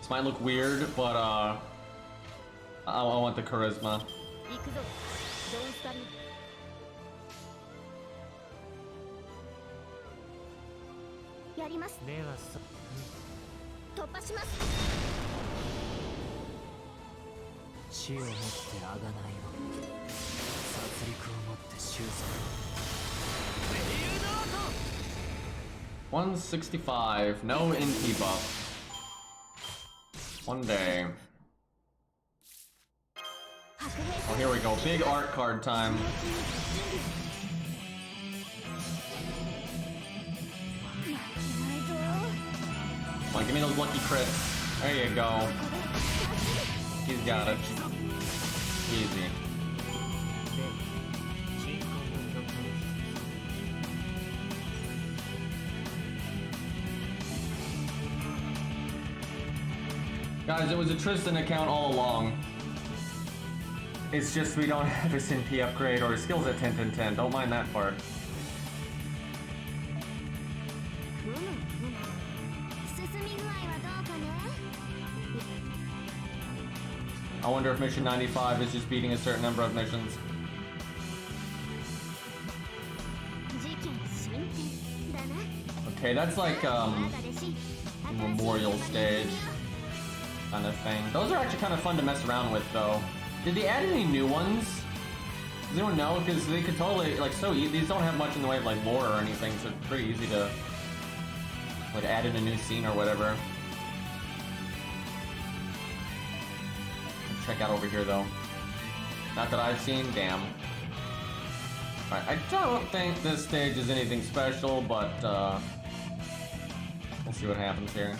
This might look weird, but I want the charisma. 行くぞドンスタリやりますではそ突破します死をもってあがないを殺戮をもって収束$165, no NP buff. One day. Oh, here we go. Big art card time. Come on, give me those lucky crits. There you go. He's got it. Easy. Guys, it was a Tristan account all along. It's just we don't have his NP upgrade or skills at 10-10-10. Don't mind that part. I wonder if mission 95 is just beating a certain number of missions. Okay, that's like memorial stage kind of thing. Those are actually kind of fun to mess around with, though. Did they add any new ones? Does anyone know? Because they could totally, like, so these don't have much in the way of, like, lore or anything, so it's pretty easy to, like, add in a new scene or whatever. Check out over here, though. Not that I've seen, damn. Alright, I don't think this stage is anything special, but, we'll see what happens here.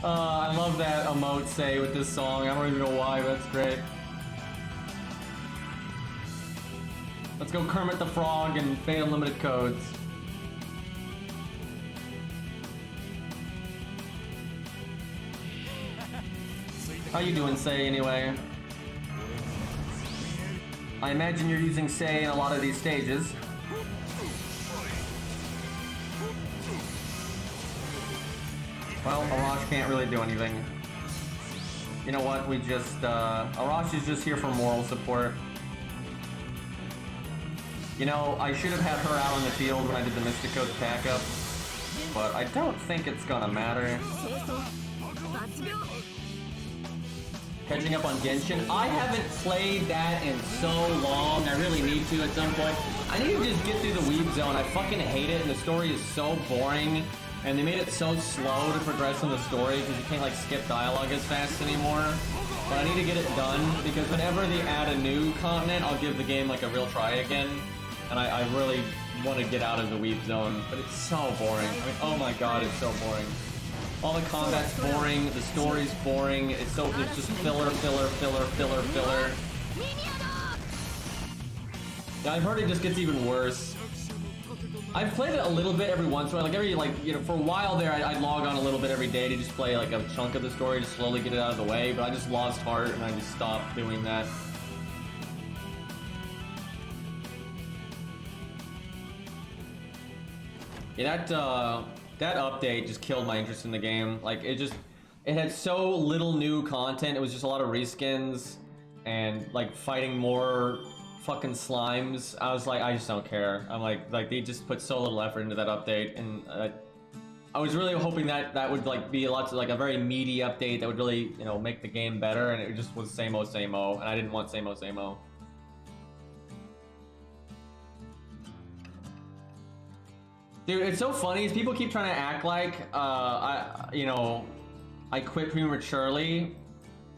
I love that emote say with this song. I don't even know why, but that's great. Let's go Kermit the Frog and Fate Unlimited codes. How you doing, Say, anyway? I imagine you're using Say in a lot of these stages. Well, Arash can't really do anything. You know what, we just, Arash is just here for moral support. You know, I should have had her out on the field when I did the Mystico's backup, but I don't think it's gonna matter. Catching up on Genshin. I haven't played that in so long. I really need to at some point. I need to just get through the Weeb Zone. I fucking hate it, and the story is so boring. And they made it so slow to progress in the story because you can't like skip dialogue as fast anymore. But I need to get it done because whenever they add a new continent, I'll give the game like a real try again. And I really want to get out of the Weeb Zone, but it's so boring. I mean, oh my god, it's so boring. All the combat's boring, the story's boring, it's just filler. Yeah, I've heard it just gets even worse. I've played it a little bit every once in a while, for a while there I'd log on a little bit every day to just play like a chunk of the story to slowly get it out of the way, but I just lost heart and I just stopped doing that. Yeah, that update just killed my interest in the game. Like, it had so little new content. It was just a lot of reskins and like fighting more fucking slimes. I was like, I just don't care. I'm like they just put so little effort into that update, and I was really hoping that would like be a very meaty update that would really, you know, make the game better, and it just was same-o, and I didn't want same-o. Dude, it's so funny. People keep trying to act like I quit prematurely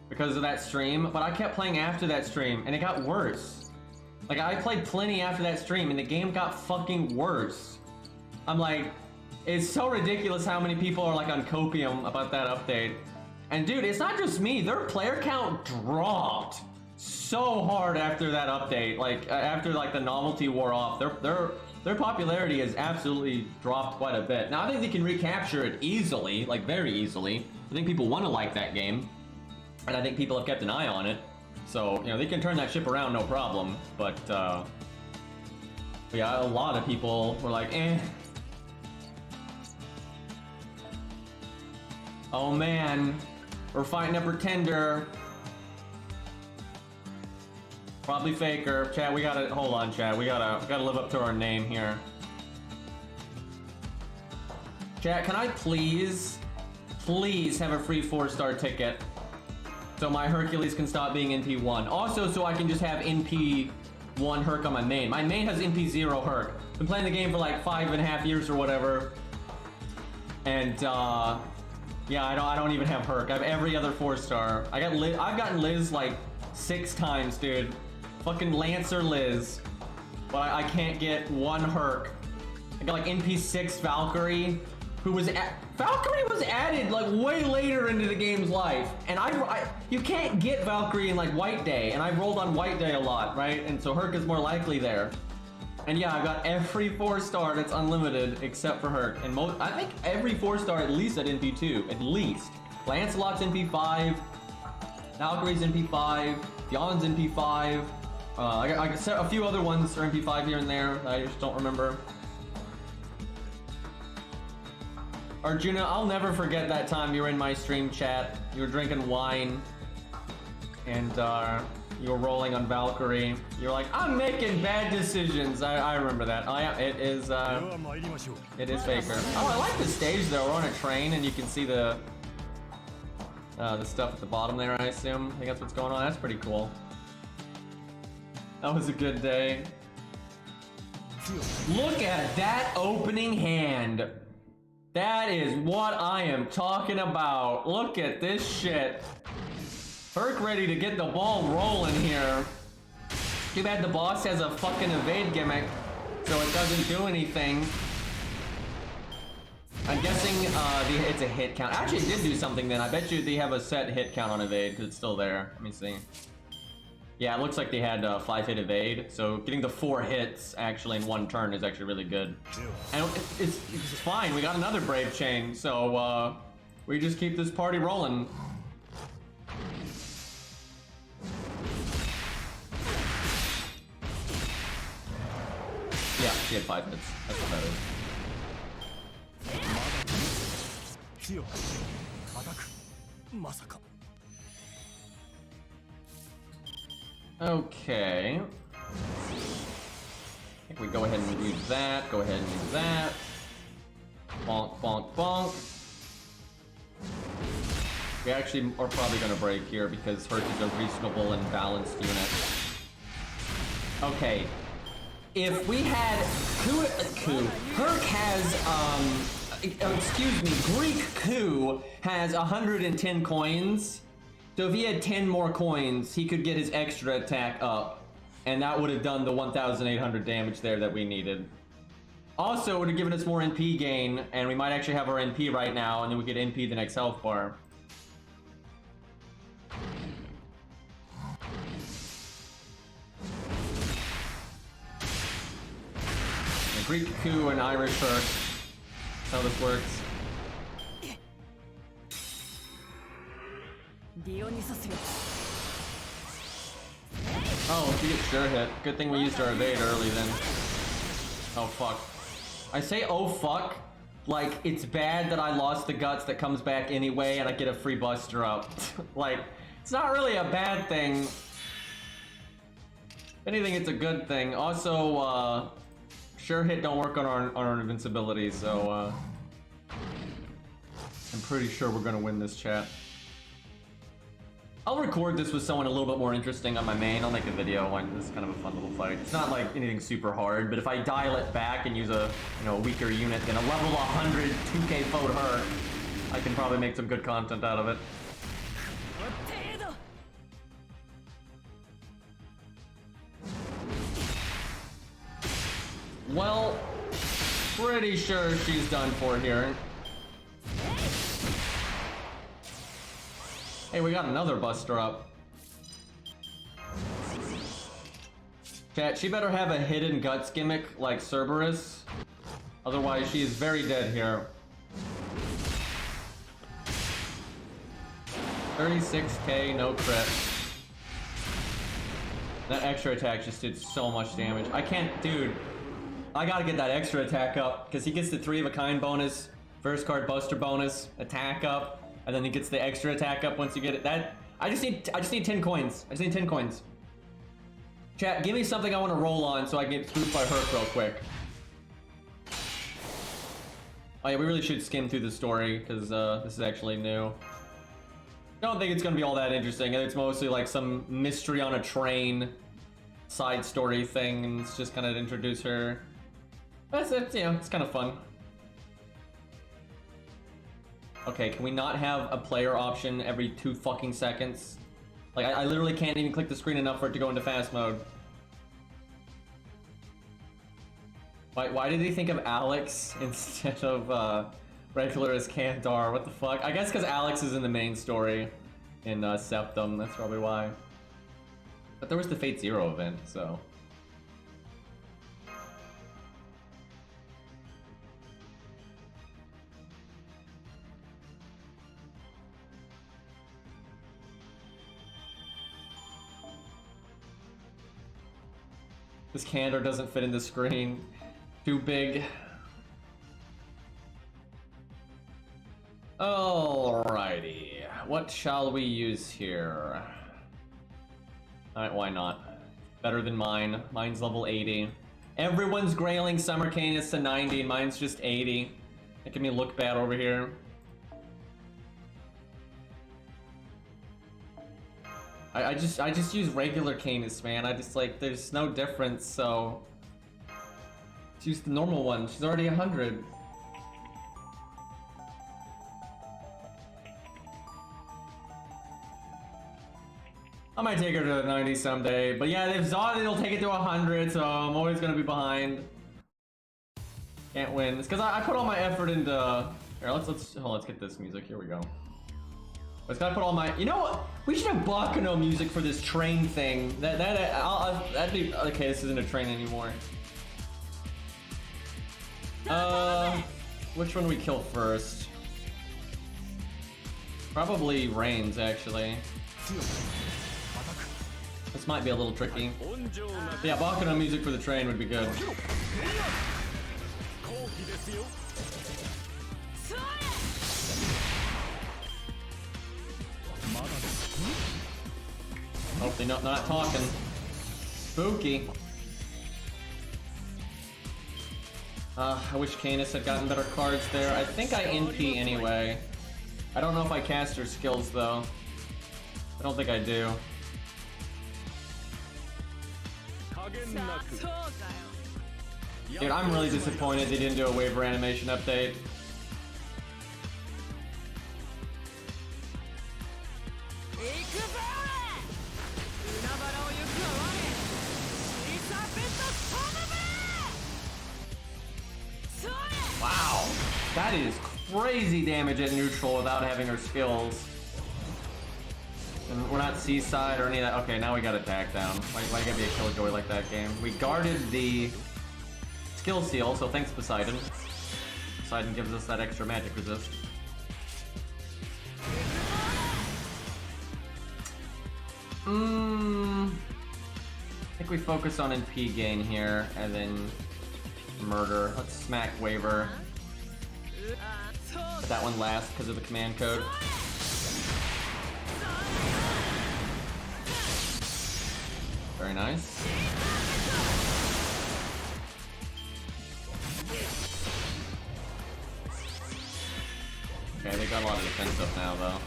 because of that stream, but I kept playing after that stream, and it got worse. Like, I played plenty after that stream, and the game got fucking worse. I'm like, it's so ridiculous how many people are like on copium about that update. And dude, it's not just me. Their player count dropped so hard after that update. Like, after like the novelty wore off, their popularity has absolutely dropped quite a bit. Now, I think they can recapture it easily, like very easily. I think people want to like that game, and I think people have kept an eye on it. So, you know, they can turn that ship around, no problem. But, yeah, a lot of people were like, eh. Oh man, we're fighting a pretender. Probably Faker. Chat, we gotta, hold on, chat. We gotta live up to our name here. Chat, can I please have a free 4-star ticket so my Hercules can stop being NP1. Also, so I can just have NP1 Herc on my main. My main has NP0 Herc. Been playing the game for like 5.5 years or whatever. And, yeah, I don't even have Herc. I have every other 4-star. I've gotten Liz like 6 times, dude. Fucking Lancer Liz. But I can't get one Herc. I got like NP6 Valkyrie, who was Valkyrie was added like way later into the game's life, and you can't get Valkyrie in like White Day, and I rolled on White Day a lot, right? And so Herc is more likely there. And yeah, I got every 4-star that's unlimited except for Herc, and I think every 4-star at least at NP2, at least. Lancelot's NP5, Valkyrie's NP5, Yon's NP5. I got a few other ones are NP5 here and there. I just don't remember. Arjuna, I'll never forget that time you were in my stream chat. You were drinking wine, and you were rolling on Valkyrie. You were like, "I'm making bad decisions." I remember that. Oh yeah, it is Faker. Oh, I like the stage though. We're on a train, and you can see the stuff at the bottom there. I assume. I think that's what's going on. That's pretty cool. That was a good day. Look at that opening hand. That is what I am talking about. Look at this shit. Herc ready to get the ball rolling here. Too bad the boss has a fucking evade gimmick, so it doesn't do anything. I'm guessing it's a hit count. Actually, it did do something then. I bet you they have a set hit count on evade because it's still there. Let me see. Yeah, it looks like they had 5-hit evade, so getting the 4 hits actually in one turn is actually really good. And it's fine, we got another Brave Chain, so we just keep this party rolling. Yeah, she had 5 hits. That's what that is. Okay. I think we go ahead and use that. Go ahead and use that. Bonk, bonk, bonk. We actually are probably going to break here because Herc is a reasonable and balanced unit. Okay. If we had Herc has excuse me, Greek Coup has 110 coins. So if he had 10 more coins, he could get his extra attack up, and that would have done the 1,800 damage there that we needed. Also, it would have given us more NP gain, and we might actually have our NP right now, and then we get NP the next health bar. And Greek Coup and Irish Herc. That's how this works. Oh, she gets sure hit. Good thing we used our evade early then. Oh fuck. I say oh fuck like it's bad that I lost the guts that comes back anyway and I get a free buster up. Like, it's not really a bad thing. If anything, it's a good thing. Also, sure hit don't work on our invincibility, so I'm pretty sure we're gonna win this, chat. I'll record this with someone a little bit more interesting on my main. I'll make a video when this is kind of a fun little fight. It's not like anything super hard, but if I dial it back and use a weaker unit than a level 100 2k Fode Herc, I can probably make some good content out of it. Well, pretty sure she's done for here. Hey, we got another buster up. Chat, she better have a hidden guts gimmick like Cerberus. Otherwise, she is very dead here. 36k, no crit. That extra attack just did so much damage. I can't, dude. I gotta get that extra attack up because he gets the 3 of a kind bonus, first card buster bonus, attack up, and then he gets the extra attack up once you get it. That I just need 10 coins. I just need 10 coins. Chat, give me something I want to roll on so I can get spooked by Herc real quick. Oh yeah, we really should skim through the story because this is actually new. I don't think it's gonna be all that interesting. It's mostly like some mystery on a train side story thing, and it's just kind of introduce her. That's it, you know, it's kind of fun. Okay, can we not have a player option every 2 fucking seconds? Like, I literally can't even click the screen enough for it to go into fast mode. Why did he think of Alex instead of regular as Kandar? What the fuck? I guess because Alex is in the main story in Septum, that's probably why. But there was the Fate Zero event, so... This Kandar doesn't fit in the screen. Too big. Alrighty. What shall we use here? Alright, why not? Better than mine. Mine's level 80. Everyone's grailing Summer Canis to 90, and mine's just 80. Making me look bad over here. I just use regular Canis, man. I just like, there's no difference, so... Let's use the normal one. She's already 100. I might take her to 90 someday, but yeah, if Zod, it'll take it to 100, so I'm always gonna be behind. Can't win. It's because I put all my effort into... Here, let's hold on, let's get this music. Here we go. I just gotta put all my... You know what? We should have Baccano music for this train thing. That'd be... Okay, this isn't a train anymore. Which one do we kill first? Probably Reigns, actually. This might be a little tricky. But yeah, Baccano music for the train would be good. Hopefully not talking. Spooky. I wish Canis had gotten better cards there. I think I NP anyway. I don't know if I cast her skills though. I don't think I do. Dude, I'm really disappointed they didn't do a waiver animation update. Wow, that is crazy damage at neutral without having her skills. And we're not seaside or any of that. Okay, now we got attack down. Why gotta be a killjoy like that game? We guarded the skill seal, so thanks Poseidon. Poseidon gives us that extra magic resist. I think we focus on NP gain here, and then murder. Let's smack waiver. That one last because of the command code. Very nice. Okay, they got a lot of defense up now, though.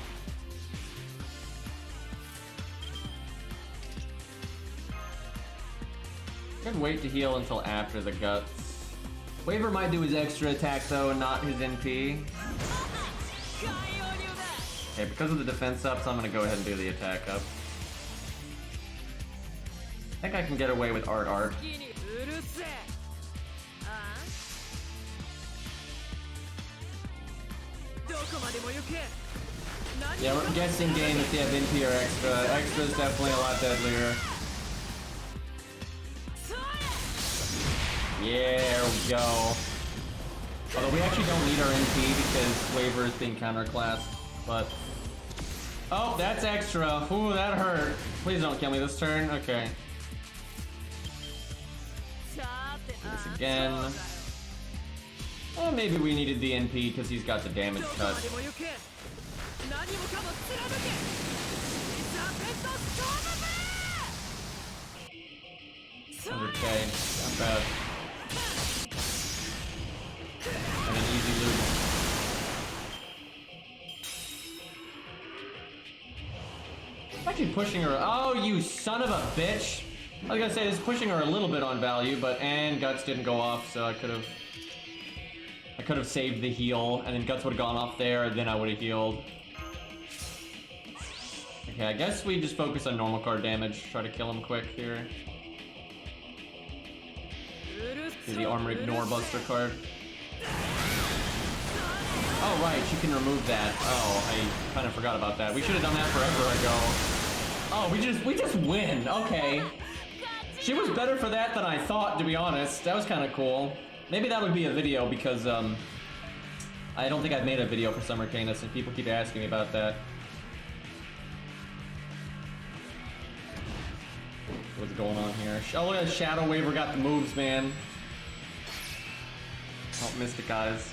Could wait to heal until after the guts. Waiver might do his extra attack, though, and not his NP. Okay, because of the defense ups, I'm gonna go ahead and do the attack up. I think I can get away with art. Yeah, we're guessing game if they have NP or extra. Extra is definitely a lot deadlier. Yeah, there we go. Although we actually don't need our NP because waiver is being counterclassed, but... Oh, that's extra. Ooh, that hurt. Please don't kill me this turn. Okay. This again. Oh, maybe we needed the NP because he's got the damage cut. 100k, not bad. And an easy loot. I'm actually pushing her. Oh, you son of a bitch! I was gonna say it's pushing her a little bit on value, but and guts didn't go off, so I could have saved the heal, and then guts would have gone off there, and then I would have healed. Okay, I guess we just focus on normal card damage. Try to kill him quick here. Do the armor ignore buster card. Oh right, she can remove that. Oh, I kind of forgot about that. We should have done that forever ago. Oh, we just win. Okay. She was better for that than I thought, to be honest. That was kind of cool. Maybe that would be a video because I don't think I've made a video for Summer Canis, and people keep asking me about that. What's going on here? Oh, look at that Shadow Waver got the moves, man. Oh, Mystic Eyes.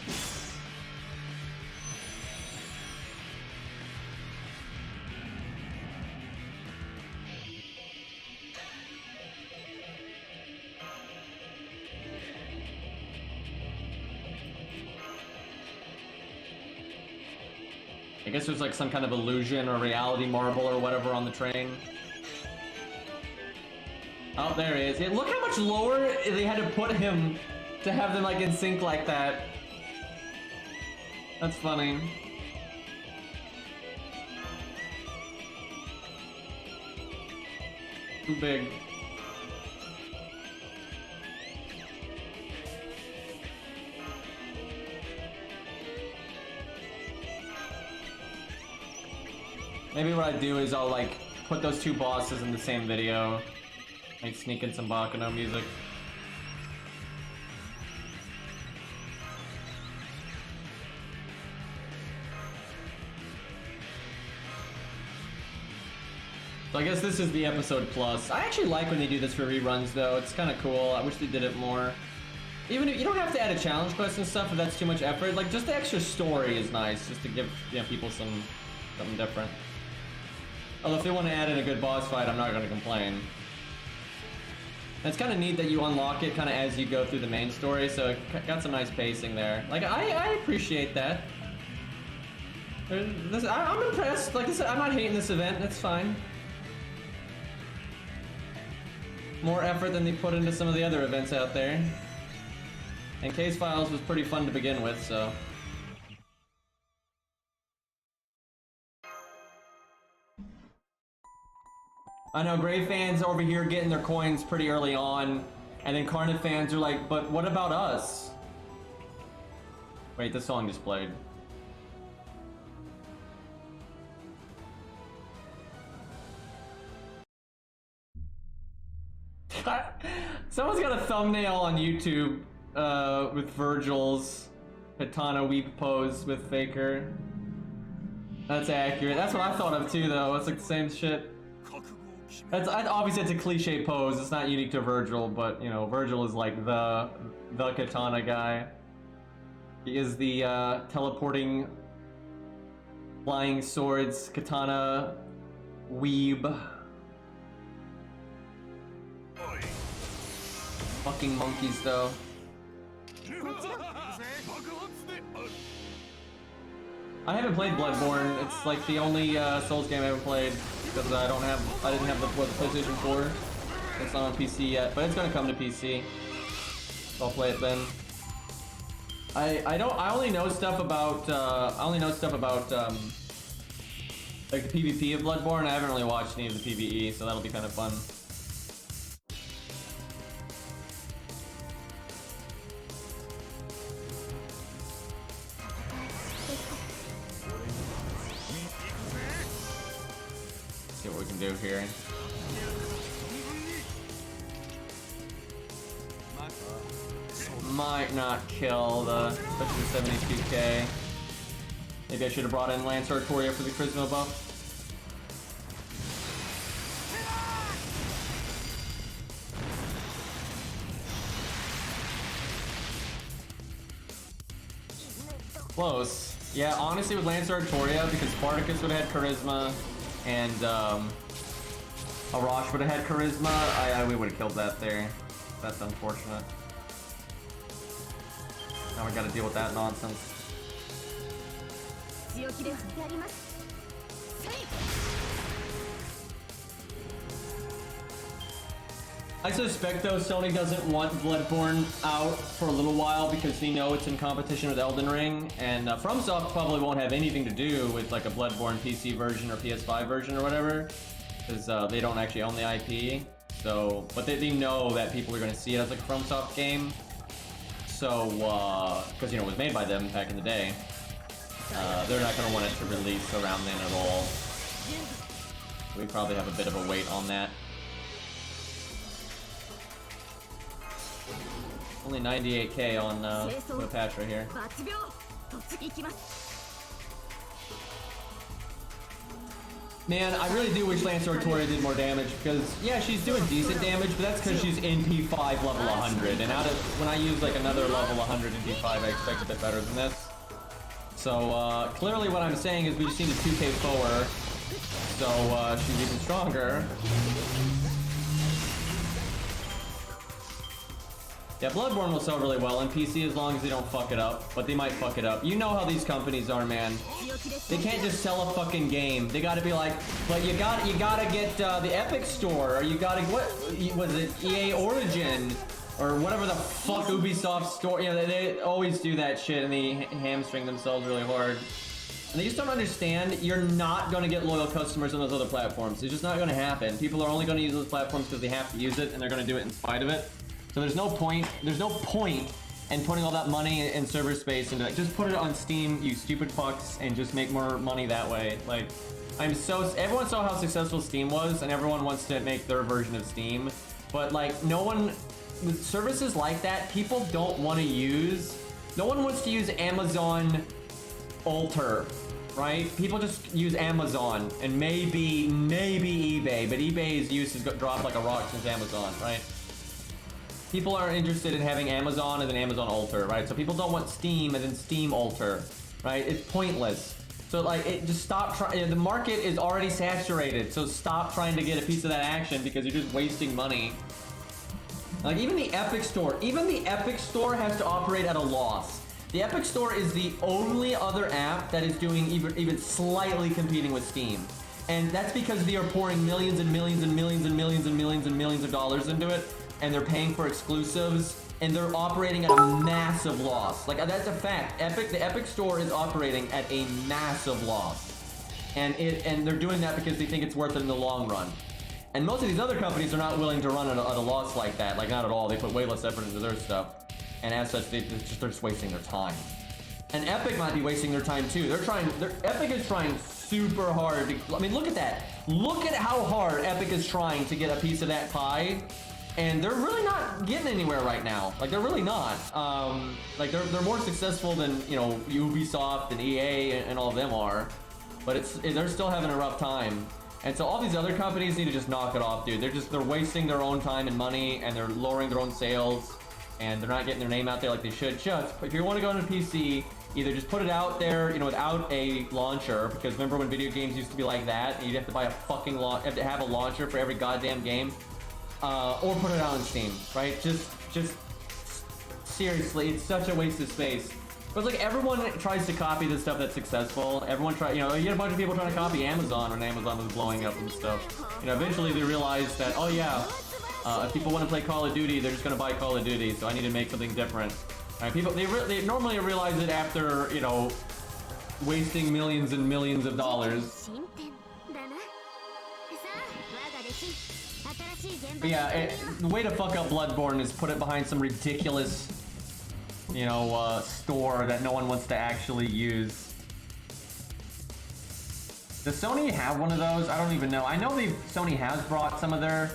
I guess there's like some kind of illusion or reality marble or whatever on the train. Oh, there he is. Yeah, look how much lower they had to put him to have them like in sync like that. That's funny. Too big. Maybe what I do is I'll like put those two bosses in the same video. Like sneak in some Bakuno music. So I guess this is the episode plus. I actually like when they do this for reruns though. It's kind of cool. I wish they did it more. Even if you don't have to add a challenge quest and stuff if that's too much effort. Like just the extra story is nice, just to give people something different. Although if they want to add in a good boss fight, I'm not going to complain. And it's kind of neat that you unlock it kind of as you go through the main story, so it got some nice pacing there. Like, I appreciate that. I'm impressed. Like I said, I'm not hating this event. It's fine. More effort than they put into some of the other events out there. And Case Files was pretty fun to begin with, so... I know Grey fans over here getting their coins pretty early on, and then Carnage fans are like, but what about us? Wait, this song just played. Someone's got a thumbnail on YouTube with Virgil's Katana weep pose with Faker. That's accurate. That's what I thought of too, though. It's like the same shit. Obviously it's a cliche pose. It's not unique to Virgil, but you know, Virgil is like the katana guy. He is the teleporting, flying swords katana weeb. Fucking monkeys, though. I haven't played Bloodborne. It's like the only Souls game I haven't played because I didn't have the PlayStation 4. It's not on PC yet, but it's gonna come to PC. So I'll play it then. I only know stuff about like the PvP of Bloodborne. I haven't really watched any of the PvE, so that'll be kind of fun. See what we can do here. Might not kill the especially the 72k. Maybe I should have brought in Lance Artoria for the charisma buff. Close. Yeah, honestly, with Lancer Artoria, because Spartacus would have had charisma, and Arash would have had charisma, we would have killed that there. That's unfortunate. Now we gotta deal with that nonsense. 強気ですやりますせい I suspect though Sony doesn't want Bloodborne out for a little while because they know it's in competition with Elden Ring, and FromSoft probably won't have anything to do with like a Bloodborne PC version or PS5 version or whatever, because they don't actually own the IP. So, but they know that people are going to see it as like a FromSoft game. So, because you know it was made by them back in the day, they're not going to want it to release around then at all. We probably have a bit of a wait on that. Only 98k on the patch right here. 抜病突撃きます Man, I really do wish Lancer Artoria did more damage because, yeah, she's doing decent damage, but that's because she's in P5 level 100, and out of when I use like another level 100 in P5, I expect a bit better than this. So clearly, what I'm saying is we just need a 2k forward, so she's even stronger. Yeah, Bloodborne will sell really well on PC as long as they don't fuck it up, but they might fuck it up. You know how these companies are, man. They can't just sell a fucking game. They gotta be like, but you gotta get the Epic Store, or you gotta, what was it, EA Origin, or whatever the fuck Ubisoft Store. You know, they always do that shit and they hamstring themselves really hard. And they just don't understand, you're not gonna get loyal customers on those other platforms. It's just not gonna happen. People are only gonna use those platforms because they have to use it, and they're gonna do it in spite of it. So there's no point in putting all that money in server space into it. Just put it on Steam, you stupid fucks, and just make more money that way. Like, everyone saw how successful Steam was, and everyone wants to make their version of Steam. But like, with services like that, people don't want to use, no one wants to use Amazon Alter, right? People just use Amazon, and maybe eBay, but eBay's use has dropped like a rock since Amazon, right? People are interested in having Amazon as an Amazon Alter, right? So people don't want Steam as in Steam Alter, right? It's pointless. So like, just stop trying. The market is already saturated, so stop trying to get a piece of that action because you're just wasting money. Like even the Epic Store has to operate at a loss. The Epic Store is the only other app that is doing even slightly competing with Steam. And that's because they are pouring millions and millions and millions and millions and millions and millions of dollars into it, and they're paying for exclusives, and they're operating at a massive loss. Like, that's a fact. The Epic Store is operating at a massive loss. And they're doing that because they think it's worth it in the long run. And most of these other companies are not willing to run at a loss like that. Like, not at all. They put way less effort into their stuff. And as such, they're just wasting their time. And Epic might be wasting their time too. Epic is trying super hard to, I mean, look at that. Look at how hard Epic is trying to get a piece of that pie. And they're really not getting anywhere right now. Like, they're really not. Like, they're more successful than, you know, Ubisoft and EA and all of them are. But they're still having a rough time. And so all these other companies need to just knock it off, dude. They're wasting their own time and money, and they're lowering their own sales, and they're not getting their name out there like they should. If you want to go into PC, either just put it out there, you know, without a launcher, because remember when video games used to be like that, and you'd have to buy a fucking have to have a launcher for every goddamn game. Or put it out on Steam, right? Just seriously, it's such a waste of space. But it's like everyone tries to copy the stuff that's successful. Everyone you know, you had a bunch of people trying to copy Amazon when Amazon was blowing up and stuff. You know, eventually they realized that, oh yeah, if people want to play Call of Duty, they're just gonna buy Call of Duty, so I need to make something different. Right? They normally realize it after, you know, wasting millions and millions of dollars. But yeah, the way to fuck up Bloodborne is put it behind some ridiculous, you know, store that no one wants to actually use. Does Sony have one of those? I don't even know. I know Sony has brought some of their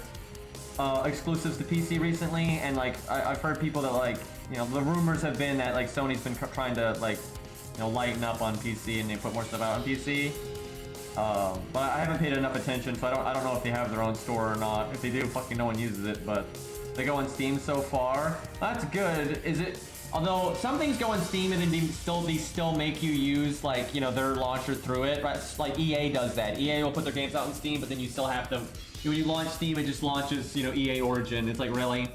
exclusives to PC recently, and like I've heard people that, like, you know, the rumors have been that like Sony's been trying to, like, you know, lighten up on PC and they put more stuff out on PC. But I haven't paid enough attention, so I don't know if they have their own store or not. If they do, fucking no one uses it, but they go on Steam so far. That's good. Although some things go on Steam and then they still make you use like, you know, their launcher through it, right? Like EA does that. EA will put their games out on Steam, but then you still have to, when you launch Steam, it just launches, you know, EA Origin. It's like, really?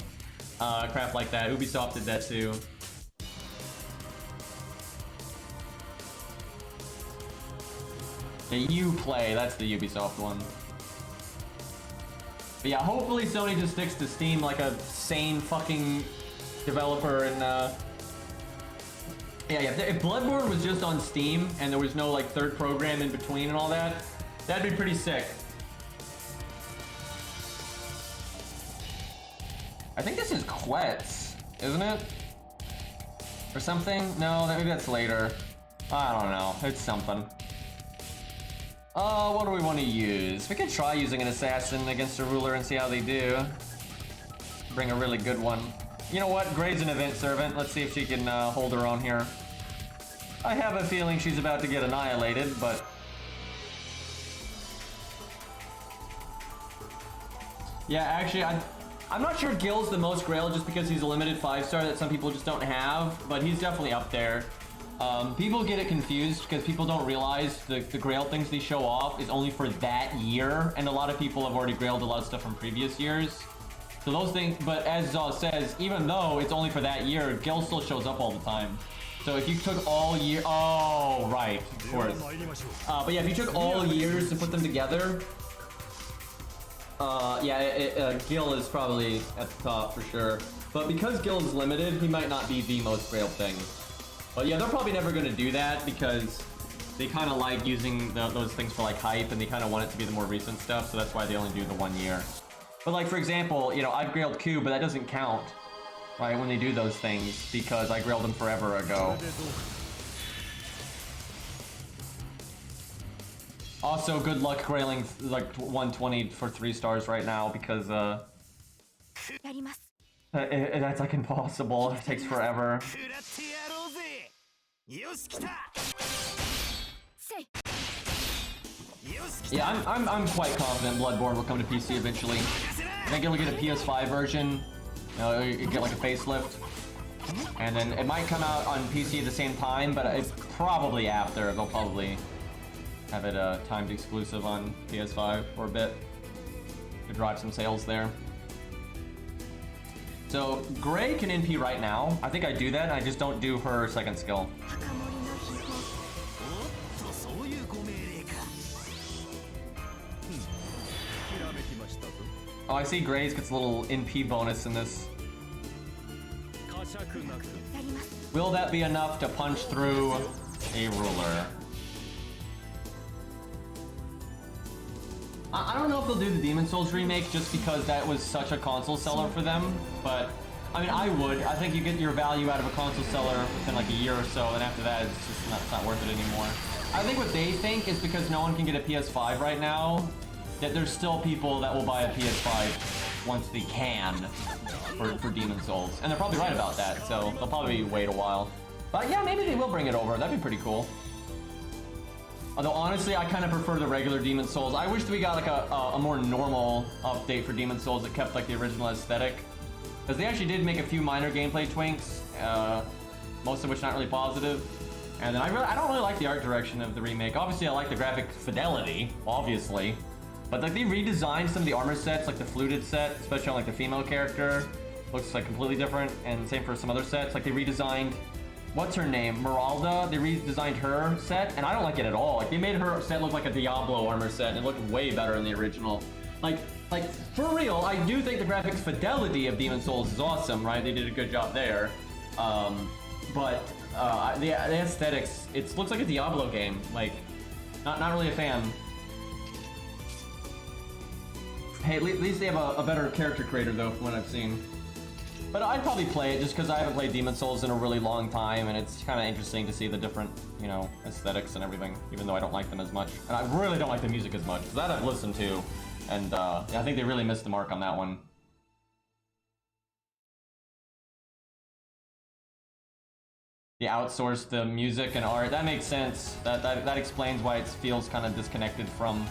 Crap like that. Ubisoft did that too. Yeah, Uplay, that's the Ubisoft one. But yeah, hopefully Sony just sticks to Steam like a sane fucking developer and yeah, if Bloodborne was just on Steam and there was no like third program in between and all that, that'd be pretty sick. I think this is Quetz, isn't it? Or something? No, maybe that's later. I don't know, it's something. What do we want to use? We could try using an assassin against a ruler and see how they do. Bring a really good one. You know what? Gray's an event servant. Let's see if she can hold her own here. I have a feeling she's about to get annihilated, but... Yeah, actually, I'm not sure Gil's the most Grail just because he's a limited 5-star that some people just don't have, but he's definitely up there. People get it confused because people don't realize the Grail things they show off is only for that year, and a lot of people have already Grailed a lot of stuff from previous years. So those things, but as Zaw says, even though it's only for that year, Gil still shows up all the time. So if you took all year, oh, right, of course. But yeah, if you took all years to put them together, yeah, Gil is probably at the top for sure. But because Gil is limited, he might not be the most Grail thing. But yeah, they're probably never going to do that because they kind of like using those things for like hype, and they kind of want it to be the more recent stuff, so that's why they only do the 1 year. But like, for example, you know, I've Grailed Q, but that doesn't count, right, when they do those things, because I Grailed them forever ago. Also, good luck Grailing like 120 for 3 stars right now, because that's like impossible. It takes forever. Yeah, I'm quite confident Bloodborne will come to PC eventually. I think it'll get a PS5 version. You know, you get like a facelift, and then it might come out on PC at the same time, but it's probably after. They'll probably have it timed exclusive on PS5 for a bit to drive some sales there. So Gray can NP right now. I think I do that. I just don't do her second skill. Oh, I see Grays gets a little NP bonus in this. Will that be enough to punch through a ruler? I don't know if they'll do the Demon Souls remake just because that was such a console seller for them, but I mean, I would. I think you get your value out of a console seller within like a year or so, and after that, it's just not worth it anymore. I think what they think is because no one can get a PS5 right now, that there's still people that will buy a PS5 once they can for Demon Souls. And they're probably right about that, so they'll probably wait a while. But yeah, maybe they will bring it over. That'd be pretty cool. Although honestly, I kind of prefer the regular Demon Souls. I wish we got like a more normal update for Demon Souls that kept like the original aesthetic. Because they actually did make a few minor gameplay twinks, most of which not really positive. And then I don't really like the art direction of the remake. Obviously, I like the graphic fidelity, obviously. But like they redesigned some of the armor sets, like the fluted set, especially on like the female character. Looks like completely different, and same for some other sets. Like they redesigned, what's her name? Meralda, they redesigned her set, and I don't like it at all. Like they made her set look like a Diablo armor set, and it looked way better than the original. Like for real, I do think the graphics fidelity of Demon Souls is awesome, right? They did a good job there. But the aesthetics, it looks like a Diablo game. Like, not really a fan. Hey, at least they have a better character creator though, from what I've seen. But I'd probably play it just because I haven't played Demon Souls in a really long time, and it's kind of interesting to see the different, you know, aesthetics and everything, even though I don't like them as much. And I really don't like the music as much, because that I've listened to, and yeah, I think they really missed the mark on that one. They outsourced the music and art. That makes sense. That explains why it feels kind of disconnected from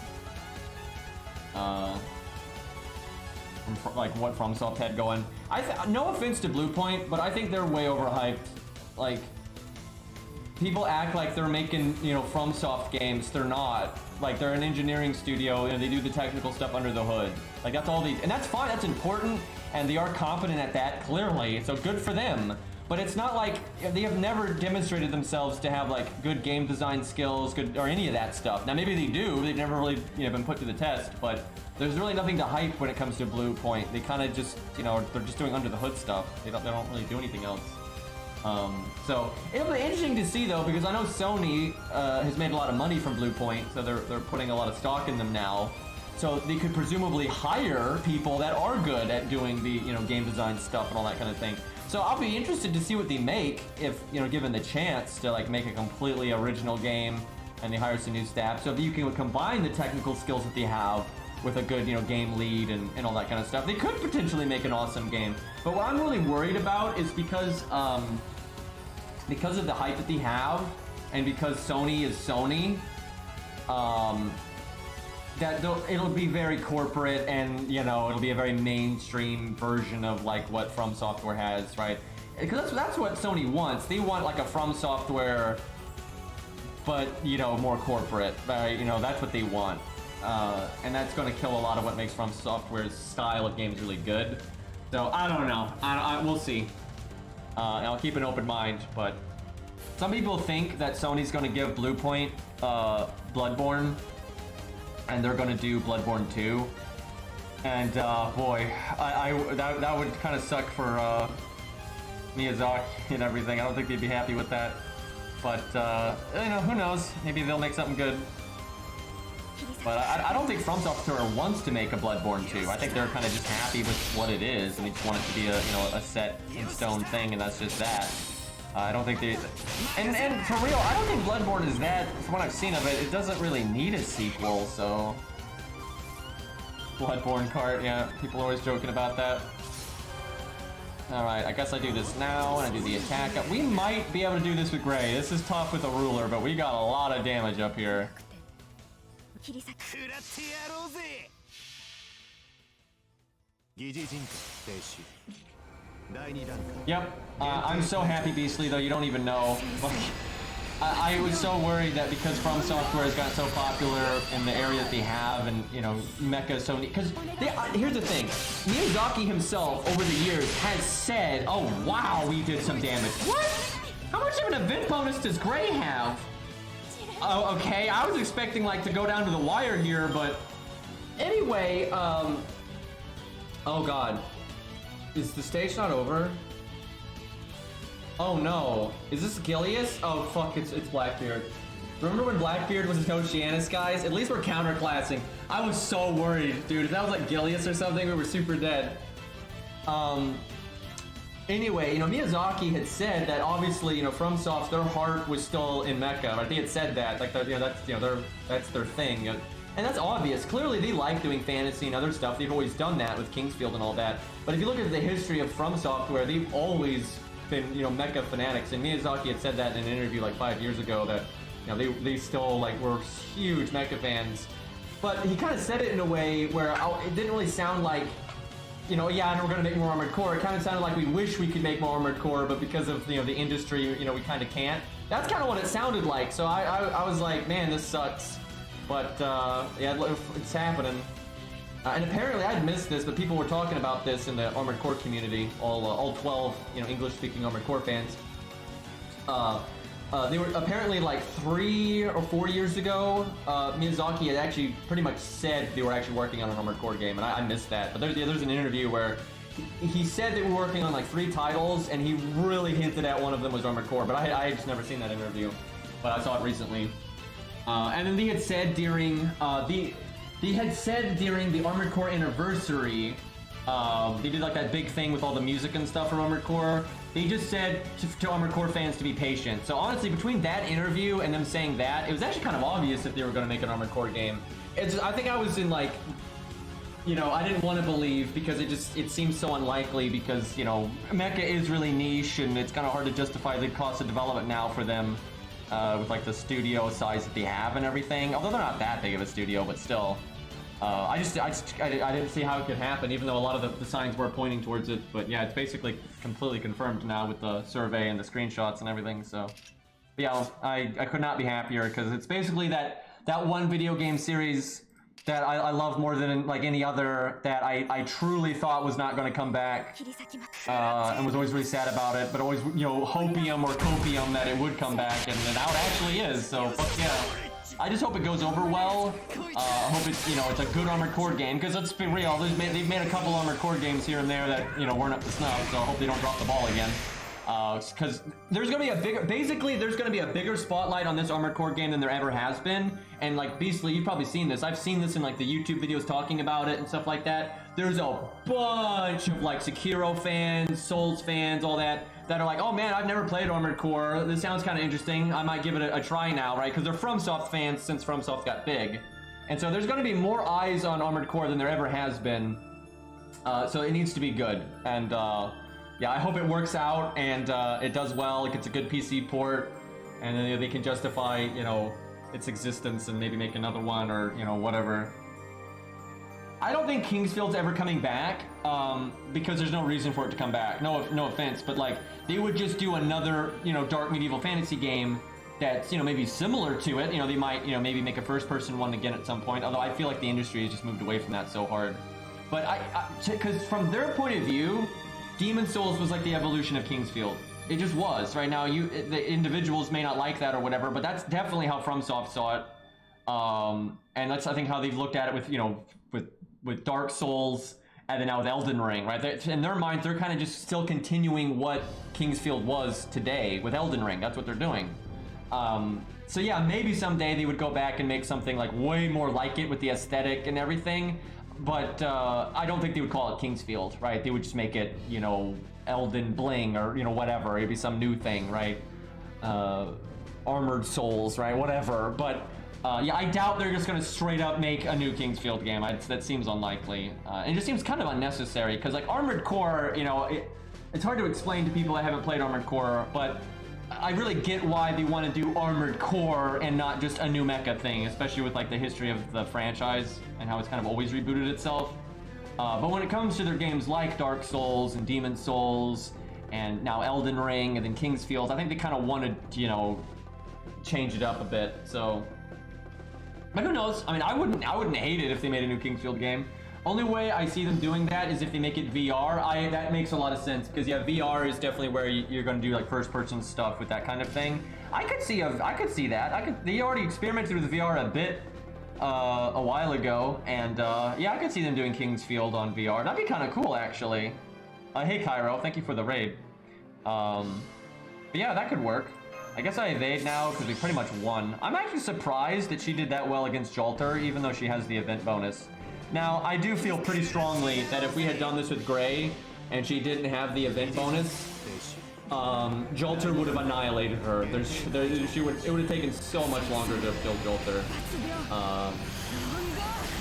from like what FromSoft had going. No offense to Bluepoint, but I think they're way overhyped. Like, people act like they're making, you know, FromSoft games. They're not. Like, they're an engineering studio and they do the technical stuff under the hood. Like, that's all these, and that's fine, that's important, and they are competent at that, clearly, so good for them. But it's not like, they have never demonstrated themselves to have, like, good game design skills, good, or any of that stuff. Now, maybe they do, they've never really, you know, been put to the test, but there's really nothing to hype when it comes to Bluepoint. They kind of just, you know, they're just doing under the hood stuff. They don't really do anything else. So it'll be interesting to see though, because I know Sony has made a lot of money from Bluepoint, so they're putting a lot of stock in them now. So they could presumably hire people that are good at doing the, you know, game design stuff and all that kind of thing. So I'll be interested to see what they make if, you know, given the chance to like make a completely original game and they hire some new staff. So if you can combine the technical skills that they have with a good, you know, game lead and all that kind of stuff, they could potentially make an awesome game. But what I'm really worried about is because of the hype that they have, and because Sony is Sony, that it'll be very corporate, and you know, it'll be a very mainstream version of like what From Software has, right? Because that's what Sony wants. They want like a From Software, but you know, more corporate, right? You know, that's what they want, and that's going to kill a lot of what makes From Software's style of games really good. So I don't know. We'll see. And I'll keep an open mind, but some people think that Sony's going to give Bluepoint Bloodborne, and they're going to do Bloodborne 2. And boy, that would kind of suck for Miyazaki and everything. I don't think they'd be happy with that. But you know, who knows? Maybe they'll make something good. But I don't think From Software wants to make a Bloodborne 2. I think they're kind of just happy with what it is, and they just want it to be a, you know, a set in stone thing, and that's just that. I don't think they... And for real, I don't think Bloodborne is that, from what I've seen of it, it doesn't really need a sequel, so... Bloodborne cart, yeah, people are always joking about that. Alright, I guess I do this now, and I do the attack. We might be able to do this with Gray. This is tough with a ruler, but we got a lot of damage up here. Yep, I'm so happy, Beastly, though, you don't even know. I was so worried that because From Software has gotten so popular in the area that they have, and, you know, Mecha so neat. Because, here's the thing, Miyazaki himself, over the years, has said, oh, wow, we did some damage. What? How much of an event bonus does Gray have? Oh, okay, I was expecting, like, to go down to the wire here, but... Anyway, oh, God. Is the stage not over? Oh, no. Is this Gilius? Oh, fuck, it's Blackbeard. Remember when Blackbeard was in Oceanus, guys? At least we're counterclassing. I was so worried, dude. If that was, like, Gilius or something, we were super dead. Anyway, you know, Miyazaki had said that obviously, you know, FromSoft, their heart was still in Mecha. Right? They had said that, like, you know, that's their thing. You know? And that's obvious. Clearly, they like doing fantasy and other stuff. They've always done that with Kingsfield and all that. But if you look at the history of From Software, they've always been, you know, Mecha fanatics. And Miyazaki had said that in an interview like 5 years ago that, you know, they still like were huge Mecha fans. But he kind of said it in a way where it didn't really sound like, you know, yeah, and we're going to make more Armored Core. It kind of sounded like we wish we could make more Armored Core, but because of, you know, the industry, you know, we kind of can't. That's kind of what it sounded like. So I was like, man, this sucks. But, yeah, it's happening. And apparently, I'd missed this, but people were talking about this in the Armored Core community, all 12, you know, English-speaking Armored Core fans. They were apparently like 3 or 4 years ago, Miyazaki had actually pretty much said they were actually working on an Armored Core game, and I missed that. But there's an interview where he said they were working on like 3 titles, and he really hinted at one of them was Armored Core, but I had just never seen that interview, but I saw it recently. And then they had said during the Armored Core anniversary, they did like that big thing with all the music and stuff from Armored Core. They just said to Armored Core fans to be patient. So honestly, between that interview and them saying that, it was actually kind of obvious that they were going to make an Armored Core game. I think I was in like, you know, I didn't want to believe because it seems so unlikely because, you know, Mecha is really niche and it's kind of hard to justify the cost of development now for them with like the studio size that they have and everything. Although they're not that big of a studio, but still. I didn't see how it could happen, even though a lot of the signs were pointing towards it. But yeah, it's basically completely confirmed now with the survey and the screenshots and everything. So yeah, I could not be happier, because it's basically that one video game series that I love more than like any other, that I truly thought was not going to come back, and was always really sad about it, but always, you know, hopium or copium that it would come back, and now it actually is. So fuck yeah. I just hope it goes over well. I hope it's, you know, it's a good Armored Core game, because let's be real, they've made a couple Armored Core games here and there that, you know, weren't up to snuff, so I hope they don't drop the ball again. Because there's gonna be a bigger, basically there's gonna be a bigger spotlight on this Armored Core game than there ever has been. And like, Beastly, you've probably seen this. I've seen this in like the YouTube videos talking about it and stuff like that. There's a bunch of like Sekiro fans, Souls fans, all that are like, oh man, I've never played Armored Core. This sounds kind of interesting. I might give it a try now, right? Because they're FromSoft fans since FromSoft got big. And so there's gonna be more eyes on Armored Core than there ever has been. So it needs to be good. And yeah, I hope it works out and it does well. It gets a good PC port, and then they can justify, you know, its existence and maybe make another one, or, you know, whatever. I don't think Kingsfield's ever coming back, because there's no reason for it to come back. No offense, but like, they would just do another, you know, dark medieval fantasy game that's, you know, maybe similar to it. You know, they might, you know, maybe make a first-person one again at some point. Although I feel like the industry has just moved away from that so hard. But because from their point of view, Demon Souls was like the evolution of Kingsfield. It just was. Right now, the individuals may not like that or whatever, but that's definitely how FromSoft saw it. And that's, I think, how they've looked at it with, you know, with Dark Souls, and then now with Elden Ring, right? In their minds, they're kind of just still continuing what Kingsfield was today with Elden Ring. That's what they're doing. So yeah, maybe someday they would go back and make something like way more like it with the aesthetic and everything. But I don't think they would call it Kingsfield, right? They would just make it, you know, Elden Bling, or, you know, whatever. It'd be some new thing, right? Armored Souls, right? Whatever. But yeah, I doubt they're just going to straight up make a new Kingsfield game. That seems unlikely. It just seems kind of unnecessary, because like Armored Core, you know, it's hard to explain to people that haven't played Armored Core, but I really get why they want to do Armored Core and not just a new mecha thing, especially with like the history of the franchise and how it's kind of always rebooted itself. But when it comes to their games like Dark Souls and Demon Souls and now Elden Ring and then Kingsfield, I think they kind of wanted, you know, change it up a bit. So, but who knows? I mean, I wouldn't hate it if they made a new Kingsfield game. Only way I see them doing that is if they make it VR. That makes a lot of sense, because yeah, VR is definitely where you're going to do like first-person stuff with that kind of thing. I could see that. They already experimented with VR a bit a while ago, and yeah, I could see them doing Kingsfield on VR. That'd be kind of cool, actually. Hey, Cairo, thank you for the raid. But yeah, that could work. I guess I evade now because we pretty much won. I'm actually surprised that she did that well against Jolter, even though she has the event bonus. Now, I do feel pretty strongly that if we had done this with Gray and she didn't have the event bonus, Jolter would have annihilated her. It would have taken so much longer to kill Jolter.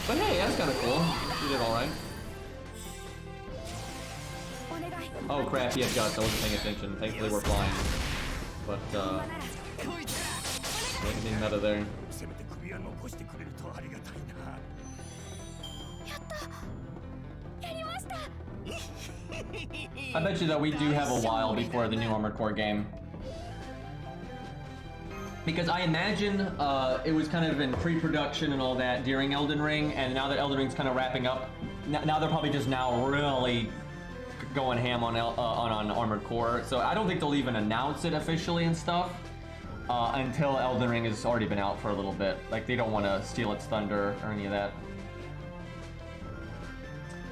But hey, that's kind of cool. She did all right. Oh crap, he had guts. I wasn't paying attention. Thankfully, we're flying. But making meta there. I bet you that we do have a while before the new Armored Core game. Because I imagine it was kind of in pre-production and all that during Elden Ring, and now that Elden Ring's kind of wrapping up, now they're probably just now really going ham on Armored Core. So I don't think they'll even announce it officially and stuff until Elden Ring has already been out for a little bit. Like, they don't want to steal its thunder or any of that.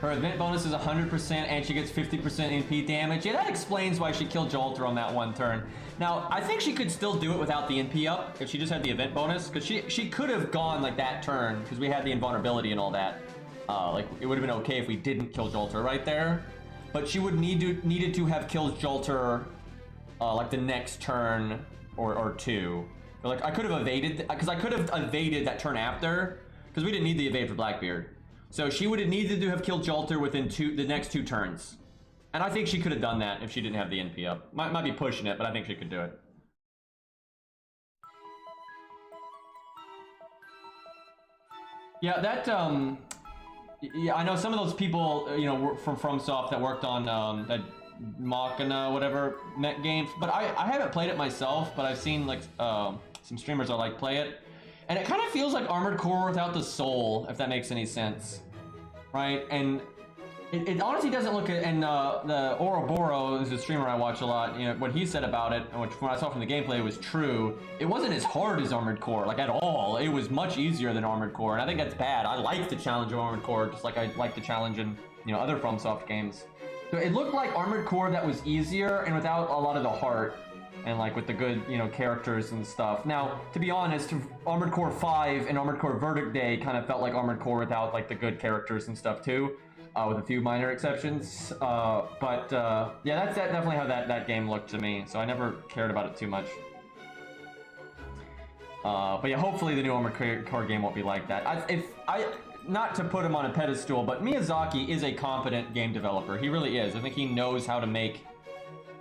Her event bonus is 100% and she gets 50% NP damage. Yeah, that explains why she killed Jolter on that one turn. Now, I think she could still do it without the NP up if she just had the event bonus, because she could have gone like that turn because we had the invulnerability and all that. Like, it would have been okay if we didn't kill Jolter right there, but she would needed to have killed Jolter like the next turn or two. Like, I could have evaded, because I could have evaded that turn after, because we didn't need the evade for Blackbeard. So she would have needed to have killed Jolter within the next two turns. And I think she could have done that if she didn't have the NP up. Might be pushing it, but I think she could do it. Yeah, that Yeah, I know some of those people, you know, from FromSoft that worked on that Machina, whatever, mech games. But I haven't played it myself, but I've seen like some streamers I like play it. And it kind of feels like Armored Core without the soul, if that makes any sense. Right? And it honestly doesn't look at, and the Ouroboros is a streamer I watch a lot, you know, what he said about it, which when I saw from the gameplay was true, it wasn't as hard as Armored Core, like at all. It was much easier than Armored Core, and I think that's bad. I like the challenge of Armored Core, just like I like the challenge in, you know, other FromSoft games. So it looked like Armored Core that was easier and without a lot of the heart, and like with the good, you know, characters and stuff. Now, to be honest, Armored Core 5 and Armored Core Verdict Day kind of felt like Armored Core without like the good characters and stuff too. With a few minor exceptions, yeah, that's definitely how that game looked to me. So I never cared about it too much. But yeah, hopefully the new Armored Core game won't be like that. Not to put him on a pedestal, but Miyazaki is a competent game developer. He really is. I think he knows how to make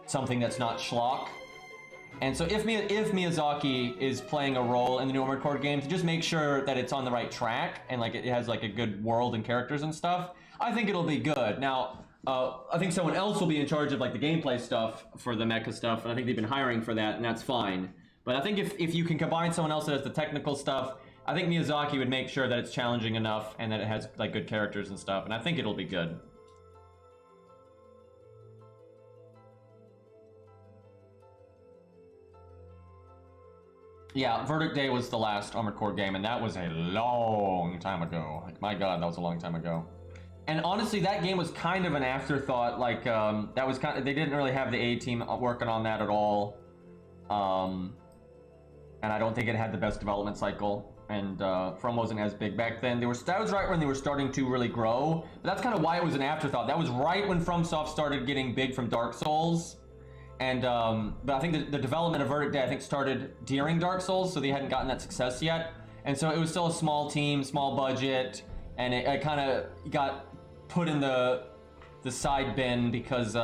something that's not schlock. And so if Miyazaki is playing a role in the new Armored Core game, to just make sure that it's on the right track and like it has like a good world and characters and stuff, I think it'll be good. Now, I think someone else will be in charge of like the gameplay stuff for the mecha stuff, and I think they've been hiring for that, and that's fine. But I think if you can combine someone else that has the technical stuff, I think Miyazaki would make sure that it's challenging enough and that it has like good characters and stuff, and I think it'll be good. Yeah, Verdict Day was the last Armored Core game, and that was a long time ago. Like, my god, that was a long time ago. And honestly, that game was kind of an afterthought. Like, that was kind of, they didn't really have the A-team working on that at all. And I don't think it had the best development cycle. And From wasn't as big back then. That was right when they were starting to really grow. But that's kind of why it was an afterthought. That was right when FromSoft started getting big from Dark Souls. And but I think the development of Verdict Day, I think, started during Dark Souls, so they hadn't gotten that success yet. And so it was still a small team, small budget, and it kind of got put in the side bin because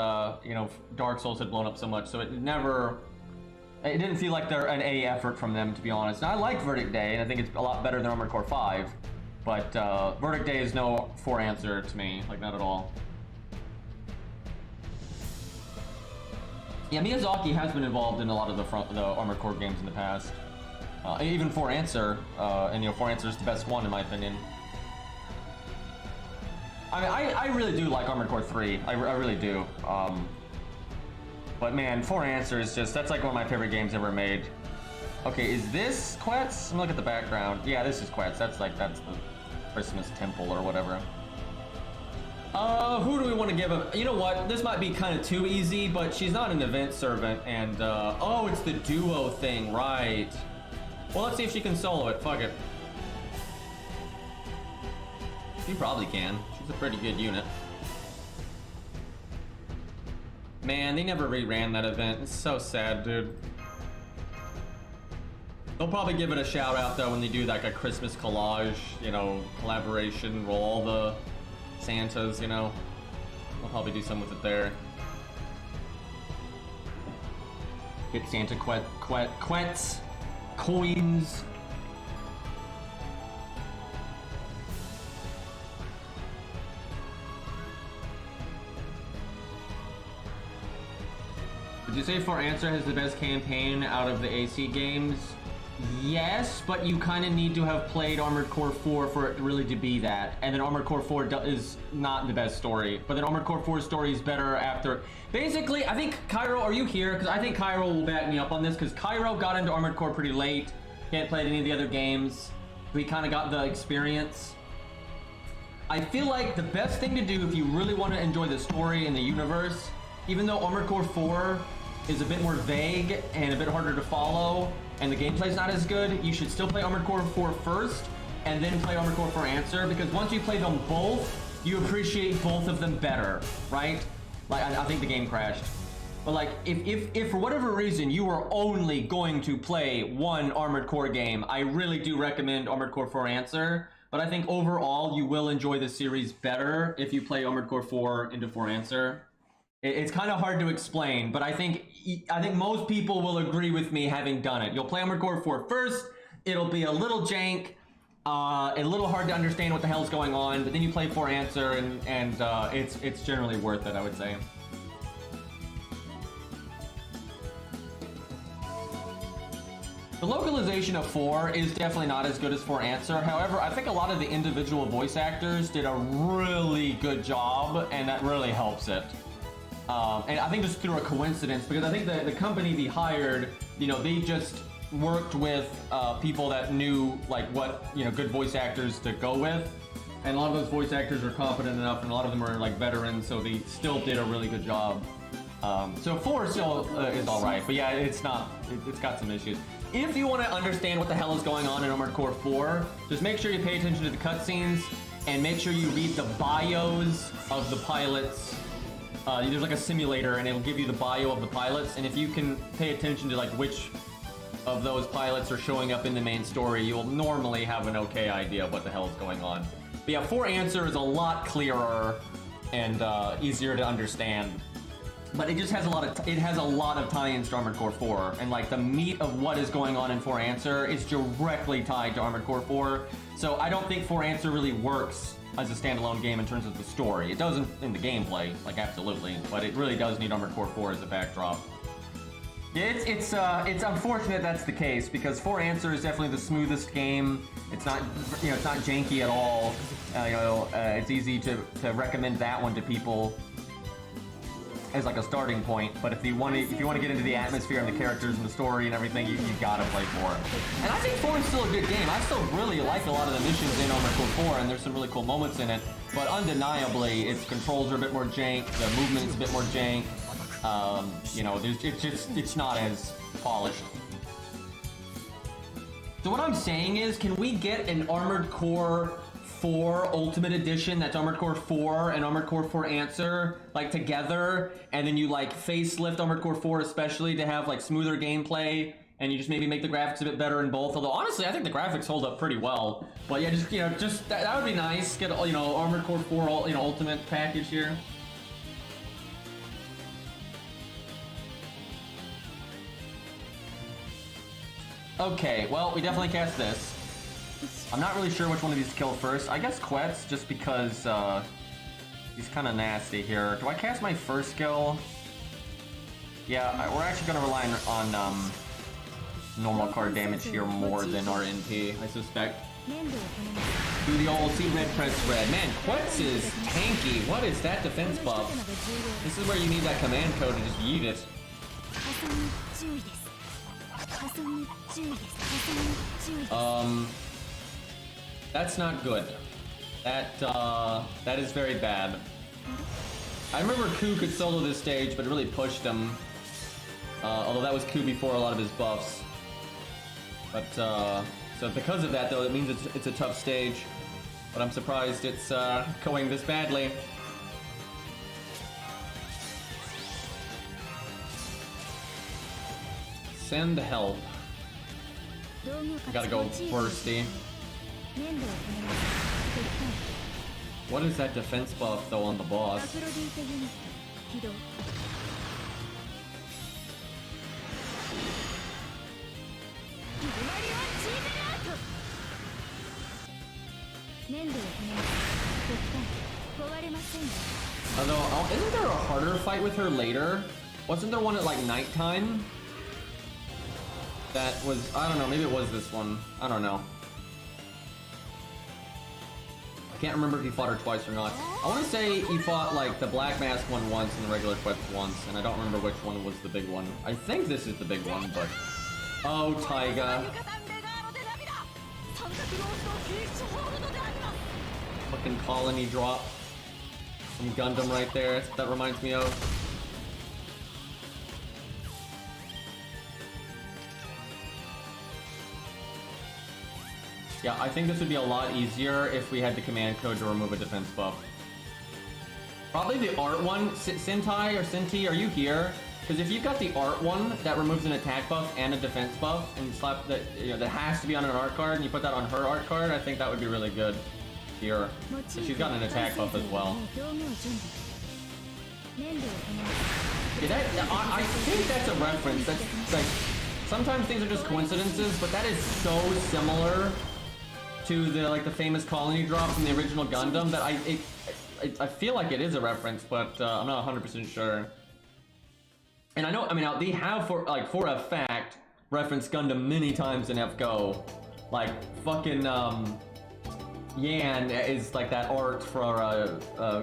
you know, Dark Souls had blown up so much. So it didn't feel like an A effort from them, to be honest. And I like Verdict Day, and I think it's a lot better than Armored Core 5. But Verdict Day is no For Answer to me, like not at all. Yeah, Miyazaki has been involved in a lot of the Armored Core games in the past. Even For Answer, and you know, For Answer is the best one in my opinion. I mean, I really do like Armored Core 3. I really do. But man, For Answer is just, that's like one of my favorite games ever made. Okay, is this Quetz? I'm looking at the background. Yeah, this is Quetz. That's the Christmas temple or whatever. Who do we want to give a... You know what? This might be kind of too easy, but she's not an event servant, and, oh, it's the duo thing, right. Well, let's see if she can solo it. Fuck it. She probably can. She's a pretty good unit. Man, they never reran that event. It's so sad, dude. They'll probably give it a shout out, though, when they do, like, a Christmas collage, you know, collaboration, roll all the Santas, you know. We'll probably do some with it there. Get Santa Quetz, coins. Did you say For Answer has the best campaign out of the AC games? Yes, but you kind of need to have played Armored Core 4 for it really to be that. And then Armored Core 4 is not the best story. But then Armored Core 4's story is better after... Basically, I think Cairo, are you here? Because I think Cairo will back me up on this, because Cairo got into Armored Core pretty late. He hadn't played any of the other games. We kind of got the experience. I feel like the best thing to do if you really want to enjoy the story and the universe, even though Armored Core 4 is a bit more vague and a bit harder to follow, and the gameplay's not as good, you should still play Armored Core 4 first, and then play Armored Core 4 Answer, because once you play them both, you appreciate both of them better, right? Like, I think the game crashed. But like, if for whatever reason you are only going to play one Armored Core game, I really do recommend Armored Core 4 Answer, but I think overall you will enjoy the series better if you play Armored Core 4 into 4 Answer. It's kind of hard to explain, but I think most people will agree with me having done it. You'll play Armored Core 4 first, it'll be a little jank, a little hard to understand what the hell's going on, but then you play for answer, and it's generally worth it, I would say. The localization of 4 is definitely not as good as for answer. However, I think a lot of the individual voice actors did a really good job, and that really helps it. And I think just through a coincidence, because I think the company they hired, you know, they just worked with people that knew like what, you know, good voice actors to go with, and a lot of those voice actors are competent enough, and a lot of them are like veterans, so they still did a really good job. So 4 still is all right, but yeah, it's not. It's got some issues. If you want to understand what the hell is going on in Armored Core 4, just make sure you pay attention to the cutscenes and make sure you read the bios of the pilots. There's like a simulator, and it'll give you the bio of the pilots, and if you can pay attention to like which of those pilots are showing up in the main story, you'll normally have an okay idea of what the hell is going on. But yeah, for answer is a lot clearer and easier to understand. But it just has a lot of tie-ins to Armored Core 4, and like the meat of what is going on in 4 Answer is directly tied to Armored Core 4. So I don't think 4 Answer really works as a standalone game in terms of the story. It doesn't in the gameplay, like absolutely, but it really does need Armored Core 4 as a backdrop. It's unfortunate that's the case, because 4 Answer is definitely the smoothest game. It's not, you know, it's not janky at all. It's easy to recommend that one to people as like a starting point, but if you want to get into the atmosphere and the characters and the story and everything, you gotta play 4. And I think 4 is still a good game. I still really like a lot of the missions in Armored Core 4, and there's some really cool moments in it. But undeniably, its controls are a bit more jank. The movement is a bit more jank. You know, it's not as polished. So what I'm saying is, can we get an Armored Core 4 Ultimate Edition that's Armored Core 4 and Armored Core 4 Answer like together, and then you like facelift Armored Core 4 especially to have like smoother gameplay, and you just maybe make the graphics a bit better in both? Although honestly, I think the graphics hold up pretty well. But yeah, just that would be nice. Get, you know, Armored Core 4 Ultimate package here. Okay, well, we definitely cast this. I'm not really sure which one of these to kill first. I guess Quetz, just because he's kind of nasty here. Do I cast my first skill? Yeah, we're actually going to rely on normal card damage here more than our NP, I suspect. Do the old see red, press red. Man, Quetz is tanky. What is that defense buff? This is where you need that command code to just yeet it. That's not good. That is very bad. I remember Ku could solo this stage, but it really pushed him. Although that was Ku before a lot of his buffs. But, so because of that, though, it means it's a tough stage. But I'm surprised it's going this badly. Send help. Gotta go bursty. What is that defense buff though on the boss? Although, isn't there a harder fight with her later? Wasn't there one at like nighttime? That was, I don't know, maybe it was this one. I don't know. I can't remember if he fought her twice or not. I want to say he fought like the Black Mask one once and the regular Quetz once, and I don't remember which one was the big one. I think this is the big one, but... Oh, Taiga. Fucking colony drop from Gundam right there. That's what that reminds me of. Yeah, I think this would be a lot easier if we had the command code to remove a defense buff. Probably the art one. Sentai or Senti, are you here? Because if you've got the art one that removes an attack buff and a defense buff, and slap that, you know, that has to be on an art card, and you put that on her art card, I think that would be really good here. So she's got an attack buff as well. Yeah, I think that's a reference. That's like, sometimes things are just coincidences, but that is so similar to the like the famous colony drop from the original Gundam that I feel like it is a reference, but I'm not 100% sure. And I know, I mean, they have for a fact referenced Gundam many times in FGO. Like fucking Yan is like that art for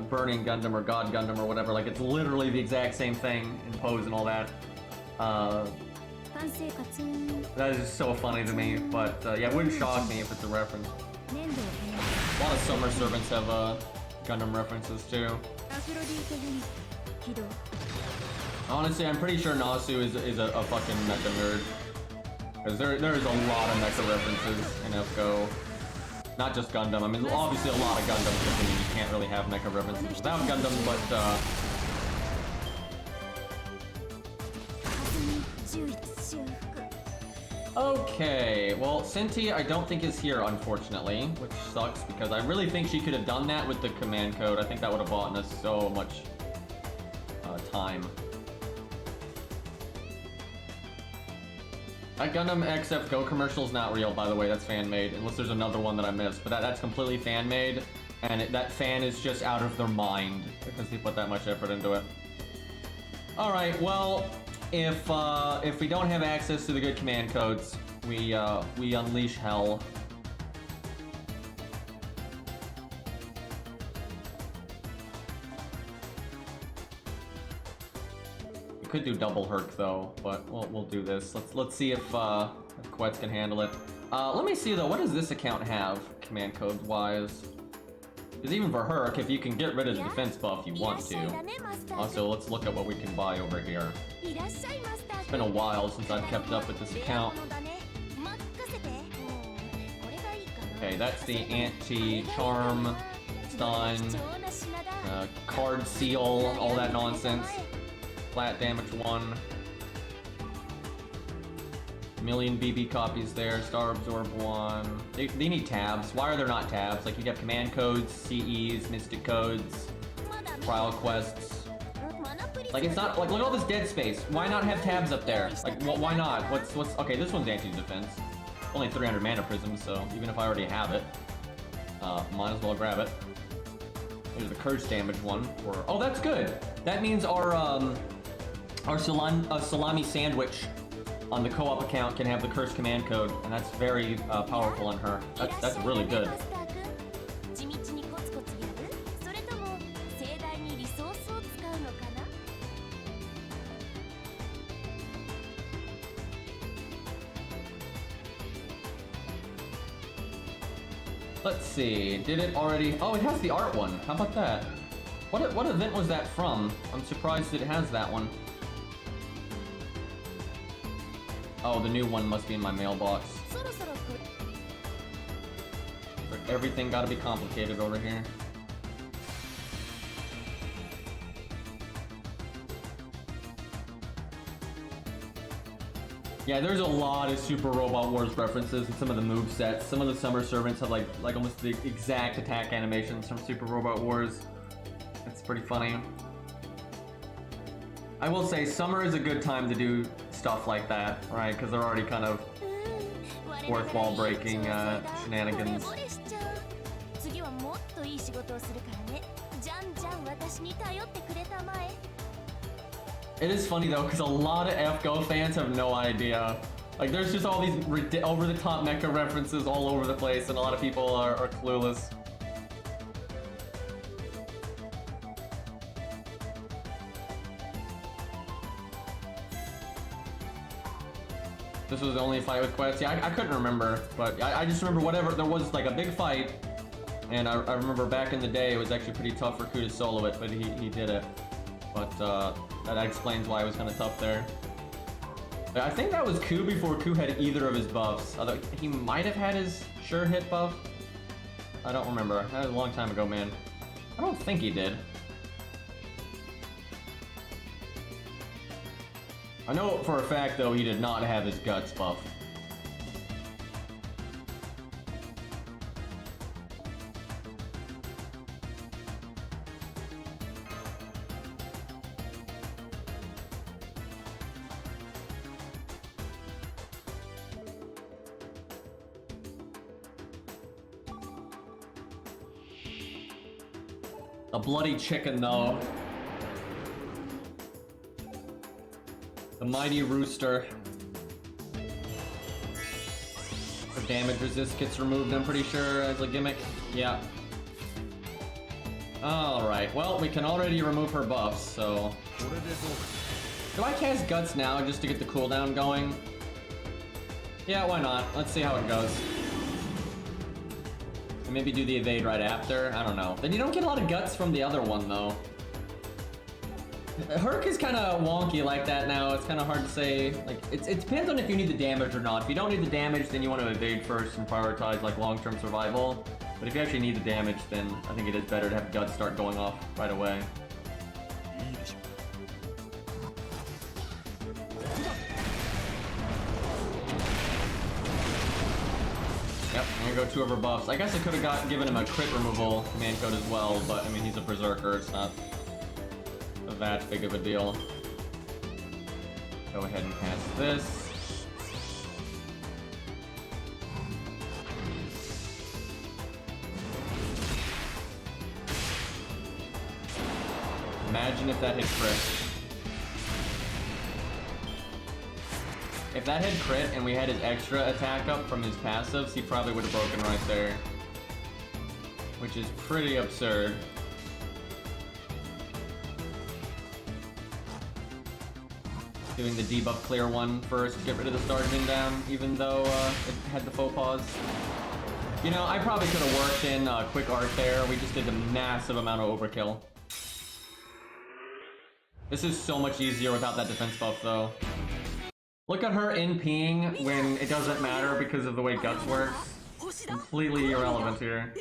Burning Gundam or God Gundam or whatever. Like it's literally the exact same thing in pose and all that. That is just so funny to me, but yeah, it wouldn't shock me if it's a reference. A lot of Summer Servants have Gundam references too. Honestly, I'm pretty sure Nasu is a fucking mecha nerd. Because there's a lot of mecha references in FGO. Not just Gundam. I mean, obviously a lot of Gundam, because I mean, you can't really have mecha references without Gundam, but okay, well, Senti I don't think is here, unfortunately, which sucks, because I really think she could have done that with the command code. I think that would have bought us so much time. That Gundam XF Go commercial is not real, by the way. That's fan-made, unless there's another one that I missed. But that's completely fan-made, and that fan is just out of their mind because they put that much effort into it. All right, well, if we don't have access to the good command codes, we unleash hell. Could do double Herc though, but we'll do this. Let's see if Quetz can handle it. Let me see though. What does this account have command code wise? Because even for Herc, if you can get rid of the defense buff, you want to. Also, let's look at what we can buy over here. It's been a while since I've kept up with this account. Okay, that's the anti-charm, stun, card seal, all that nonsense. Flat damage 1. Million BB copies there. Star Absorb 1. They need tabs. Why are there not tabs? Like you got command codes, CEs, mystic codes, trial quests. Like it's not like look at all this dead space. Why not have tabs up there? Like why not? What's okay? This one's anti-defense. Only 300 mana prisms, so even if I already have it, might as well grab it. There's the curse damage one. Oh, that's good. That means our salami sandwich on the co-op account can have the curse command code, and that's very powerful on her. That's really good. Let's see, did it already? Oh, it has the art one. How about that? What event was that from? I'm surprised that it has that one. Oh, the new one must be in my mailbox. Everything gotta be complicated over here. Yeah, there's a lot of Super Robot Wars references in some of the movesets. Some of the Summer Servants have like almost the exact attack animations from Super Robot Wars. It's pretty funny. I will say summer is a good time to do stuff like that, right? Because they're already kind of fourth wall breaking shenanigans. It is funny though, because a lot of FGO fans have no idea. Like there's just all these over-the-top mecha references all over the place, and a lot of people are clueless. This was the only fight with Quetz. Yeah, I couldn't remember, but I just remember whatever, there was like a big fight, and I remember back in the day it was actually pretty tough for Ku to solo it, but he did it. But that explains why it was kind of tough there. I think that was Ku before Ku had either of his buffs. Although he might have had his sure hit buff. I don't remember. That was a long time ago, man. I don't think he did. I know for a fact, though, he did not have his guts buff. A bloody chicken, though. The mighty rooster. The damage resist gets removed, I'm pretty sure, as a gimmick. Yeah. Alright, well, we can already remove her buffs, so... Do I cast Guts now just to get the cooldown going? Yeah, why not? Let's see how it goes. And maybe do the evade right after? I don't know. Then you don't get a lot of Guts from the other one, though. Herc is kind of wonky like that now. It's kind of hard to say. Like, it depends on if you need the damage or not. If you don't need the damage, then you want to evade first and prioritize, like, long-term survival. But if you actually need the damage, then I think it is better to have Guts start going off right away. Yep, I'm gonna go 2 of her buffs. I guess I could have given him a crit removal command code as well, but I mean, he's a berserker, it's not that big of a deal. Go ahead and cast this. Imagine if that hit crit. If that hit crit and we had his extra attack up from his passives, he probably would have broken right there. Which is pretty absurd. Doing the debuff clear one first, get rid of the Star Djinn down, even though it had the faux pause. You know, I probably could have worked in quick art there. We just did a massive amount of overkill. This is so much easier without that defense buff, though. Look at her NPing when it doesn't matter because of the way Guts works. Completely irrelevant here.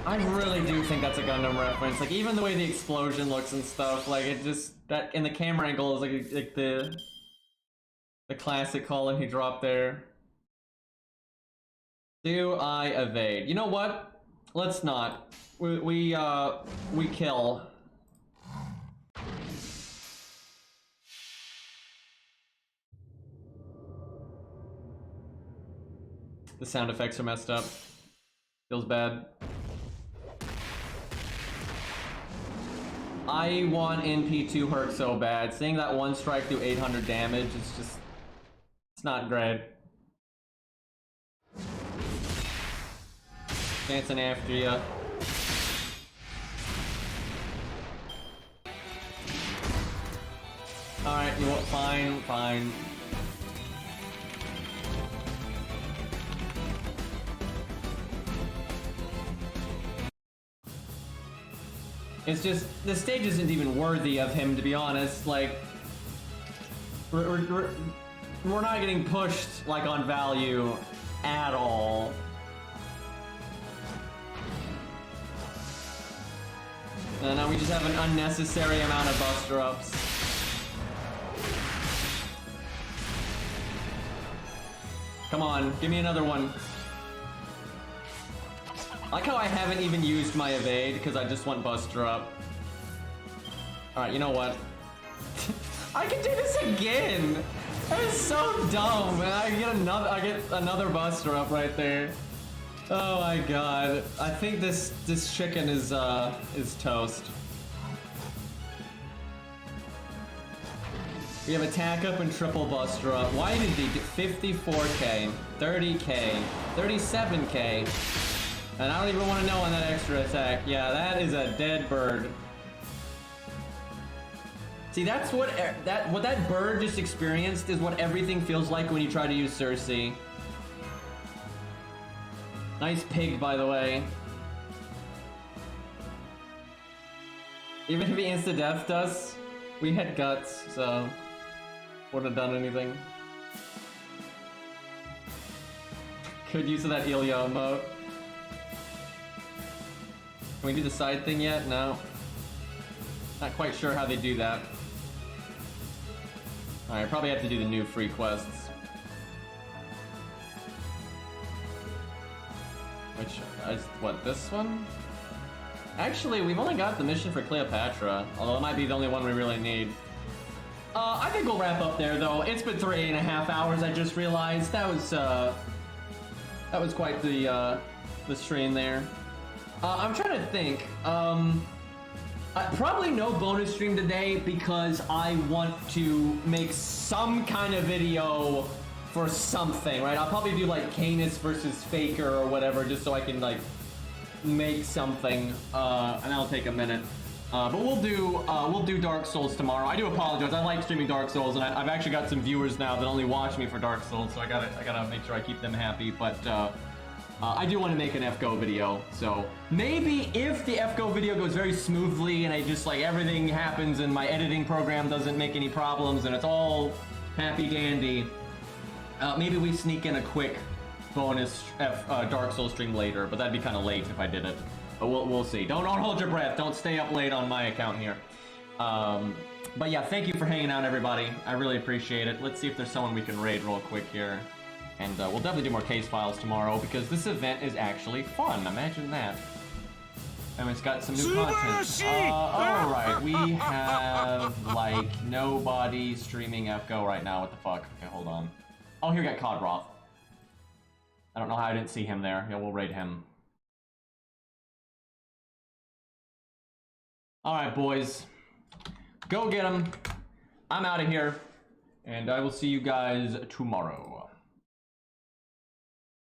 I really do think that's a Gundam reference. Like, even the way the explosion looks and stuff, like, it just... that in the camera angle is like the classic column he dropped there. Do I evade? You know what? Let's not. We kill. The sound effects are messed up. Feels bad. I want NP2 Herc so bad. Seeing that one strike through 800 damage is just... it's not great. Dancing after you. Alright, you want fine, fine. It's just, the stage isn't even worthy of him, to be honest. Like, we're not getting pushed, like, on value at all. And now we just have an unnecessary amount of buster ups. Come on, give me another one. I like how I haven't even used my evade because I just want buster up. Alright, you know what? I can do this again! That is so dumb, and I get another buster up right there. Oh my god. I think this chicken is toast. We have attack up and triple buster up. Why did he get 54k, 30k, 37k? And I don't even want to know on that extra attack. Yeah, that is a dead bird. See, that's what that bird just experienced is what everything feels like when you try to use Cersei. Nice pig, by the way. Even if he insta-deathed us, we had guts, so wouldn't have done anything. Good use of that Ilya emote. Can we do the side thing yet? No. Not quite sure how they do that. Alright, probably have to do the new free quests. Which is, what, this one? Actually, we've only got the mission for Cleopatra, although it might be the only one we really need. I think we'll wrap up there, though. It's been 3.5 hours. I just realized that was quite the stream there. I'm trying to think. Probably no bonus stream today because I want to make some kind of video for something, right? I'll probably do like Canis versus Faker or whatever, just so I can like make something, and that'll take a minute. But we'll do Dark Souls tomorrow. I do apologize. I like streaming Dark Souls, and I've actually got some viewers now that only watch me for Dark Souls, so I gotta make sure I keep them happy. But I do want to make an FGO video, so maybe if the FGO video goes very smoothly and I just like everything happens and my editing program doesn't make any problems and it's all happy dandy, maybe we sneak in a quick bonus Dark Souls stream later, but that'd be kind of late if I did it. But we'll see. Don't hold your breath. Don't stay up late on my account here. But yeah, thank you for hanging out, everybody. I really appreciate it. Let's see if there's someone we can raid real quick here. And we'll definitely do more case files tomorrow because this event is actually fun. Imagine that. And it's got some new content. Alright, we have like nobody streaming FGO right now. What the fuck? Okay, hold on. Oh, here we got Codroth. I don't know how I didn't see him there. Yeah, we'll raid him. Alright, boys. Go get him. I'm out of here. And I will see you guys tomorrow.